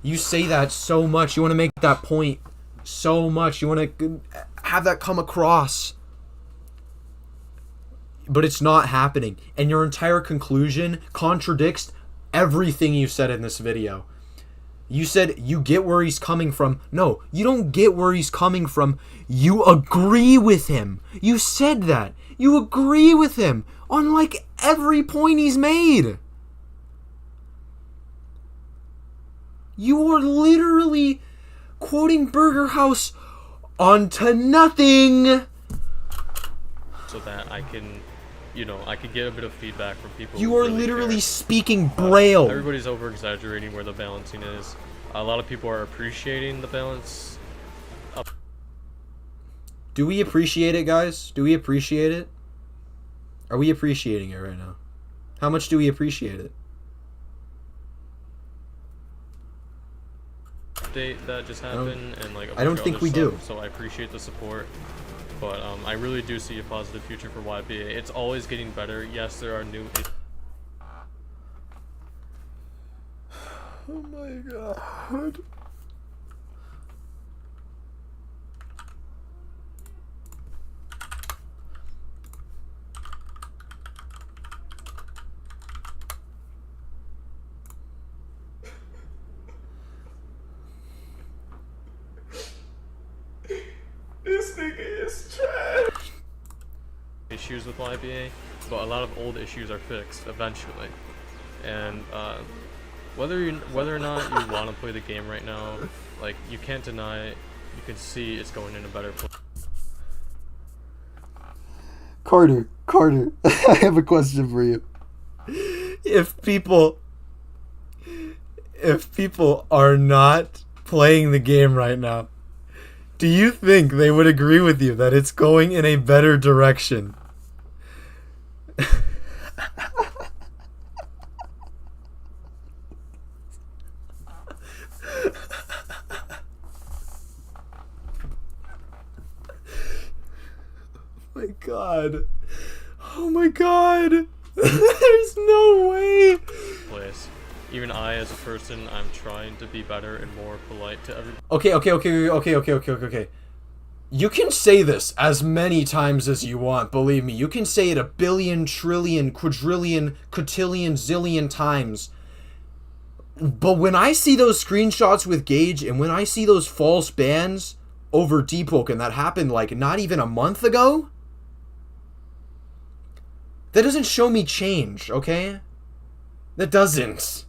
You say that so much. You want to make that point so much. You want to have that come across. But it's not happening. And your entire conclusion contradicts everything you said in this video. You said you get where he's coming from. No, you don't get where he's coming from. You agree with him. You said that. You agree with him on like every point he's made. You are literally quoting Burger House onto nothing. So that I can, I could get a bit of feedback from people. You who are really literally care. speaking Braille. Everybody's over exaggerating where the balancing is. A lot of people are appreciating the balance. Do we appreciate it, guys? Do we appreciate it? Are we appreciating it right now? How much do we appreciate it? Update that just happened and like I don't think we do. So I appreciate the support, but I really do see a positive future for YBA. It's always getting better. Yes, there are new. Oh my god. This nigga is trash. Issues with YBA, but a lot of old issues are fixed eventually. And whether or not you want to play the game right now, like you can't deny it. You can see it's going in a better place. Carter, I have a question for you. If people are not playing the game right now, do you think they would agree with you that it's going in a better direction? My god. Oh my god. There's no way. place. Even I, as a person, I'm trying to be better and more polite to everybody. Okay. You can say this as many times as you want, believe me. You can say it a billion, trillion, quadrillion, cotillion, zillion times. But when I see those screenshots with Gage, and when I see those false bans over Deepwoken that happened like not even a month ago, that doesn't show me change, okay? That doesn't.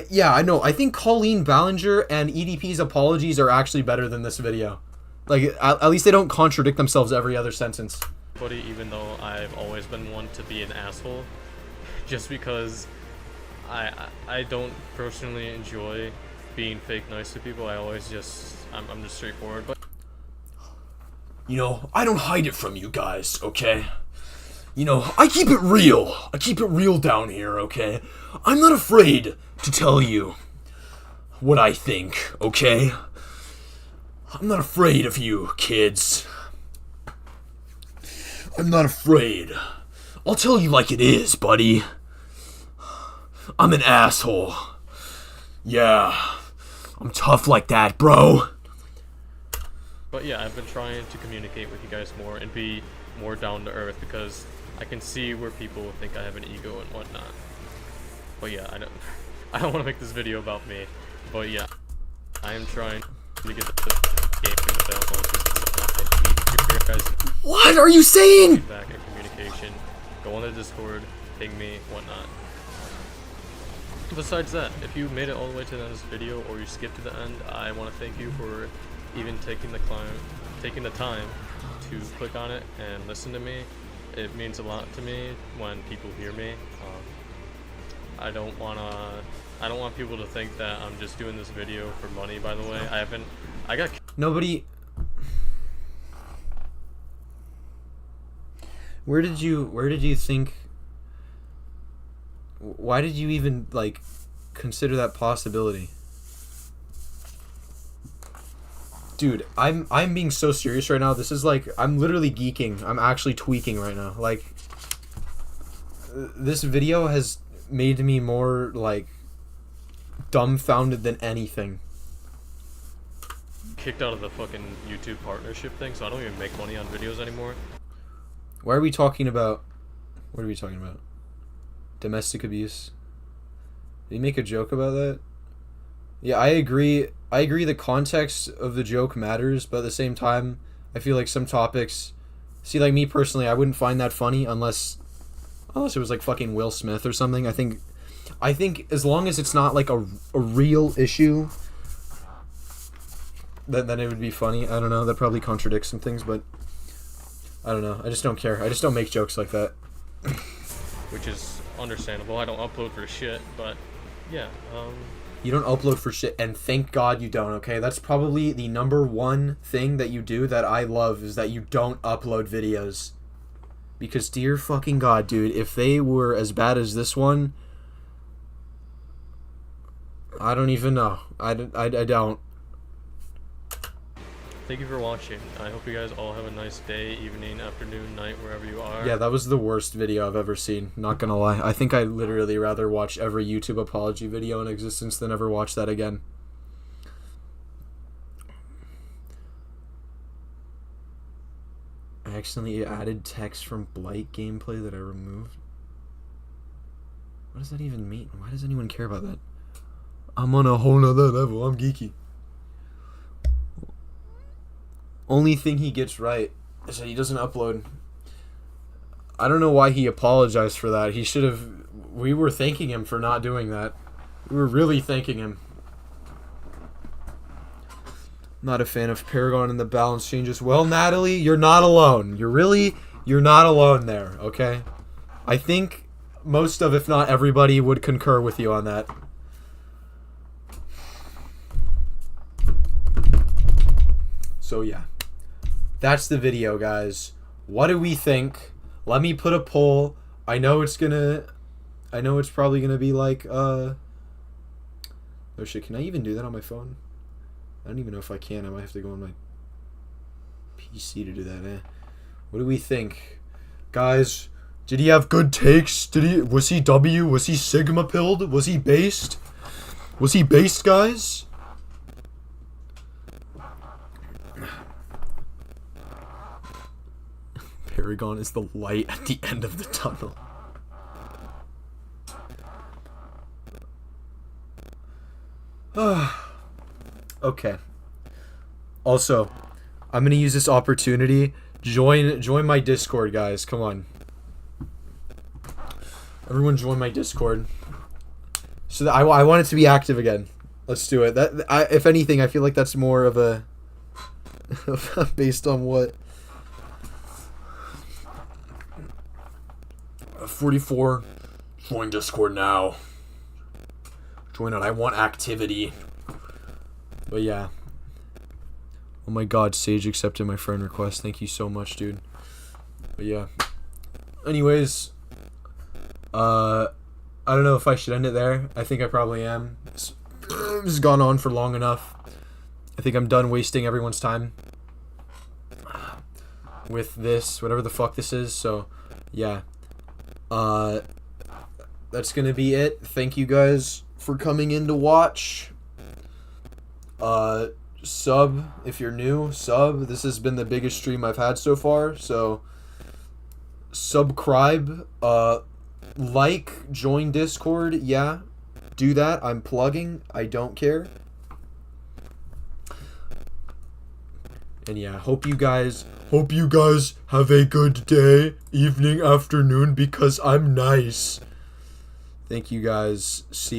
Yeah, I know. I think Colleen Ballinger and EDP's apologies are actually better than this video. Like, at least they don't contradict themselves every other sentence. Even though I've always been one to be an asshole, just because I don't personally enjoy being fake nice to people. I'm just straightforward. But you know, I don't hide it from you guys, okay? You know, I keep it real. I keep it real down here, okay? I'm not afraid to tell you what I think, okay? I'm not afraid of you, kids. I'm not afraid. I'll tell you like it is, buddy. I'm an asshole. Yeah, I'm tough like that, bro. But yeah, I've been trying to communicate with you guys more and be more down to earth because I can see where people think I have an ego and whatnot. But yeah, I don't want to make this video about me. But yeah, I am trying to get the game available because I need your guys' What are you saying? feedback and communication. Go on the Discord, ping me, whatnot. Besides that, if you made it all the way to the end of this video or you skipped to the end, I want to thank you for even taking the time to click on it and listen to me. It means a lot to me when people hear me. I don't want people to think that I'm just doing this video for money, by the way. I got Nobody... Where did you think... Why did you even, like, consider that possibility? Dude, I'm being so serious right now. This is like, I'm literally geeking. I'm actually tweaking right now. Like, this video has made me more, like, dumbfounded than anything. kicked out of the fucking YouTube partnership thing, so I don't even make money on videos anymore. Why are we talking about... What are we talking about? Domestic abuse? Did he make a joke about that? Yeah, I agree the context of the joke matters, but at the same time, I feel like some topics... See, like me personally, I wouldn't find that funny unless it was like fucking Will Smith or something. I think as long as it's not like a real issue, then it would be funny. I don't know, that probably contradicts some things, but I don't know. I just don't care. I just don't make jokes like that. Which is understandable. I don't upload for shit, but yeah. You don't upload for shit, and thank God you don't, okay? That's probably the #1 thing that you do that I love, is that you don't upload videos. Because dear fucking God, dude, if they were as bad as this one, I don't even know. I don't. Thank you for watching. I hope you guys all have a nice day, evening, afternoon, night, wherever you are. Yeah, that was the worst video I've ever seen. Not gonna lie. I think I'd literally rather watch every YouTube apology video in existence than ever watch that again. I accidentally added text from Blight gameplay that I removed. What does that even mean? Why does anyone care about that? I'm on a whole nother level. I'm geeky. Only thing he gets right is that he doesn't upload. I don't know why he apologized for that. He should have... We were thanking him for not doing that. We were really thanking him. Not a fan of Paragon and the balance changes. Well, Natalie, you're not alone. You're not alone there, okay? I think most of, if not everybody, would concur with you on that. So, yeah. That's the video, guys. What do we think? Let me put a poll. I know it's probably gonna be like, oh shit, can I even do that on my phone? I don't even know if I can. I might have to go on my PC to do that, What do we think? Guys, did he have good takes? Was he W? Was he Sigma pilled? Was he based? Was he based, guys? Paragon is the light at the end of the tunnel. Okay. Also, I'm gonna use this opportunity. Join my Discord, guys. Come on. Everyone join my Discord. So that I want it to be active again. Let's do it. If anything, I feel like that's more of a based on what 44. Join Discord now. Join it. I want activity. But yeah. Oh my god, Sage accepted my friend request. Thank you so much, dude. But yeah. Anyways, I don't know if I should end it there. I think I probably am. This has gone on for long enough. I think I'm done wasting everyone's time with this, whatever the fuck this is. So, yeah. That's gonna be it. Thank you guys for coming in to watch. Sub if you're new. Sub. This has been the biggest stream I've had so far. So, subscribe. Like, join Discord. Yeah, do that. I'm plugging. I don't care. And yeah, hope you guys have a good day, evening, afternoon, because I'm nice. Thank you guys. See